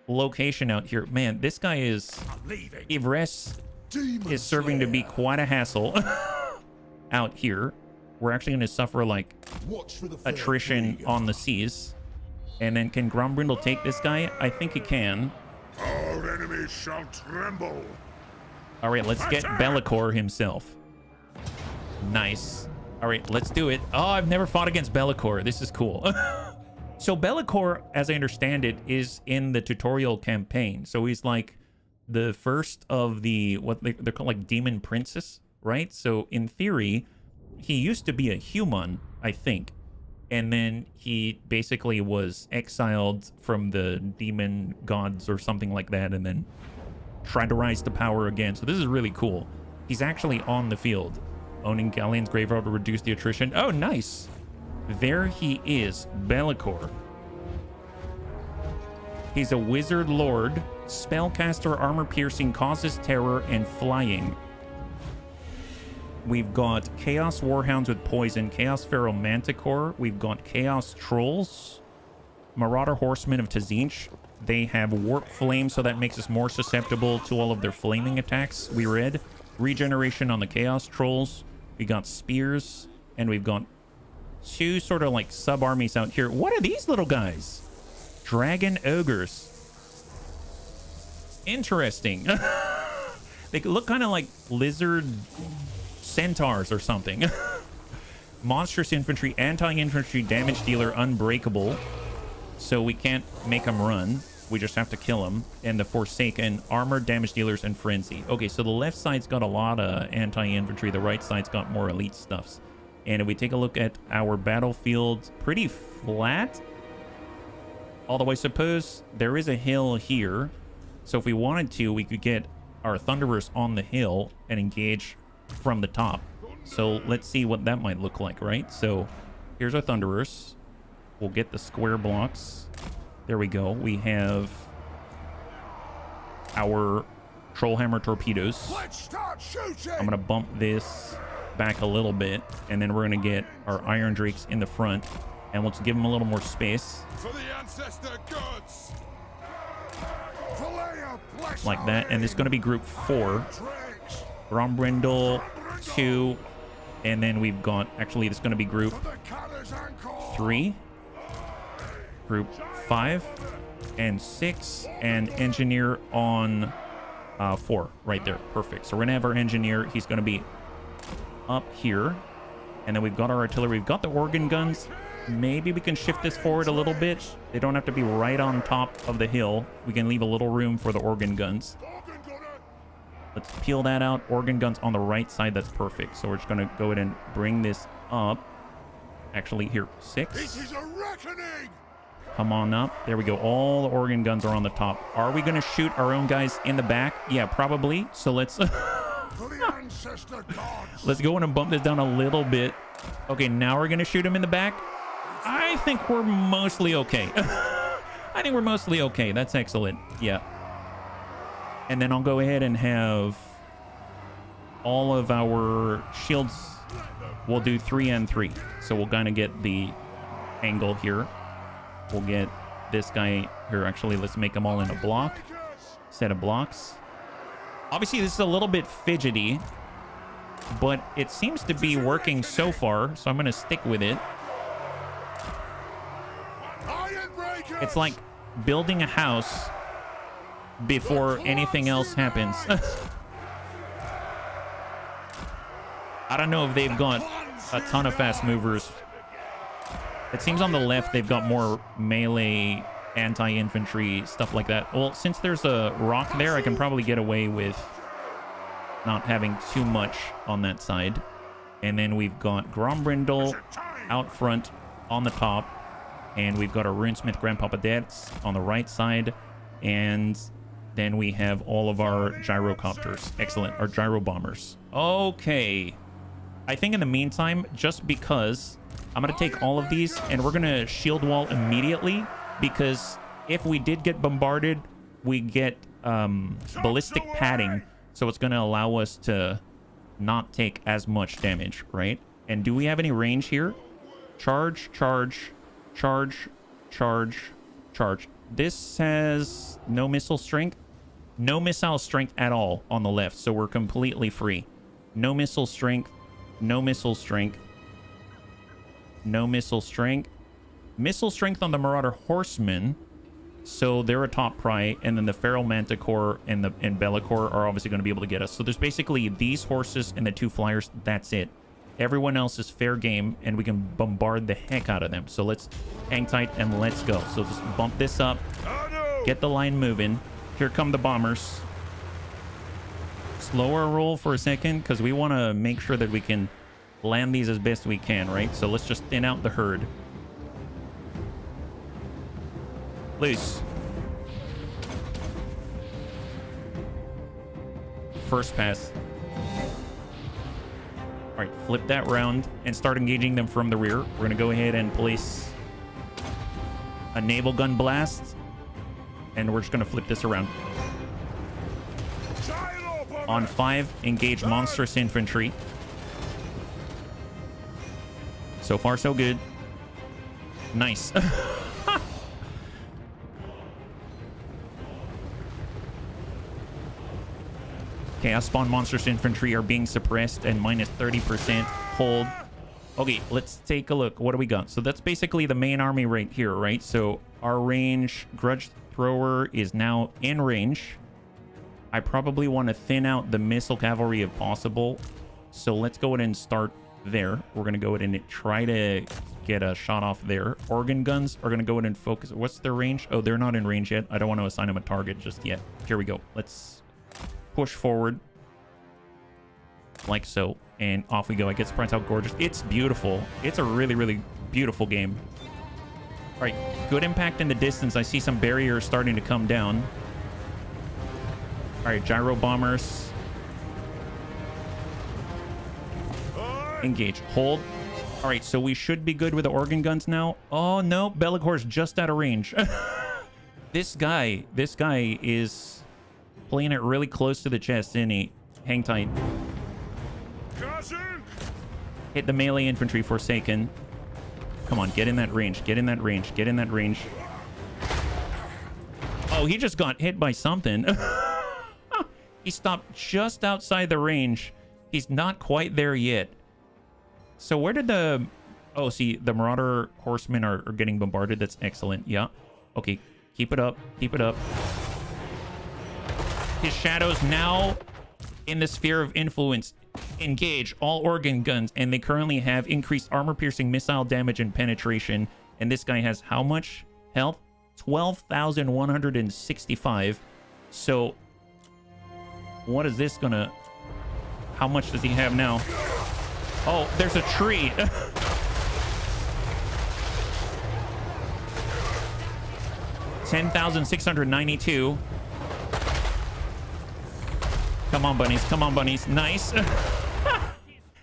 location out here. Man, this guy is... Yvresse is serving to be quite a hassle out here. We're actually going to suffer, like, attrition on the seas. And then can Grombrindal take this guy? I think he can. Our enemies shall tremble. All right, let's get Bellicor himself. Nice. All right, let's do it. Oh, I've never fought against Bellicor. This is cool. So Bellicor, as I understand it, is in the tutorial campaign. So he's like the first of the, what they're called, like, demon princes, right? So in theory... he used to be a human, I think, and then he basically was exiled from the demon gods or something like that, and then tried to rise to power again. So this is really cool. He's actually on the field. Owning Galleon's graveyard to reduce the attrition. Oh, nice. There he is, Bellicor. He's a wizard lord, spellcaster, armor piercing, causes terror, and flying. We've got Chaos Warhounds with poison, Chaos Feral Manticore. We've got Chaos Trolls, Marauder Horsemen of Tazinch. They have Warp Flame, so that makes us more susceptible to all of their flaming attacks. We read Regeneration on the Chaos Trolls. We got Spears, and we've got 2 sort of like sub-armies out here. What are these little guys? Dragon Ogres. Interesting. They look kind of like lizard... centaurs or something. Monstrous infantry, anti-infantry, damage dealer, unbreakable. So we can't make them run. We just have to kill them. And the Forsaken, armored, damage dealers, and frenzy. Okay, so the left side's got a lot of anti-infantry. The right side's got more elite stuffs. And if we take a look at our battlefield, pretty flat. Although I suppose there is a hill here. So if we wanted to, we could get our Thunderers on the hill and engage from the top. So let's see what that might look like, right? So here's our Thunderers. We'll get the square blocks. There we go. We have our Trollhammer torpedoes. Let's start shooting. I'm going to bump this back a little bit, and then we're going to get our Iron Drakes in the front, and let's give them a little more space. For the ancestor gods. Like that. And it's going to be group 4. Grombrindal 2. And then we've got, actually, it's going to be group 3. Group 5. And 6. And engineer on 4. Right there. Perfect. So we're going to have our engineer. He's going to be up here. And then we've got our artillery. We've got the organ guns. Maybe we can shift this forward a little bit. They don't have to be right on top of the hill. We can leave a little room for the organ guns. Let's peel that out. Organ guns on the right side. That's perfect. So we're just going to go ahead and bring this up. Actually, here, 6. This is a reckoning. Come on up. There we go. All the organ guns are on the top. Are we going to shoot our own guys in the back? Yeah, probably. So let's... Let's go in and bump this down a little bit. Okay, now we're going to shoot him in the back. I think we're mostly okay. I think we're mostly okay. That's excellent. Yeah. And then I'll go ahead and have all of our shields. We'll do 3 and 3. So we'll kind of get the angle here. We'll get this guy here. Actually, let's make them all in a block. Set of blocks. Obviously, this is a little bit fidgety, but it seems to be working so far. So I'm going to stick with it. It's like building a house before anything else happens. I don't know if they've got a ton of fast movers. It seems on the left they've got more melee, anti-infantry, stuff like that. Well, since there's a rock there, I can probably get away with not having too much on that side. And then we've got Grombrindal out front on the top. And we've got our Runesmith Grandpapa Dads on the right side. And then we have all of our gyrocopters. Excellent. Our gyro bombers. Okay. I think in the meantime, just because I'm going to take all of these and we're going to shield wall immediately. Because if we did get bombarded, we get ballistic padding. So it's going to allow us to not take as much damage, right? And do we have any range here? Charge, charge. Charge, charge, charge. This has no missile strength. No missile strength at all on the left. So we're completely free. No missile strength. No missile strength. No missile strength. Missile strength on the Marauder Horsemen. So they're a top pry. And then the Feral Manticore and Bellicor are obviously going to be able to get us. So there's basically these horses and the 2 flyers. That's it. Everyone else is fair game, and we can bombard the heck out of them. So let's hang tight and let's go. So just bump this up. Get the line moving. Here come the bombers. Slow our roll for a second, because we want to make sure that we can land these as best we can, right? So let's just thin out the herd. Loose. First pass. All right, flip that round and start engaging them from the rear. We're going to go ahead and place a naval gun blast, and we're just going to flip this around. On 5, engage monstrous infantry. So far, so good. Nice. Chaos Spawn monstrous infantry are being suppressed and minus 30% hold. Okay, let's take a look. What do we got? So that's basically the main army right here, right? So our range, Grudge Thrower is now in range. I probably want to thin out the missile cavalry if possible. So let's go ahead and start there. We're going to go ahead and try to get a shot off there. Organ guns are going to go ahead and focus. What's their range? Oh, they're not in range yet. I don't want to assign them a target just yet. Here we go. Let's push forward like so, and off we go. It gets spreads out gorgeous. It's beautiful. It's a really, really beautiful game. All right, good impact in the distance. I see some barriers starting to come down. All right, gyro bombers. Engage. Hold. All right, so we should be good with the organ guns now. Oh, no. Bellicor's just out of range. This guy is playing it really close to the chest, isn't he? Hang tight. Hit the melee infantry, Forsaken. Come on, get in that range. Get in that range. Get in that range. Oh, he just got hit by something. He stopped just outside the range. He's not quite there yet. So where did the... Oh, see, the Marauder horsemen are getting bombarded. That's excellent. Yeah. Okay, keep it up. Keep it up. His shadows now in the sphere of influence. Engage all organ guns, and they currently have increased armor-piercing missile damage and penetration. And this guy has how much health? 12,165. So what is this gonna... How much does he have now? Oh, there's a tree. $10,692. Come on, bunnies. Come on, bunnies. Nice.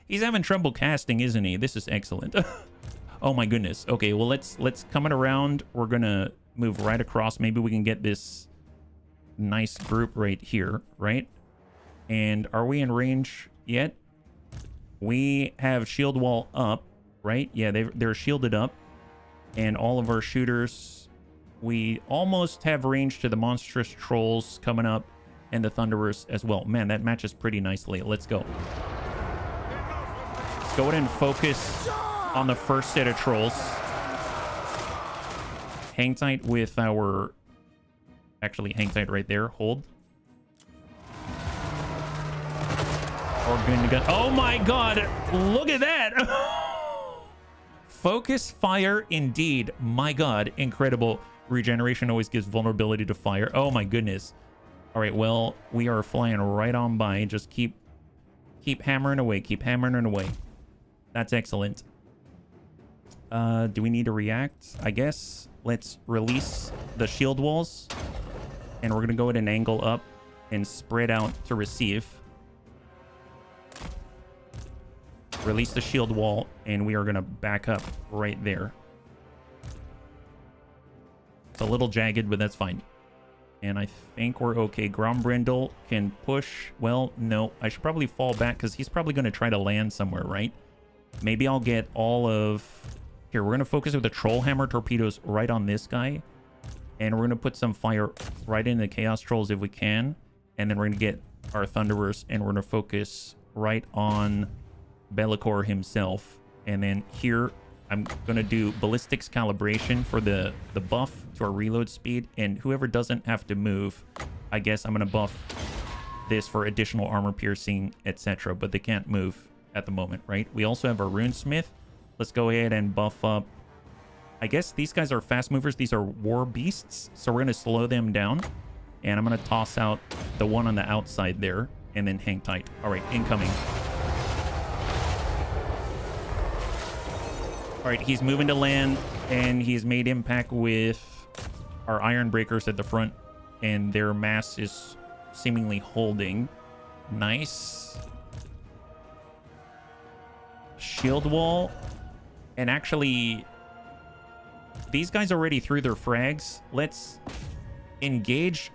He's having trouble casting, isn't he? This is excellent. Oh my goodness. Okay, well let's come it around. We're gonna move right across. Maybe we can get this nice group right here, right? And are we in range yet? We have shield wall up, right? Yeah, they're shielded up. And all of our shooters, we almost have range to the monstrous trolls coming up and the thunderers as well. Man, that matches pretty nicely. Let's go. Let's go ahead and focus on the first set of trolls. Hang tight with our... Actually, hang tight right there. Hold. Organ gun. Oh my god! Look at that! Focus fire indeed. My god, incredible. Regeneration always gives vulnerability to fire. Oh my goodness. All right, well, we are flying right on by. Just keep hammering away. Keep hammering away. That's excellent. Do we need to react? I guess. Let's release the shield walls. And we're going to go at an angle up and spread out to receive. Release the shield wall, and we are going to back up right there. It's a little jagged, but that's fine. And I think we're okay. Grombrindal can push. Well, no. I should probably fall back because he's probably going to try to land somewhere, right? Maybe I'll get all of... Here, we're going to focus with the troll hammer torpedoes right on this guy. And we're going to put some fire right into the chaos trolls if we can. And then we're going to get our thunderers, and we're going to focus right on Bellicor himself. And then here, I'm going to do ballistics calibration for the buff to our reload speed. And whoever doesn't have to move, I guess I'm going to buff this for additional armor piercing, etc. But they can't move at the moment, right? We also have our runesmith. Let's go ahead and buff up. I guess these guys are fast movers. These are war beasts. So we're going to slow them down. And I'm going to toss out the one on the outside there. And then hang tight. All right, incoming. All right, he's moving to land. And he's made impact with our iron breakers at the front. And their mass is seemingly holding. Nice. Shield wall. And actually... These guys already threw their frags. Let's engage.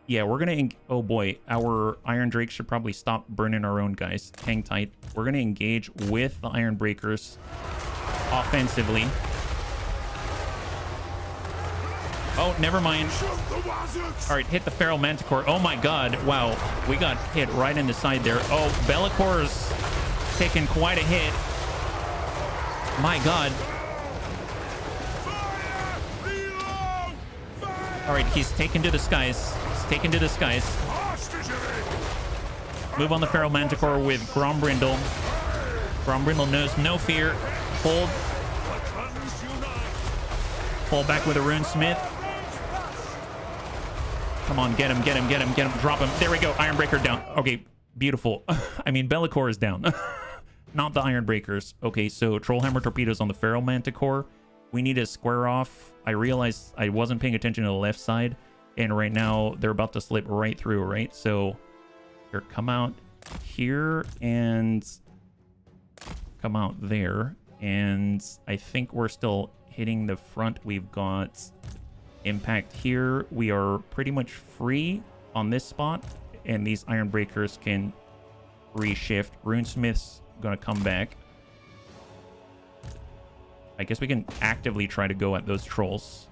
Yeah, we're going to... Oh, boy. Our Iron Drake should probably stop burning our own guys. Hang tight. We're going to engage with the Iron Breakers offensively. Oh, never mind. All right, hit the Feral Manticore. Oh, my God. Wow. We got hit right in the side there. Oh, Bellicor's taking quite a hit. My God. All right, he's taken to the skies. He's taken to the skies. Move on the Feral Manticore with Grombrindal. Grombrindal knows no fear. Hold. Fall back with a Runesmith. Come on, get him, get him, get him, get him. Drop him. There we go. Ironbreaker down. Okay, beautiful. I mean, Bellicor is down. Not the Ironbreakers. Okay, so Trollhammer torpedoes on the Feral Manticore. We need to square off. I realized I wasn't paying attention to the left side. And right now, they're about to slip right through, right? So, here, come out here. And come out there. And I think we're still hitting the front. We've got impact here. We are pretty much free on this spot. And these iron breakers can reshift. Runesmith's gonna come back. I guess we can actively try to go at those trolls.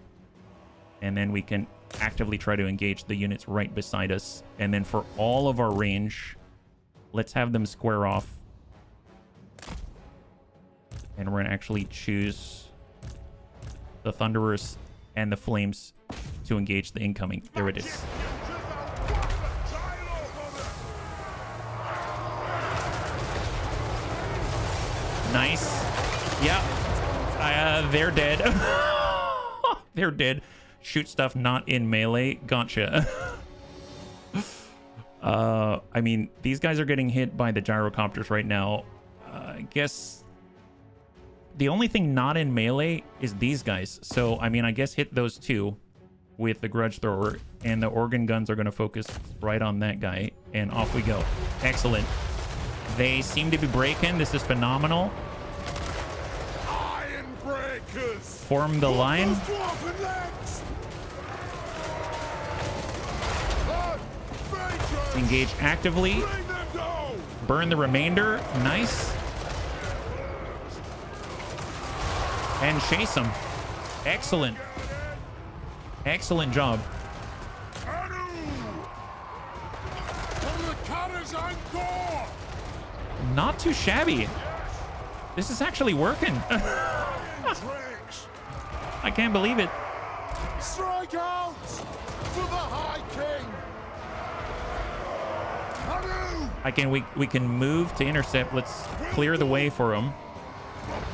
And then we can actively try to engage the units right beside us. And then for all of our range, let's have them square off. And we're going to actually choose the Thunderers and the Flames to engage the incoming. There it is. Nice. Yeah. They're dead. They're dead. Shoot stuff not in melee. Gotcha. I mean, these guys are getting hit by the gyrocopters right now. I guess the only thing not in melee is these guys. So, I mean, I guess hit those two with the grudge thrower, and the organ guns are going to focus right on that guy, and off we go. Excellent. They seem to be breaking. This is phenomenal. Iron breakers. Form the line. Engage actively. Burn the remainder. Nice. And chase them. Excellent. Excellent job. Not too shabby. This is actually working. I can't believe it. Strike out for the High King. We can move to intercept. Let's clear the way for him.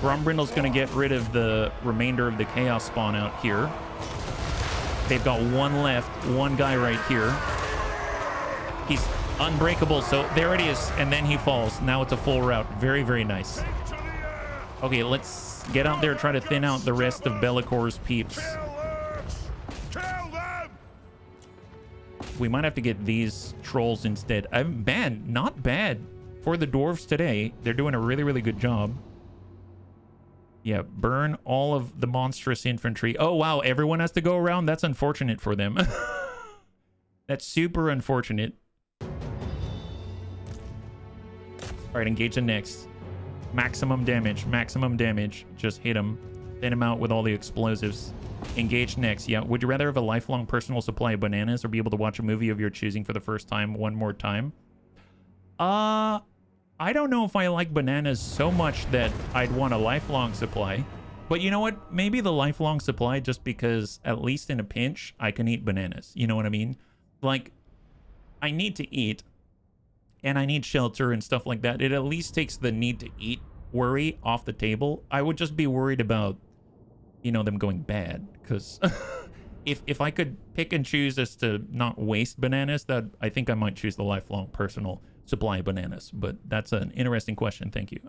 Grombrindal's going to get rid of the remainder of the chaos spawn out here. They've got one left, one guy right here. He's unbreakable, so there it is, and then he falls. Now it's a full rout. Very, very nice. Okay, let's get out there, try to thin out the rest of Bellacor's peeps. We might have to get these trolls instead. Man, not bad for the dwarves today. They're doing a really, really good job. Yeah, burn all of the monstrous infantry. Oh, wow, everyone has to go around? That's unfortunate for them. That's super unfortunate. All right, engage the next. Maximum damage, maximum damage. Just hit him. Thin him out with all the explosives. Engage next. Yeah, would you rather have a lifelong personal supply of bananas or be able to watch a movie of your choosing for the first time one more time? I don't know if I like bananas so much that I'd want a lifelong supply. But you know what? Maybe the lifelong supply, just because at least in a pinch, I can eat bananas. You know what I mean? Like, I need to eat, and I need shelter and stuff like that. It at least takes the need to eat worry off the table. I would just be worried about, you know, them going bad. Because if I could pick and choose as to not waste bananas, that I think I might choose the lifelong personal supply of bananas. But that's an interesting question. Thank you.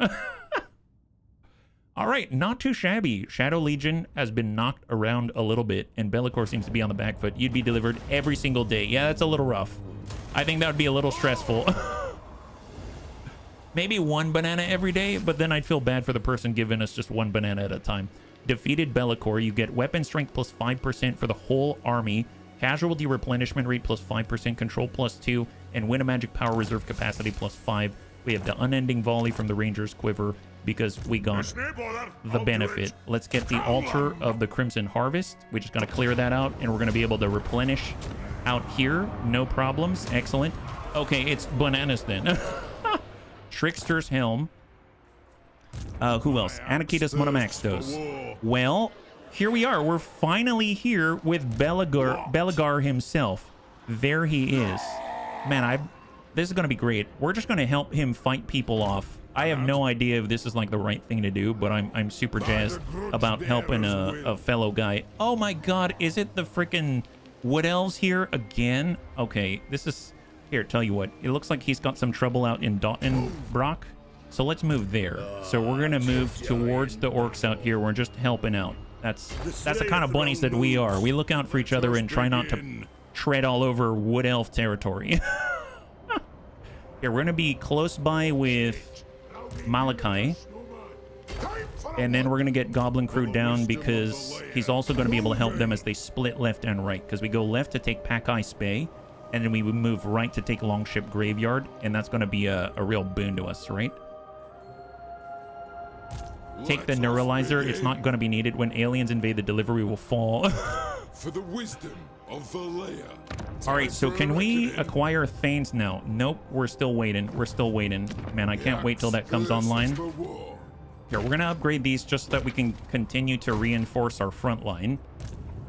All right, not too shabby. Shadow Legion has been knocked around a little bit, and Be'lakor seems to be on the back foot. You'd be delivered every single day. Yeah, that's a little rough. I think that would be a little stressful. Maybe one banana every day, but then I'd feel bad for the person giving us just one banana at a time. Defeated Be'lakor, you get weapon strength plus 5% for the whole army, casualty replenishment rate plus 5%, control plus 2, and win a magic power reserve capacity plus 5. We have the unending volley from the Ranger's Quiver because we got the benefit. Let's get the altar of the Crimson Harvest. We just got to clear that out, and we're going to be able to replenish out here. No problems. Excellent. Okay, it's bananas then. Trickster's Helm. Who else? Anakitas Monomaxtos. Well, here we are. We're finally here with Belagar himself. There he is. Man, this is going to be great. We're just going to help him fight people off. I have no idea if this is like the right thing to do, but I'm super jazzed about helping a fellow guy. Oh my god, is it the freaking Wood Elves here again? Okay, this is... Here, tell you what. It looks like he's got some trouble out in Dottenbrock. So let's move there. So we're going to move towards the orcs out here. We're just helping out. That's the kind of bunnies that we are. We look out for each other and try not to tread all over Wood Elf territory. Here, we're going to be close by with Malachi. And then we're going to get Goblin Crew down because he's also going to be able to help them as they split left and right. Because we go left to take Pack-Eye Spay, and then we would move right to take Longship Graveyard, and that's going to be a real boon to us, right? Take the Neuralizer. It's not going to be needed. When aliens invade the delivery, will fall. For the wisdom of Valea. All right, so can we acquire Thanes now? Nope, we're still waiting. We're still waiting. Man, I can't wait till that comes online. Here, we're going to upgrade these just so that we can continue to reinforce our front line.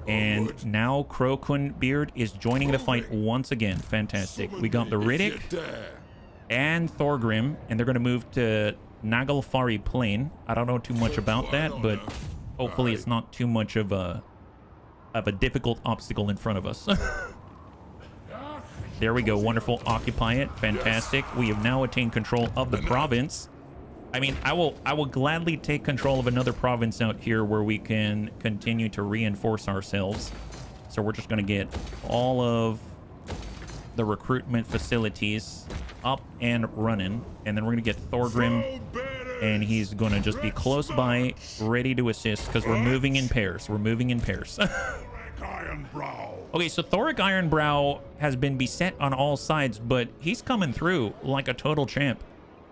And now Crokun Beard is joining the fight once again. Fantastic. We got the Riddick and Thorgrim, and they're going to move to Naglfari Plain. I don't know too much about that, but hopefully it's not too much of a difficult obstacle in front of us. There we go. Wonderful. Occupy it. Fantastic. We have now attained control of the province. I mean, I will gladly take control of another province out here where we can continue to reinforce ourselves. So we're just going to get all of the recruitment facilities up and running. And then we're going to get Thorgrim, and he's going to just be close by, ready to assist, because we're moving in pairs. We're moving in pairs. Okay, so Thorek Ironbrow has been beset on all sides, but he's coming through like a total champ.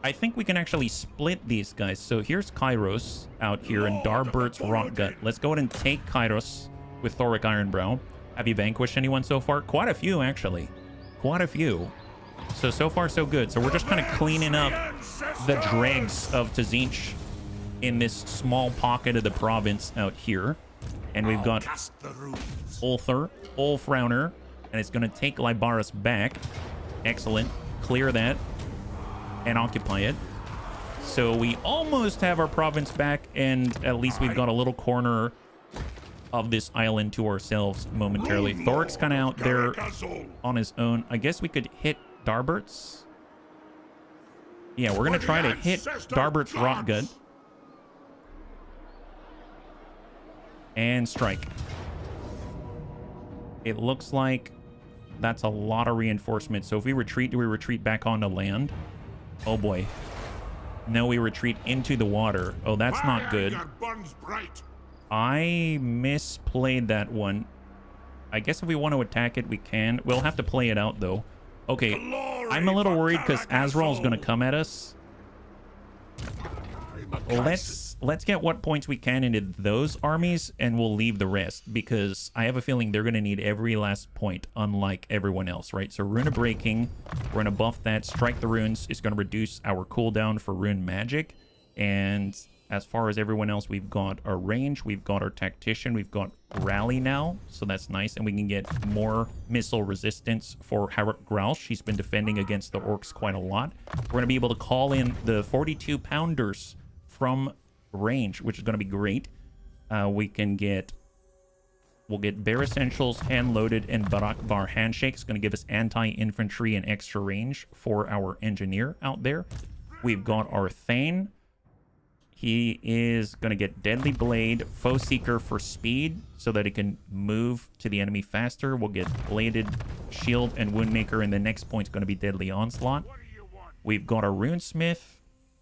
I think we can actually split these guys. So here's Kairos out here and Darbert's Rotgut. Let's go ahead and take Kairos with Thorek Ironbrow. Have you vanquished anyone so far? Quite a few, actually. Quite a few. So far, so good. So we're just kind of cleaning up the dregs of Tzinch in this small pocket of the province out here. And we've got Ulfrowner, and it's going to take Lybaris back. Excellent. Clear that and occupy it. So we almost have our province back, and at least we've got a little corner of this island to ourselves momentarily. Thorek's kind of out there on his own. I guess we could hit Darbert's. Yeah, we're going to try to hit Darbert's Rotgut. And strike. It looks like that's a lot of reinforcement. So if we retreat, do we retreat back onto land? Oh boy. No, we retreat into the water. Oh, that's not good. I misplayed that one. I guess if we want to attack it, we can. We'll have to play it out, though. Okay, I'm a little worried because Azrael's going to come at us. Let's get what points we can into those armies, and we'll leave the rest, because I have a feeling they're going to need every last point, unlike everyone else, right? So Rune of Breaking, we're going to buff that. Strike the Runes is going to reduce our cooldown for Rune Magic. And as far as everyone else, we've got our range, we've got our Tactician, we've got Rally now, so that's nice. And we can get more missile resistance for Harrock Grausch. She's been defending against the Orcs quite a lot. We're going to be able to call in the 42-pounders from range, which is going to be great. We'll get Bear Essentials, Hand Loaded, and Barak Bar Handshake. It's going to give us anti-infantry and extra range for our engineer out there. We've got our Thane. He is going to get Deadly Blade, Foe Seeker for speed, so that it can move to the enemy faster. We'll get Bladed Shield and Woundmaker, and the next point's going to be Deadly Onslaught. We've got our Runesmith.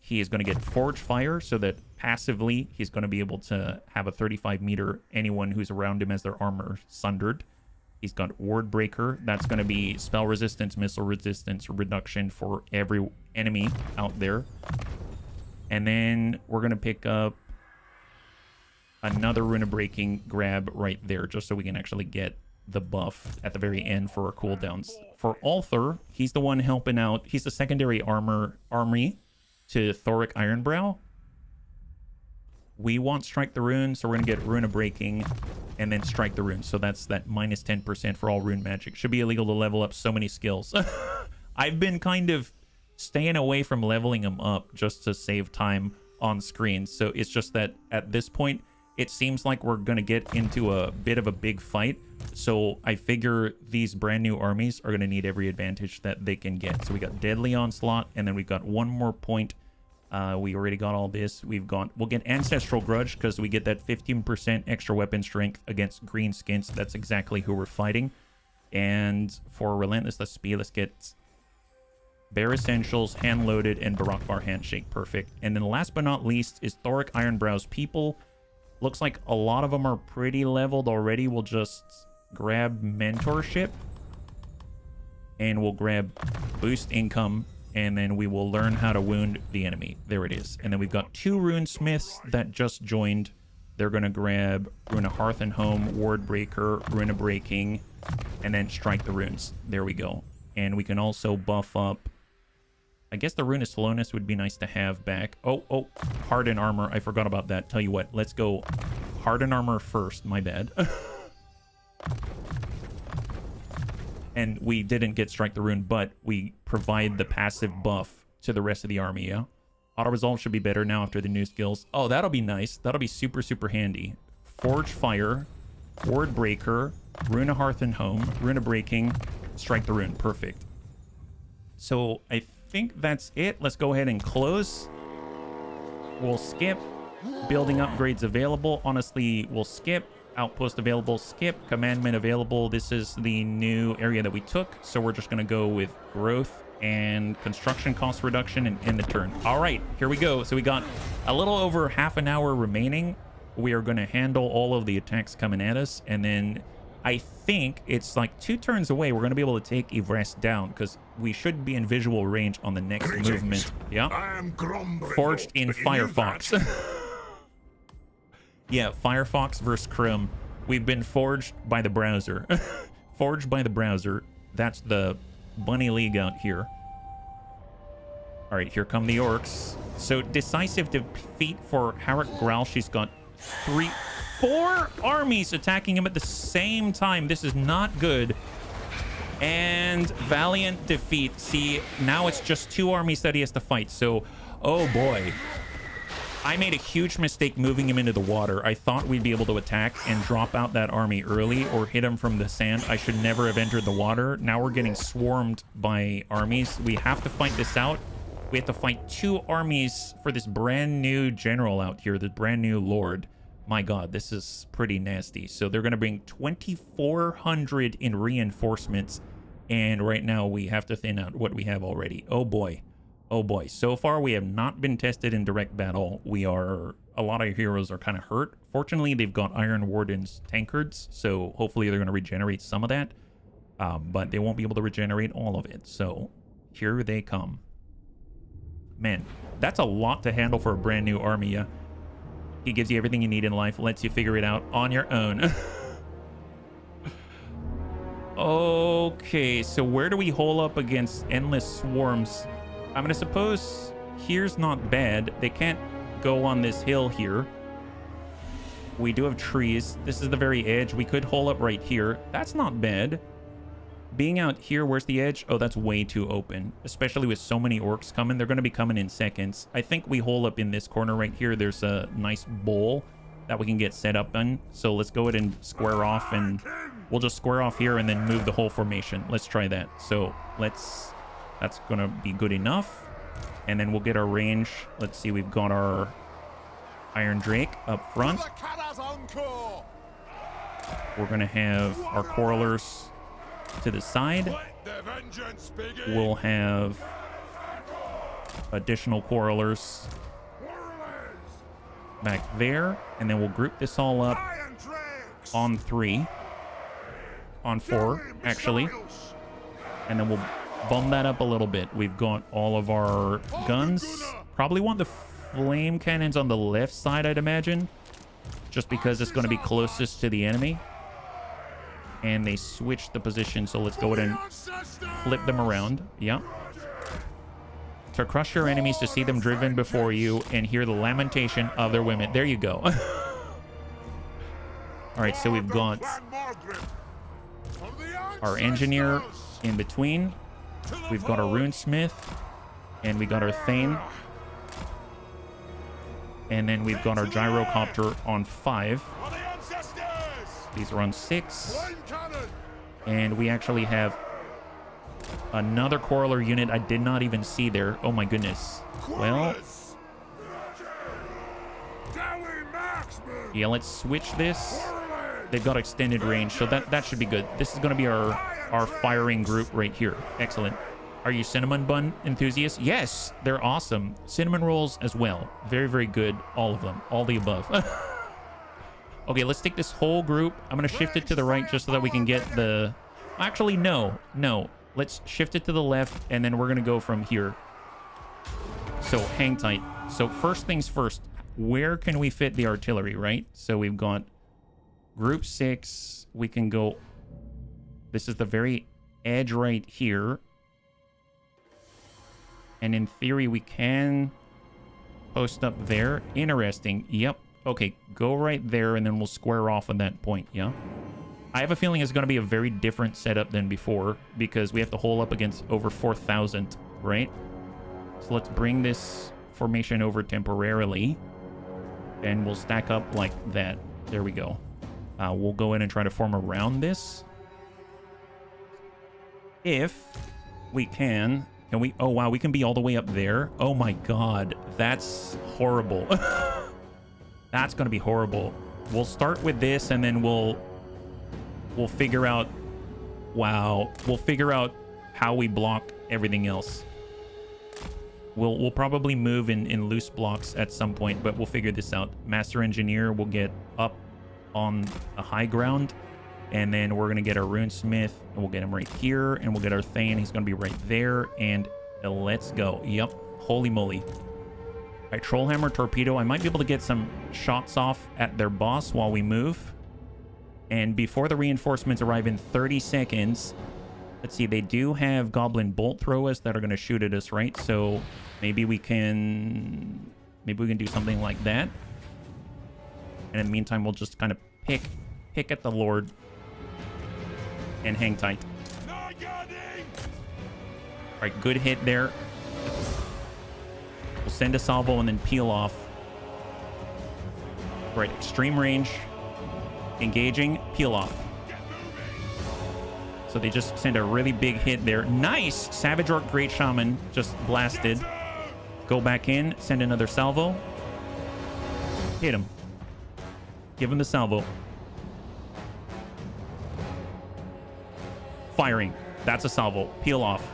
He is going to get Forge Fire, so that passively he's going to be able to have a 35-meter anyone who's around him as their armor sundered. He's got Ward Breaker. That's going to be spell resistance, missile resistance reduction for every enemy out there. And then we're going to pick up another Rune of Breaking grab right there, just so we can actually get the buff at the very end for our cooldowns. For Ulthur, he's the one helping out. He's the secondary army to Thorek Ironbrow. We want Strike the Rune, so we're going to get Rune of Breaking and then Strike the Rune. So that's that minus 10% for all rune magic. Should be illegal to level up so many skills. I've been kind of staying away from leveling them up just to save time on screen. So it's just that at this point, it seems like we're going to get into a bit of a big fight. So I figure these brand new armies are going to need every advantage that they can get. So we got Deadly Onslaught, and then we've got one more point. We already got all this. We'll get Ancestral Grudge because we get that 15% extra weapon strength against green skins. That's exactly who we're fighting. And for Relentless, let's get Bare Essentials, Hand-Loaded, and Barakvar Handshake. Perfect. And then last but not least is Thorek Ironbrow's People. Looks like a lot of them are pretty leveled already. We'll just grab Mentorship. And we'll grab Boost Income. And then we will learn how to wound the enemy. There it is. And then we've got 2 Runesmiths that just joined. They're going to grab Runa Hearth and Home, Ward Breaker, Runa Breaking, and then Strike the Runes. There we go. And we can also buff up... I guess the Rune of Slowness would be nice to have back. Oh, Harden Armor. I forgot about that. Tell you what, let's go Harden Armor first. My bad. And we didn't get Strike the Rune, but we provide the passive buff to the rest of the army, yeah? Auto-resolve should be better now after the new skills. Oh, that'll be nice. That'll be super, super handy. Forge Fire, Ward Breaker, Runa Hearth and Home, Runa Breaking, Strike the Rune. Perfect. So I think that's it. Let's go ahead and close. We'll skip. Building upgrades available. Honestly, we'll skip. Outpost available, skip. Commandment available. This is the new area that we took, so we're just going to go with growth and construction cost reduction and end the turn. All right, here we go. So we got a little over half an hour remaining. We are going to handle all of the attacks coming at us, and then I think it's like 2 turns away. We're going to be able to take Yvresse down because we should be in visual range on the next movement. Yeah. I am Grombrindal. Forged in Firefox. Yeah, Firefox versus Chrome. We've been forged by the browser. Forged by the browser. That's the bunny league out here. All right, here come the orcs. So decisive defeat for Harak Growl. She's got 4 armies attacking him at the same time. This is not good. And valiant defeat. See, now it's just 2 armies that he has to fight. So, oh boy. I made a huge mistake moving him into the water. I thought we'd be able to attack and drop out that army early or hit him from the sand. I should never have entered the water. Now we're getting swarmed by armies. We have to fight this out. We have to fight 2 armies for this brand new general out here, the brand new lord. My god, this is pretty nasty. So they're going to bring 2,400 in reinforcements. And right now we have to thin out what we have already. Oh boy. Oh boy, so far we have not been tested in direct battle. A lot of heroes are kind of hurt. Fortunately, they've got Iron Warden's tankards, so hopefully they're going to regenerate some of that. But they won't be able to regenerate all of it, so here they come. Man, that's a lot to handle for a brand new army, yeah? He gives you everything you need in life, lets you figure it out on your own. Okay, so where do we hole up against endless swarms? I'm going to suppose here's not bad. They can't go on this hill here. We do have trees. This is the very edge. We could hole up right here. That's not bad. Being out here, where's the edge? Oh, that's way too open. Especially with so many orcs coming. They're going to be coming in seconds. I think we hole up in this corner right here. There's a nice bowl that we can get set up in. So let's go ahead and square off, and we'll just square off here and then move the whole formation. Let's try that. So that's going to be good enough. And then we'll get our range. Let's see, we've got our Iron Drake up front. We're going to have our Quarrelers to the side. We'll have additional Quarrelers back there. And then we'll group this all up on 3. On 4, actually. And then we'll bump that up a little bit. We've got all of our guns. Probably want the flame cannons on the left side, I'd imagine. Just because it's going to be closest to the enemy. And they switched the position, so let's go ahead and flip them around. Yep. To crush your enemies, to see them driven before you, and hear the lamentation of their women. There you go. Alright, so we've got our engineer in between. We've got our Runesmith, and we got our Thane. And then we've got our Gyrocopter on 5. These are on 6. And we actually have another Quarreler unit I did not even see there. Oh my goodness. Well, yeah, let's switch this. They've got extended range, so that should be good. This is going to be our firing group right here. Excellent. Are you cinnamon bun enthusiasts? Yes, they're awesome. Cinnamon rolls as well. Very, very good. All of them. All the above. Okay, let's take this whole group. I'm going to shift it to the right just so that we can get the... Actually, no. Let's shift it to the left, and then we're going to go from here. So, hang tight. So, first things first. Where can we fit the artillery, right? So, we've got group 6. We can go... This is the very edge right here. And in theory, we can post up there. Interesting. Yep. Okay, go right there, and then we'll square off on that point, yeah? I have a feeling it's going to be a very different setup than before, because we have to hole up against over 4,000, right? So let's bring this formation over temporarily, and we'll stack up like that. There we go. We'll go in and try to form around this. If we can... Can we... Oh, wow, we can be all the way up there. Oh, my God. That's horrible. That's going to be horrible. We'll start with this, and then we'll figure out... Wow. We'll figure out how we block everything else. We'll probably move in loose blocks at some point, but we'll figure this out. Master Engineer will get up on a high ground, and then we're going to get our Runesmith, and we'll get him right here, and we'll get our Thane. He's going to be right there, and let's go. Yep. Holy moly. All right, Trollhammer Torpedo. I might be able to get some shots off at their boss while we move. And before the reinforcements arrive in 30 seconds, let's see, they do have Goblin Bolt Throwers that are going to shoot at us, right? So maybe we can do something like that. And in the meantime, we'll just kind of pick at the Lord and hang tight. All right, good hit there. We'll send a salvo and then peel off. Right, extreme range. Engaging, peel off. So they just send a really big hit there. Nice! Savage Orc Great Shaman just blasted. Go back in, send another salvo. Hit him. Give him the salvo. Firing. That's a salvo. Peel off.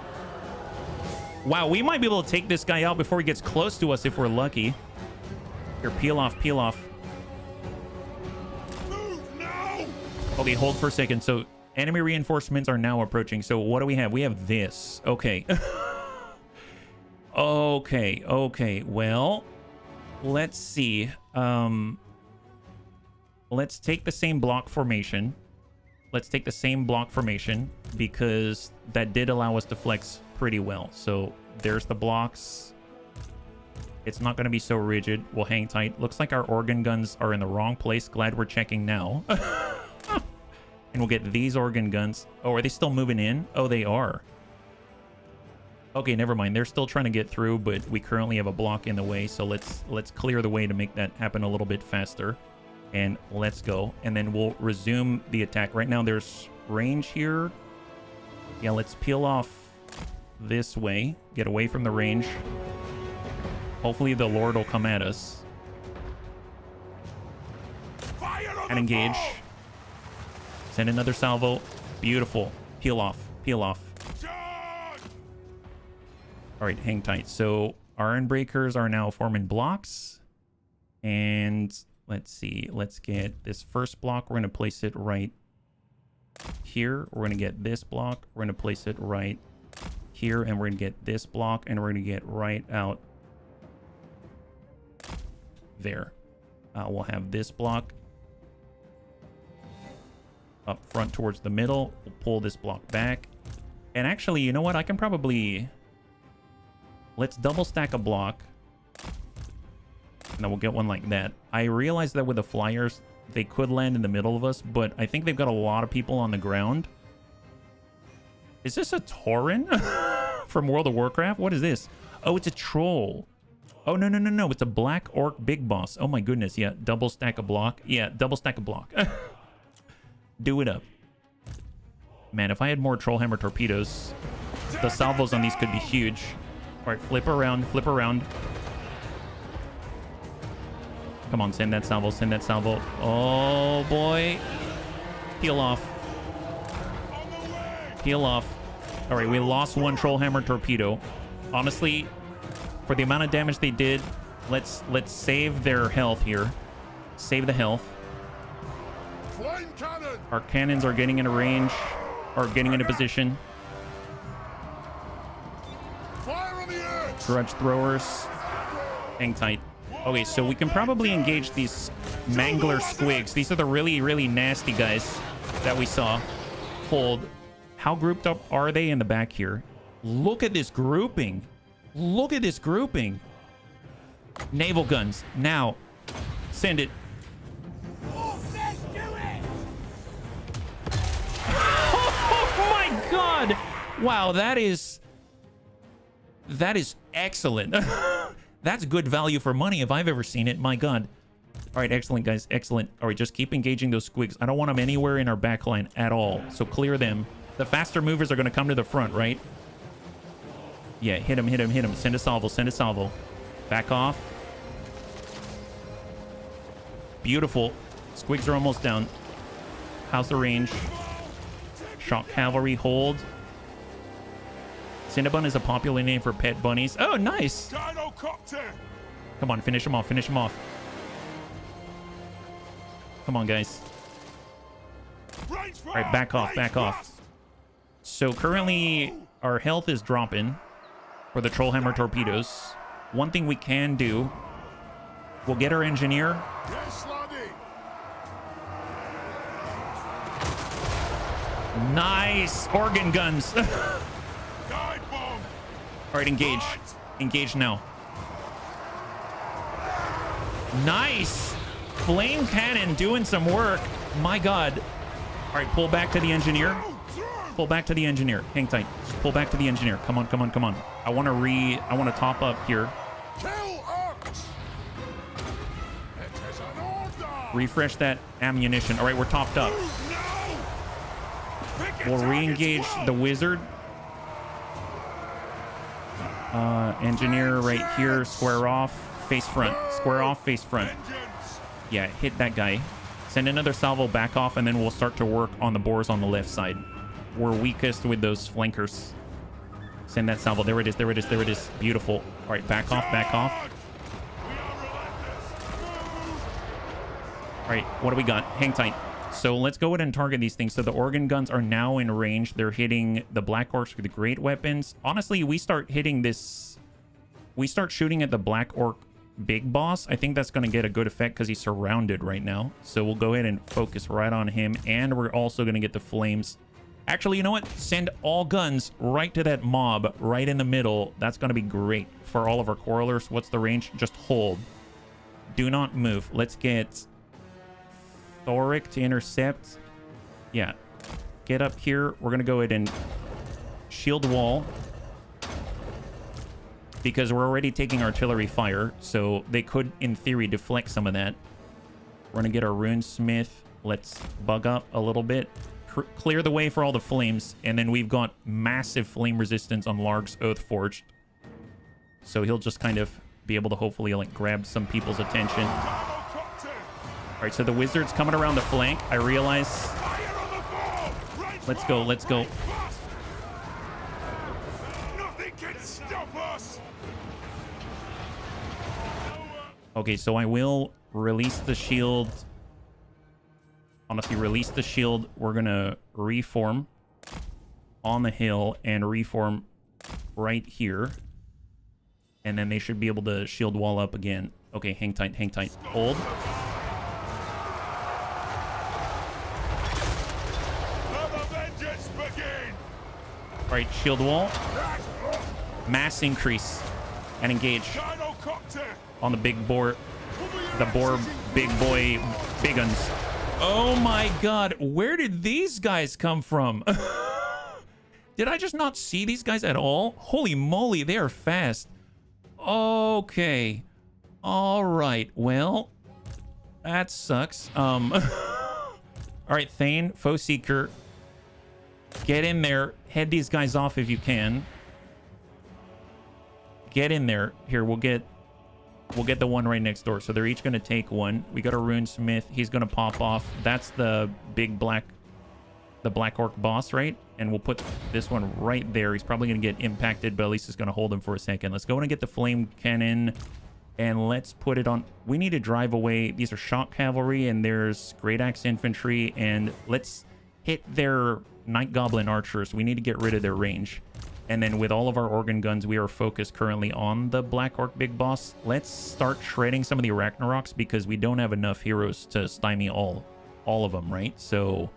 Wow, we might be able to take this guy out before he gets close to us if we're lucky. Here, peel off, peel off. Move now! Okay, hold for a second. So, enemy reinforcements are now approaching. So, what do we have? We have this. Okay. Okay. Well, let's see. Let's take the same block formation. Let's take the same block formation because that did allow us to flex pretty well. So there's the blocks. It's not going to be so rigid. We'll hang tight. Looks like our organ guns are in the wrong place. Glad we're checking now. And we'll get these organ guns. Oh, are they still moving in? Oh, they are. Okay, never mind. They're still trying to get through, but we currently have a block in the way. So let's clear the way to make that happen a little bit faster. And let's go. And then we'll resume the attack. Right now there's range here. Yeah, let's peel off this way. Get away from the range. Hopefully the Lord will come at us. And engage. Send another salvo. Beautiful. Peel off. Peel off. All right, hang tight. So Iron Breakers are now forming blocks. And let's see. Let's get this first block. We're going to place it right here. We're going to get this block. We're going to place it right here. And we're going to get this block. And we're going to get right out there. We'll have this block up front towards the middle. We'll pull this block back. And actually, you know what? I can probably... Let's double stack a block. And then we'll get one like that. I realize that with the flyers, they could land in the middle of us, but I think they've got a lot of people on the ground. Is this a Tauren from World of Warcraft? What is this? Oh, it's a troll. Oh, no. It's a black orc big boss. Oh, my goodness. Yeah, double stack a block. Yeah, double stack a block. Do it up. Man, if I had more Trollhammer torpedoes, the salvos on these could be huge. All right, flip around, flip around. Come on, send that salvo, send that salvo. Oh, boy. Peel off. Peel off. All right, we lost one Trollhammer torpedo. Honestly, for the amount of damage they did, let's save their health here. Save the health. Flame cannon! Our cannons are getting into range, or getting into position. Fire on the edge! Grudge throwers. Hang tight. Okay, so we can probably engage these mangler squigs. These are the really, really nasty guys that we saw. Hold. How grouped up are they in the back here? Look at this grouping. Look at this grouping. Naval guns. Now. Send it. Oh my god. Wow, that is excellent. That's good value for money if I've ever seen it. My god. All right, excellent, guys. Excellent. All right, just keep engaging those squigs. I don't want them anywhere in our backline at all. So clear them. The faster movers are going to come to the front, right? Yeah, hit him, hit him, hit him. Send a salvo, send a salvo. Back off. Beautiful. Squigs are almost down. How's the range? Shock cavalry, hold. Cinnabon is a popular name for pet bunnies. Oh, nice. Come on, finish him off, finish him off. Come on, guys. All right, back off, back off. So currently, our health is dropping for the Trollhammer torpedoes. One thing we can do, we'll get our engineer. Yes, laddie! Nice! Organ guns. All right, engage. Engage now. Nice! Flame cannon doing some work. My god. All right, pull back to the engineer. Pull back to the engineer. Hang tight. Just pull back to the engineer. Come on, come on, come on. I want to top up here. Kill Orcs! It is an order! Refresh that ammunition. All right, we're topped up. We'll re-engage the wizard. Engineer right here. Square off. Face front. Square off, face front. Yeah, hit that guy. Send another salvo back off, and then we'll start to work on the boars on the left side. We're weakest with those flankers. Send that salvo. There it is, there it is, there it is. Beautiful. All right, back off, back off. All right, what do we got? Hang tight. So let's go ahead and target these things. So the organ guns are now in range. They're hitting the Black Orcs with the great weapons. Honestly, we start hitting this... We start shooting at the Black Orc big boss. I think that's going to get a good effect because he's surrounded right now. So we'll go ahead and focus right on him. And we're also going to get the flames. Actually, you know what? Send all guns right to that mob right in the middle. That's going to be great for all of our quarrelers. What's the range? Just hold. Do not move. Let's get Thorek to intercept. Yeah. Get up here. We're going to go ahead and shield wall. Because we're already taking artillery fire. So they could, in theory, deflect some of that. We're going to get our runesmith. Let's bug up a little bit. Clear the way for all the flames. And then we've got massive flame resistance on Larg's Oathforged. So he'll just kind of be able to hopefully like grab some people's attention. All right, so the wizard's coming around the flank. I realize. Let's go, let's go. Nothing can stop us. Okay, so I will release the shield. Honestly, release the shield. We're going to reform on the hill and reform right here. And then they should be able to shield wall up again. Okay, hang tight, hang tight. Hold. All right, shield wall. Mass increase. And engage on the big boar. The boar big boy big guns. Oh my god, where did these guys come from? Did I just not see these guys at all? Holy moly, they are fast. Okay. All right, well, that sucks. All right, Thane, Foe Seeker. Get in there. Head these guys off if you can. Get in there. Here, we'll get the one right next door. So they're each going to take one. We got a runesmith. He's going to pop off. That's the big black the Black Orc boss, right? And we'll put this one right there. He's probably going to get impacted, but at least it's going to hold him for a second. Let's go in and get the flame cannon, and let's put it on. We need to drive away. These are shock cavalry, and there's great axe infantry, and let's hit their night goblin archers. We need to get rid of their range. And then with all of our organ guns, we are focused currently on the Black Orc big boss. Let's start shredding some of the Arachnaroks because we don't have enough heroes to stymie all of them, right? So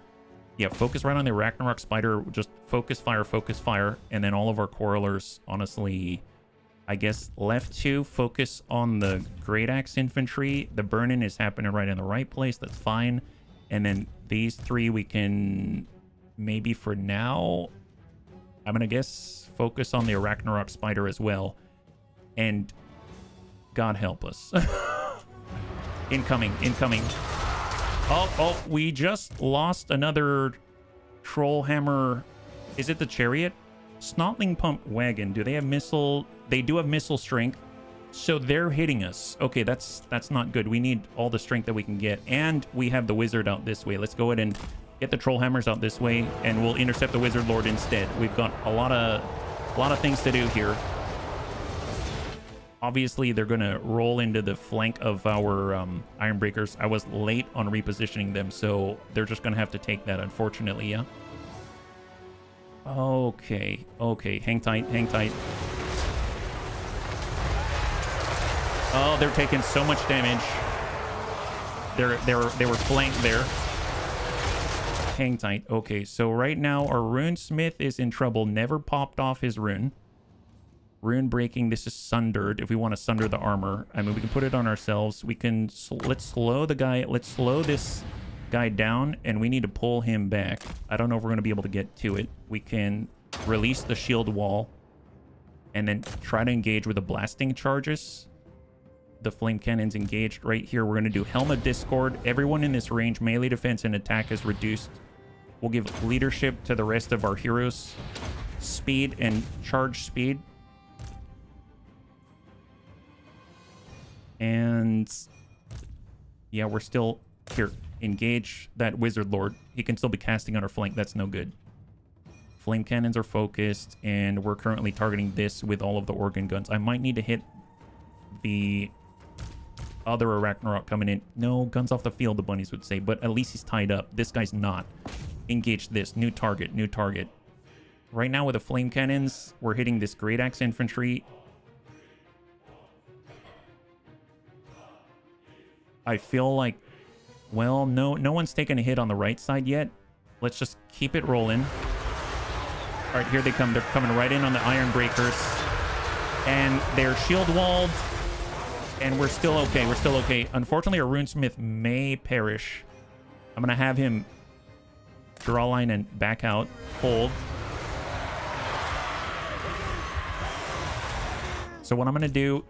yeah, focus right on the Arachnarok spider. Just focus fire, and then all of our quarrelers, honestly, I guess left to focus on the great axe infantry. The burn-in is happening right in the right place. That's fine. And then these three we can maybe for now, I'm gonna guess focus on the Arachnarok spider as well. And God help us. Incoming. Oh, we just lost another troll hammer. Is it the chariot? Snotling pump wagon. Do they have missile? They do have missile strength. So they're hitting us. Okay, that's not good. We need all the strength that we can get. And we have the wizard out this way. Let's go ahead and get the troll hammers out this way, and we'll intercept the wizard lord instead. We've got a lot of things to do here. Obviously, they're going to roll into the flank of our Iron Breakers. I was late on repositioning them, so they're just going to have to take that, unfortunately, yeah? Okay. Hang tight. Oh, they're taking so much damage. They were flanked there. Hang tight. Okay, so right now, our runesmith is in trouble. Never popped off his rune. Rune breaking, this is sundered. If we want to sunder the armor, I mean, we can put it on ourselves. We can, let's slow this guy down, and we need to pull him back. I don't know if we're going to be able to get to it. We can release the shield wall and then try to engage with the blasting charges. The flame cannon's engaged right here. We're going to do Helm of Discord. Everyone in this range, melee defense and attack is reduced. We'll give leadership to the rest of our heroes. Speed and charge speed. And yeah, we're still here. Engage that wizard lord. He can still be casting on our flank. That's no good. Flame cannons are focused, and we're currently targeting this with all of the organ guns. I might need to hit the other Arachnarok coming in. No, guns off the field, the bunnies would say, but at least he's tied up. This guy's not. Engage this. New target. Right now with the flame cannons, we're hitting this great axe infantry. I feel like, well, no one's taken a hit on the right side yet. Let's just keep it rolling. All right, here they come. They're coming right in on the Iron Breakers. And they're shield walled. And we're still okay. Unfortunately, our runesmith may perish. I'm going to have him draw line and back out. Hold. So what I'm going to do,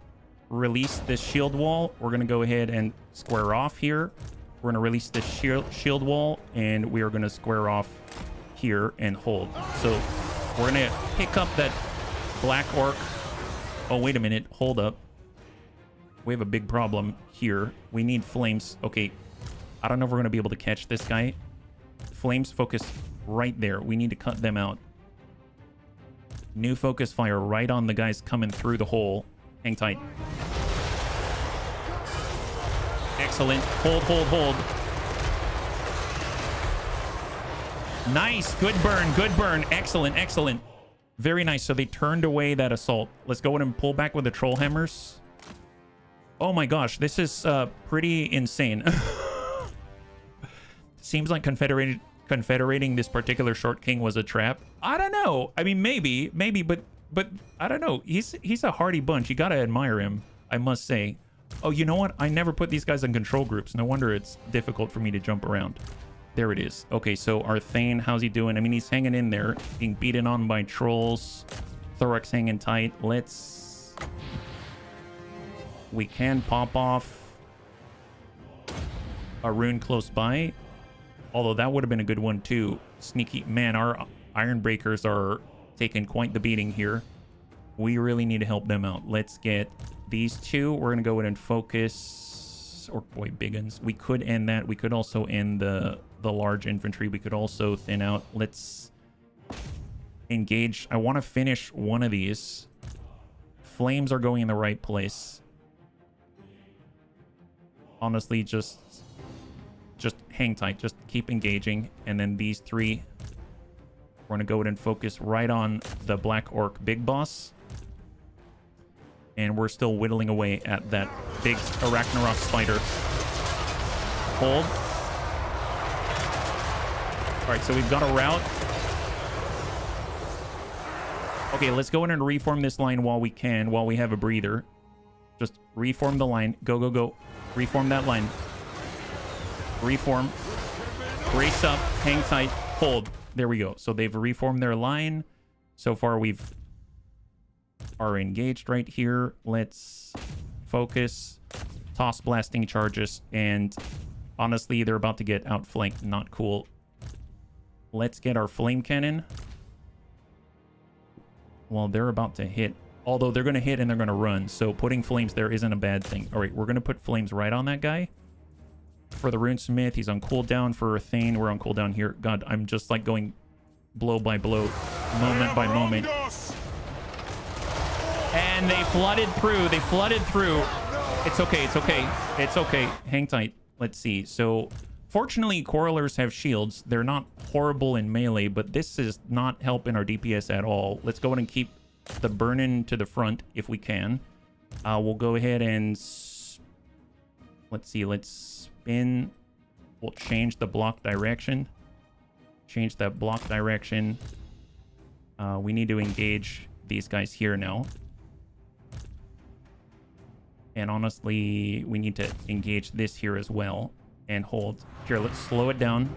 release this shield wall. We're going to go ahead and square off here. We're going to release this shield wall, and we are going to square off here and hold. So we're going to pick up that Black Orc. Oh, wait a minute. Hold up. We have a big problem here. We need flames. Okay. I don't know if we're going to be able to catch this guy. Flames focus right there. We need to cut them out. New focus fire right on the guys coming through the hole. Hang tight. Excellent. Hold. Nice. Good burn. Excellent. Very nice. So they turned away that assault. Let's go ahead and pull back with the troll hammers. Oh my gosh, this is pretty insane. Seems like confederating this particular short king was a trap. I don't know. I mean, maybe, but I don't know. He's a hardy bunch. You gotta admire him, I must say. Oh, you know what? I never put these guys in control groups. No wonder it's difficult for me to jump around. There it is. Okay, so our Thane, how's he doing? I mean, he's hanging in there, being beaten on by trolls. Thorek's hanging tight. We can pop off a rune close by. Although that would have been a good one too. Sneaky. Man, our Iron Breakers are taking quite the beating here. We really need to help them out. Let's get these two. We're going to go in and focus guns. Orc boy big guns. We could end that. We could also end the large infantry. We could also thin out. Let's engage. I want to finish one of these. Flames are going in the right place. Honestly, just hang tight. Just keep engaging. And then these three, we're going to go ahead and focus right on the Black Orc big boss. And we're still whittling away at that big Arachnarok spider. Hold. All right, so we've got a route. Okay, let's go in and reform this line while we can, while we have a breather. Just reform the line. Go, go, go. Reform that line. Reform. Brace up. Hang tight. Hold. There we go. So they've reformed their line. So far, are engaged right here. Let's focus. Toss blasting charges. And honestly, they're about to get outflanked. Not cool. Let's get our flame cannon. Well, they're about to hit. Although they're going to hit and they're going to run. So putting flames there isn't a bad thing. All right, we're going to put flames right on that guy. For the Runesmith, he's on cooldown. For Thane, we're on cooldown here. God, I'm just like going blow by blow, moment by moment. And they flooded through. They flooded through. It's okay. It's okay. It's okay. Hang tight. Let's see. So, fortunately, Quarrelers have shields. They're not horrible in melee, but this is not helping our DPS at all. Let's go ahead and keep the burn-in to the front if we can. We'll go ahead and... Let's see. Let's spin. We'll change the block direction. Change that block direction. We need to engage these guys here now. And honestly, we need to engage this here as well. And hold. Here, let's slow it down.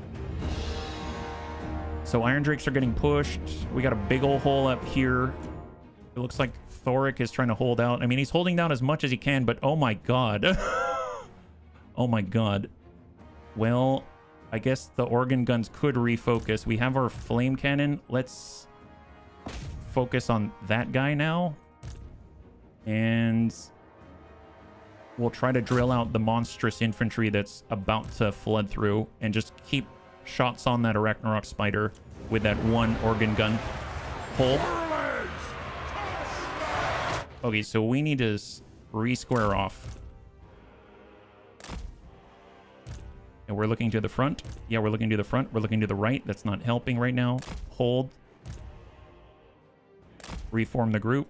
So Iron Drakes are getting pushed. We got a big old hole up here. It looks like Thorek is trying to hold out. I mean, he's holding down as much as he can, but oh my god. Oh my god. Well, I guess the organ guns could refocus. We have our flame cannon. Let's focus on that guy now. And we'll try to drill out the monstrous infantry that's about to flood through and just keep shots on that Arachnarok spider with that one organ gun. Hold. Okay, so we need to re-square off. And we're looking to the front. Yeah, we're looking to the front. We're looking to the right. That's not helping right now. Hold. Reform the group.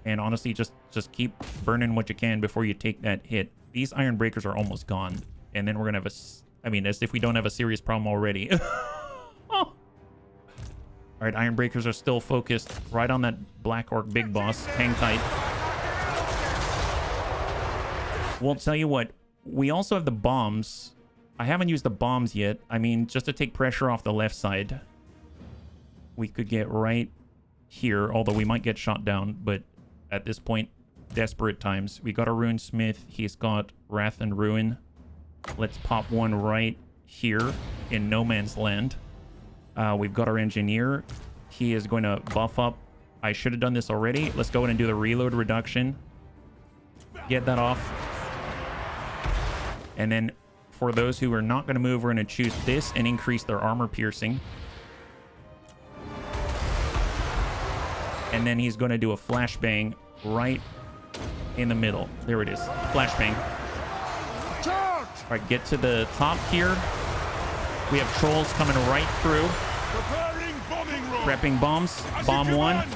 And honestly, just keep burning what you can before you take that hit. These Iron Breakers are almost gone. And then we're going to have I mean, as if we don't have a serious problem already. Oh. All right, Iron Breakers are still focused right on that Black Orc big boss. Hang tight. We'll tell you what. We also have the bombs. I haven't used the bombs yet. I mean, just to take pressure off the left side. We could get right here, although we might get shot down. But at this point, desperate times. We got a Runesmith. He's got Wrath and Ruin. Let's pop one right here in no man's land. We've got our Engineer. He is going to buff up. I should have done this already. Let's go in and do the reload reduction. Get that off. And then for those who are not going to move, we're going to choose this and increase their armor piercing. And then he's going to do a flashbang right in the middle. There it is. Flashbang. All right, get to the top here. We have trolls coming right through. Prepping bombs. Bomb one.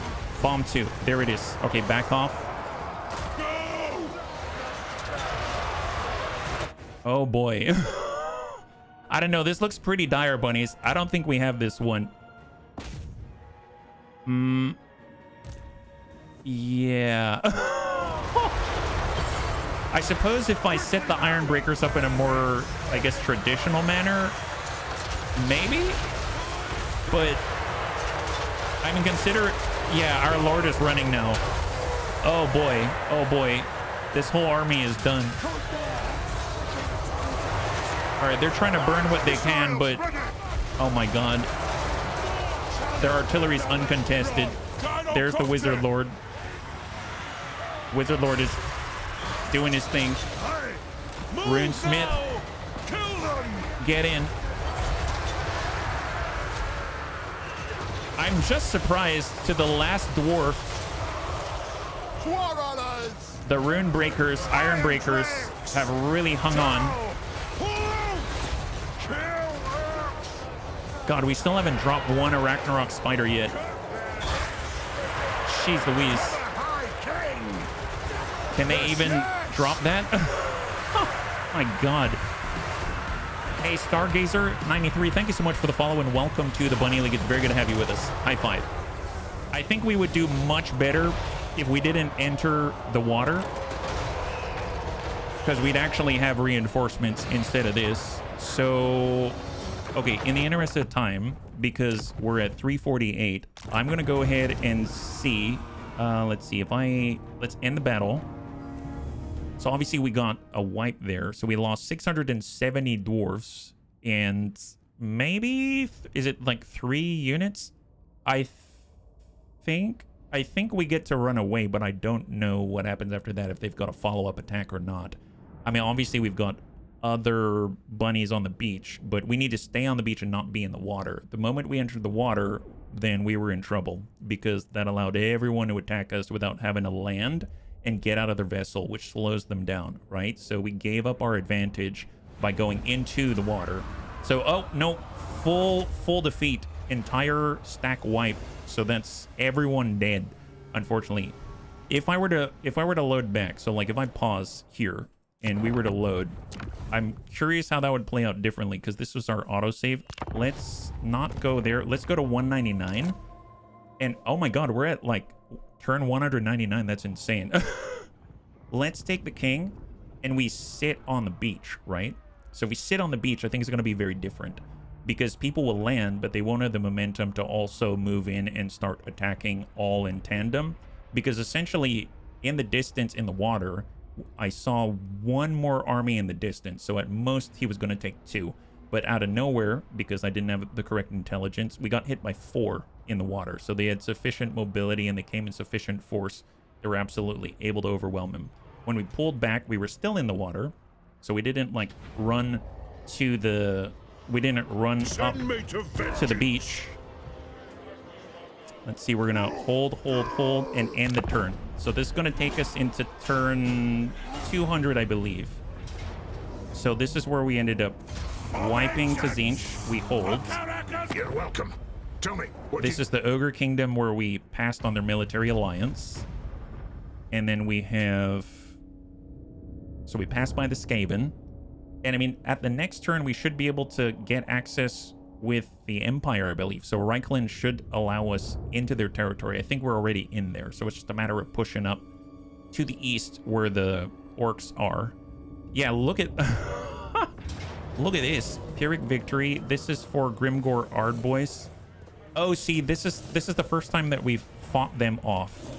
Bomb two. There it is. Okay, back off. Oh boy. I don't know. This looks pretty dire, bunnies. I don't think we have this one. Yeah. I suppose if I set the Iron Breakers up in a more, I guess, traditional manner, maybe? But, I mean, consider, yeah, our Lord is running now. Oh boy. Oh boy. This whole army is done. All right, they're trying to burn what they can, but oh my god. Their artillery's uncontested. There's the Wizard Lord. Wizard Lord is doing his thing. Runesmith, get in. I'm just surprised to the last dwarf. The Rune Breakers, Iron Breakers have really hung on. God, we still haven't dropped one Ragnarok spider yet. Jeez Louise. Can they even drop that? Oh my God. Hey, Stargazer93, thank you so much for the follow and welcome to the Bunny League. It's very good to have you with us. High five. I think we would do much better if we didn't enter the water, because we'd actually have reinforcements instead of this. So, okay, in the interest of time, because we're at 348, I'm going to go ahead and see. Let's see if let's end the battle. So obviously we got a wipe there. So we lost 670 dwarves and maybe, is it like 3 units? I think we get to run away, but I don't know what happens after that, if they've got a follow-up attack or not. I mean, obviously we've got other bunnies on the beach, but we need to stay on the beach and not be in the water. The moment we entered the water, then we were in trouble, because that allowed everyone to attack us without having to land and get out of their vessel, which slows them down, right? So we gave up our advantage by going into the water. So, oh, no, full defeat, entire stack wipe. So that's everyone dead, unfortunately. If I were to load back, so like if I pause here and we were to load, I'm curious how that would play out differently, because this was our autosave. Let's not go there. Let's go to 199. And oh my God, we're at like turn 199. That's insane. Let's take the king and we sit on the beach, right? So if we sit on the beach, I think it's going to be very different, because people will land, but they won't have the momentum to also move in and start attacking all in tandem. Because essentially in the distance in the water, I saw one more army in the distance. So at most he was going to take 2. But out of nowhere, because I didn't have the correct intelligence, we got hit by 4 in the water. So they had sufficient mobility and they came in sufficient force. They were absolutely able to overwhelm him. When we pulled back, we were still in the water. So we didn't like run to the... We didn't run up to the beach. Let's see, we're going to hold, and end the turn. So this is going to take us into turn 200, I believe. So this is where we ended up wiping to Tzeentch. We hold. You're welcome. Tell me. This is the Ogre Kingdom, where we passed on their military alliance. And then we have... So we passed by the Skaven. And I mean, at the next turn, we should be able to get access with the Empire, I believe. So Reichland should allow us into their territory. I think we're already in there. So it's just a matter of pushing up to the east where the orcs are. Yeah, look at... Look at this. Pyrrhic Victory. This is for Grimgor Ardboys. Oh, see, this is the first time that we've fought them off.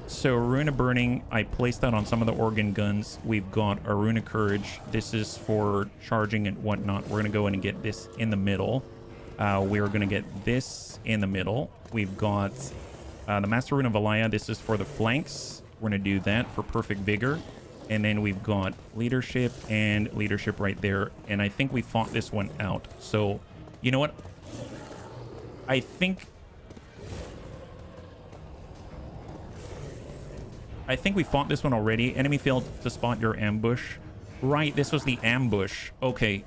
So Runa Burning, I placed that on some of the organ guns. We've got a Runa Courage. This is for charging and whatnot. We're going to go in and get this in the middle. We're going to get this in the middle. We've got the Master Rune of Valaya. This is for the flanks. We're going to do that for Perfect Vigor. And then we've got leadership and leadership right there. And I think we fought this one out. So, you know what? I think we fought this one already. Enemy failed to spot your ambush. Right, this was the ambush. Okay.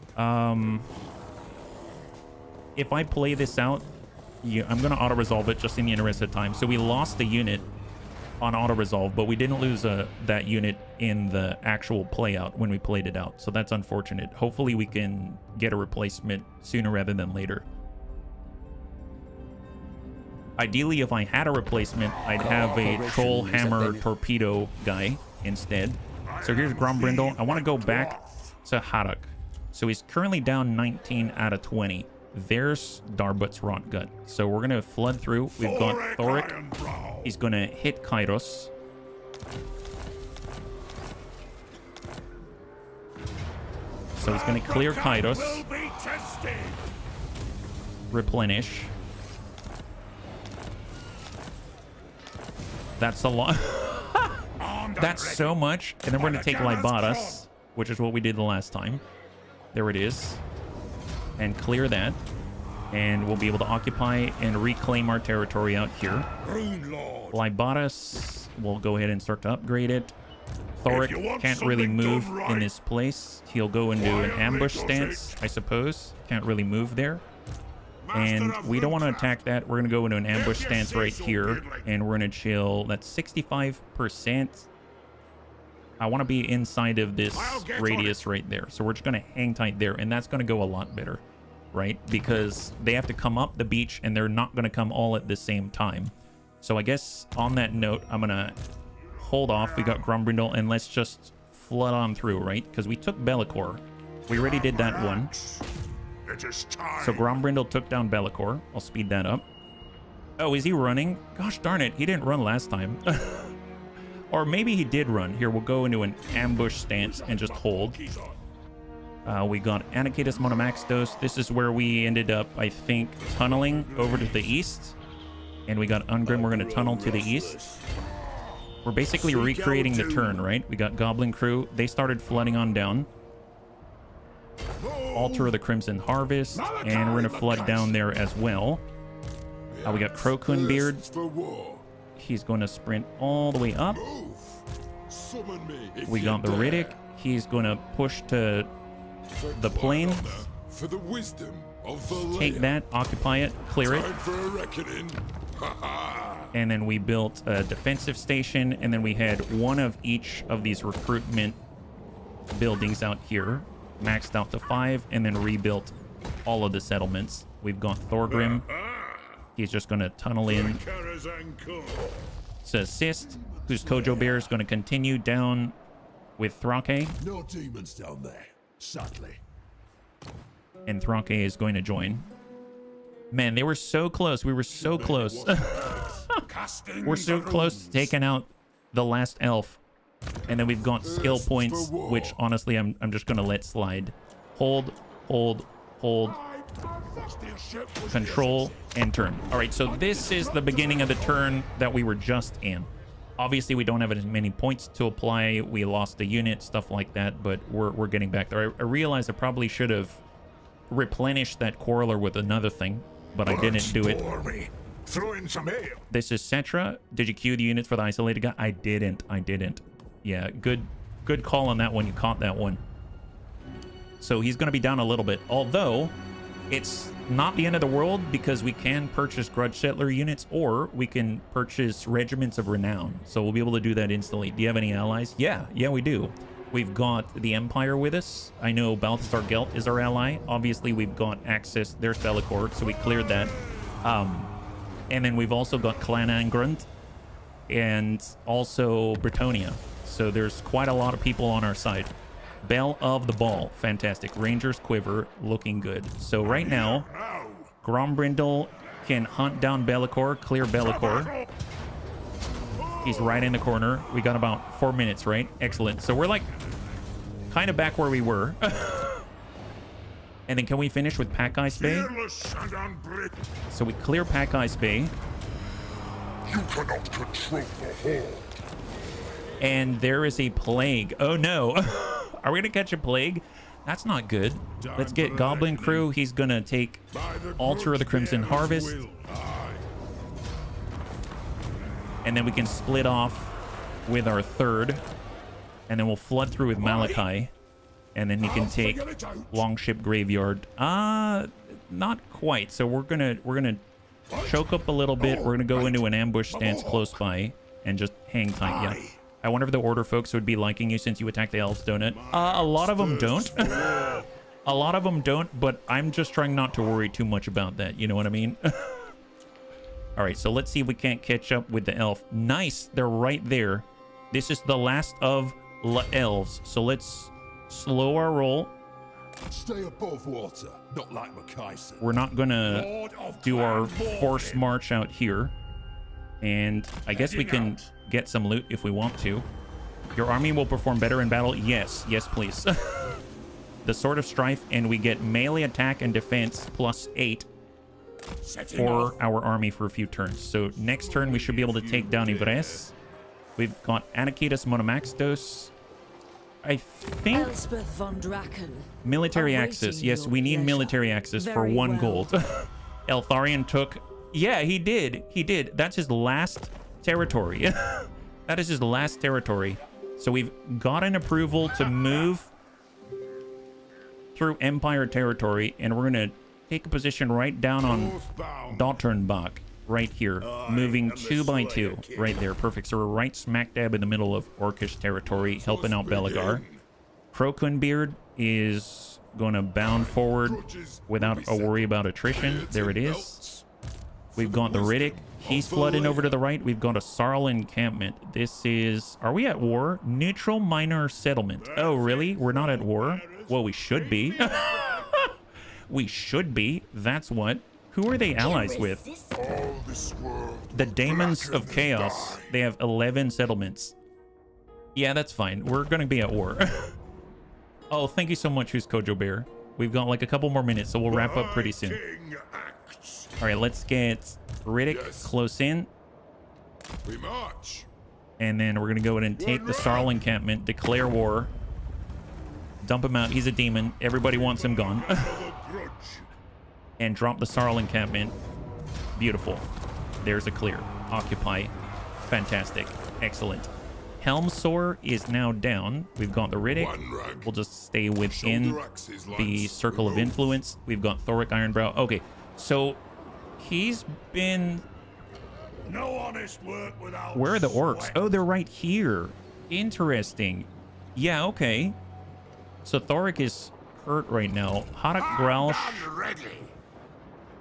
If I play this out, yeah, I'm going to auto-resolve it just in the interest of time. So we lost the unit on auto-resolve, but we didn't lose that unit in the actual play out when we played it out. So that's unfortunate. Hopefully we can get a replacement sooner rather than later. Ideally, if I had a replacement, I'd have a Troll Hammer Torpedo guy instead. So here's Grombrindal. I want to go back to Haddock. So he's currently down 19 out of 20. There's Darbut's Rotgut. So we're going to flood through. We've got Thorek. He's going to hit Kairos. So he's going to clear Kairos. Replenish. That's a lot. That's so much. And then we're going to take Libadas. which is what we did the last time. There it is. And clear that. And we'll be able to occupy and reclaim our territory out here. Libatus, we'll go ahead and start to upgrade it. Thorek can't really move in this place. He'll go into an ambush stance, I suppose. Can't really move there. And we don't want to attack that. We're going to go into an ambush stance right here. And we're going to chill. That's 65%. I want to be inside of this radius right there. So we're just going to hang tight there. And that's going to go a lot better, right? Because they have to come up the beach and they're not going to come all at the same time. So I guess on that note, I'm going to hold off. We got Grombrindal and let's just flood on through, right? Because we took Bellicor. We already did that one. So Grombrindal took down Bellicor. I'll speed that up. Oh, is he running? Gosh darn it. He didn't run last time. Or maybe he did run. Here, we'll go into an ambush stance and just hold. We got Anacatus Monomaxtos. This is where we ended up, I think, tunneling over to the east. And we got Ungrim. We're going to tunnel to the east. We're basically recreating the turn, right? We got Goblin Crew. They started flooding on down. Altar of the Crimson Harvest. And we're going to flood down there as well. We got Crocun Beard. He's going to sprint all the way up. We got the Riddick. He's going to push to the plain. Take that, occupy it, clear it. And then we built a defensive station. And then we had one of each of these recruitment buildings out here. Maxed out to 5. And then rebuilt all of the settlements. We've got Thorgrim. He's just going to tunnel in to assist. Whose Kojo Bear is going to continue down with Thrake. No demons down there, sadly. And Thrake is going to join. Man, they were so close. We were so close. We're so close to taking out the last elf. And then we've got skill points, which honestly I'm just going to let slide. Hold, hold, hold. Control and turn. All right, so this is the beginning of the turn that we were just in. Obviously, we don't have as many points to apply. We lost the unit, stuff like that, but we're getting back there. I realized I probably should have replenished that Quarreler with another thing, but I didn't do it. This is Cetra. Did you queue the units for the isolated guy? I didn't. Yeah, good call on that one. You caught that one. So he's going to be down a little bit, although it's not the end of the world because we can purchase Grudge Settler units or we can purchase Regiments of Renown. So we'll be able to do that instantly. Do you have any allies? Yeah, we do. We've got the Empire with us. I know Balthasar Gelt is our ally. Obviously, we've got access. There's Bellicor, so we cleared that. And then we've also got Clan Angrund and also Bretonia. So there's quite a lot of people on our side. Bell of the Ball. Fantastic. Ranger's Quiver. Looking good. So right now, Grombrindal can hunt down Bellicor. Clear Bellicor. He's right in the corner. We got about 4 minutes, right? Excellent. So we're like kind of back where we were. And then can we finish with Pack Ice Bay? So we clear Pack Ice Bay. You cannot control the horde. And there is a plague. Oh no. Are we going to catch a plague? That's not good. Let's get Goblin Crew. He's going to take Altar of the Crimson Harvest. And then we can split off with our third. And then we'll flood through with Malachi. And then he can take Longship Graveyard. Not quite. So we're gonna choke up a little bit. We're going to go into an ambush stance close by and just hang tight. Yeah. I wonder if the Order folks would be liking you since you attack the elves, don't it? A lot of them don't. A lot of them don't, but I'm just trying not to worry too much about that. You know what I mean? All right, so let's see if we can't catch up with the elf. Nice. They're right there. This is the last of the elves. So let's slow our roll. Stay above water, not like Mackayson. We're not going to do our forced march out here. And I guess we can get some loot if we want to. Your army will perform better in battle. Yes, please. The Sword of Strife, and we get melee attack and defense +8 for our army for a few turns. So next turn we should be able to take down Yvresse. We've got Anacatus Monomaxtos. I think Elspeth von Draken. military Awaiting access. Yes, your we need pleasure. military access for Very 1 well. gold. Eltharion took... Yeah, he did. He did. That's his last territory. That is his last territory. So we've got an approval to move through Empire territory, and we're going to take a position right down on Northbound. Dotternbach, right here, moving 2 by 2, right there. Perfect. So we're right smack dab in the middle of Orcish territory, helping out Belegar. Crocunbeard is going to bound forward without a worry about attrition. There it is. We've got the Riddick. He's flooding over to the right. We've got a Sarl encampment. This is... Are we at war? Neutral minor settlement. Oh, really? We're not at war? Well, we should be. We should be. That's what. Who are they allies with? All this world The Daemons of blackened Chaos. die. They have 11 settlements. Yeah, that's fine. We're going to be at war. Oh, thank you so much, who's Kojo Bear. We've got like a couple more minutes, so we'll wrap up pretty soon. King acts. All right, let's get Riddick Yes. close in. We march. And then we're going to go in and take the Sarl encampment, declare war, dump him out. He's a demon. Everybody wants him gone. Another grudge. And drop the Sarl encampment. Beautiful. There's a clear. Occupy. Fantastic. Excellent. Helmsor is now down. We've got the Riddick. One rank. We'll just stay within Shoulder axes, the lads. circle of Remove. influence. We've got Thorek Ironbrow. Okay, so he's been... No honest work without Where are the orcs? sweat. Oh, they're right here. Interesting. Yeah, okay. So Thorek is hurt right now. Hadak Grausch, I'm ready.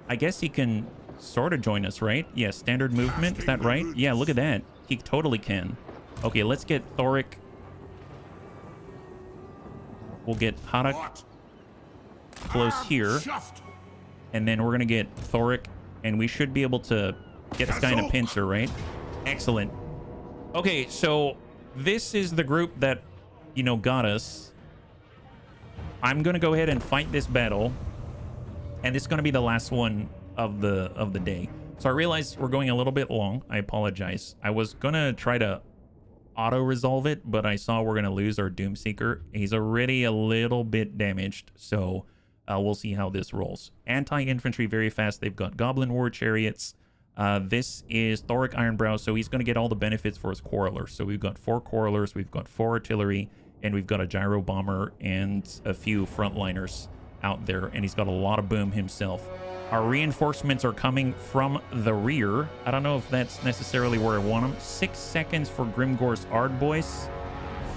I guess he can sort of join us, right? Yeah, standard movement. Is that right? Yeah, look at that. He totally can. Okay, let's get Thorek. We'll get Hadak What? close here. Shuffed. And then we're going to get Thorek. And we should be able to get this guy in a pincer, right? Excellent. Okay, so this is the group that, you know, got us. I'm going to go ahead and fight this battle. And it's going to be the last one of the day. So I realize we're going a little bit long. I apologize. I was going to try to auto-resolve it, but I saw we're going to lose our Doomseeker. He's already a little bit damaged, so we'll see how this rolls. Anti-infantry very fast. They've got Goblin War Chariots. This is Thorek Ironbrow, so he's going to get all the benefits for his Quarrelers. So we've got 4 Quarrelers, we've got 4 artillery, and we've got a Gyro Bomber and a few frontliners out there, and he's got a lot of boom himself. Our reinforcements are coming from the rear. I don't know if that's necessarily where I want them. 6 seconds for Grimgor's Ardboys.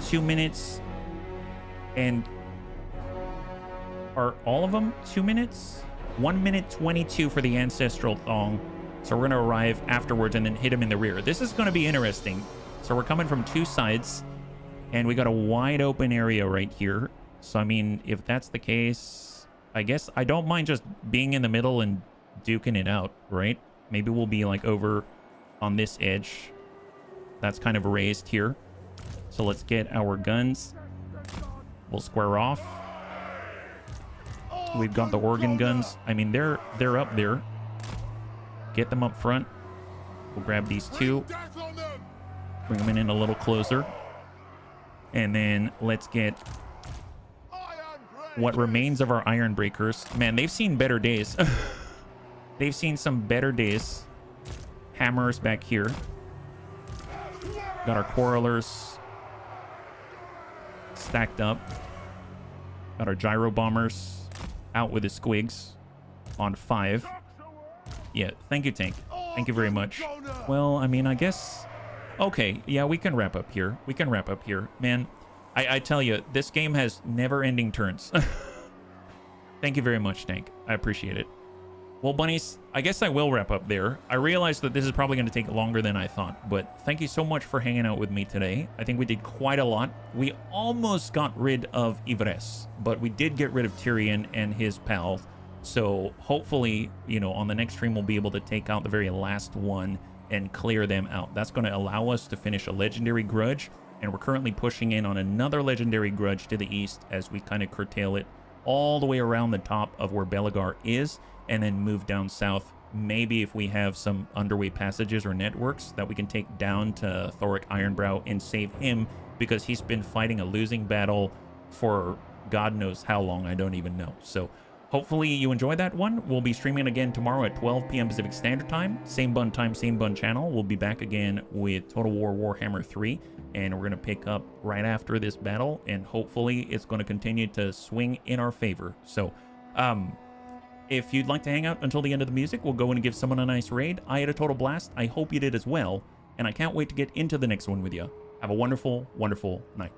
2 minutes. And are all of them 2 minutes? 1 minute 22 for the Ancestral Thong. So we're going to arrive afterwards and then hit him in the rear. This is going to be interesting. So we're coming from 2 sides. And we got a wide open area right here. So, I mean, if that's the case... I guess I don't mind just being in the middle and duking it out, right? Maybe we'll be like over on this edge. That's kind of raised here. So let's get our guns. We'll square off. We've got the organ guns. I mean, they're up there. Get them up front. We'll grab these 2. Death on them. Bring them in a little closer. And then let's get what remains of our Iron Breakers. Man, they've seen better days. They've seen some better days. Hammers back here. Got our Quarrelers stacked up. Got our Gyro Bombers out with the Squigs on 5. Yeah, thank you, Tank. Thank you very much. Well, I mean, I guess... Okay, yeah, we can wrap up here. We can wrap up here. Man, I tell you, this game has never-ending turns. Thank you very much, Tank. I appreciate it. Well, bunnies, I guess I will wrap up there. I realize that this is probably going to take longer than I thought, but thank you so much for hanging out with me today. I think we did quite a lot. We almost got rid of Yvresse, but we did get rid of Tyrion and his pal. So hopefully, you know, on the next stream, we'll be able to take out the very last one and clear them out. That's going to allow us to finish a legendary grudge. And we're currently pushing in on another legendary grudge to the east as we kind of curtail it all the way around the top of where Belegar is and then move down south. Maybe if we have some underway passages or networks that we can take down to Thorek Ironbrow and save him because he's been fighting a losing battle for God knows how long. I don't even know. So hopefully you enjoy that one. We'll be streaming again tomorrow at 12 p.m. Pacific Standard Time. Same bun time, same bun channel. We'll be back again with Total War Warhammer 3. And we're going to pick up right after this battle. And hopefully it's going to continue to swing in our favor. So, if you'd like to hang out until the end of the music, we'll go in and give someone a nice raid. I had a total blast. I hope you did as well. And I can't wait to get into the next one with you. Have a wonderful, wonderful night.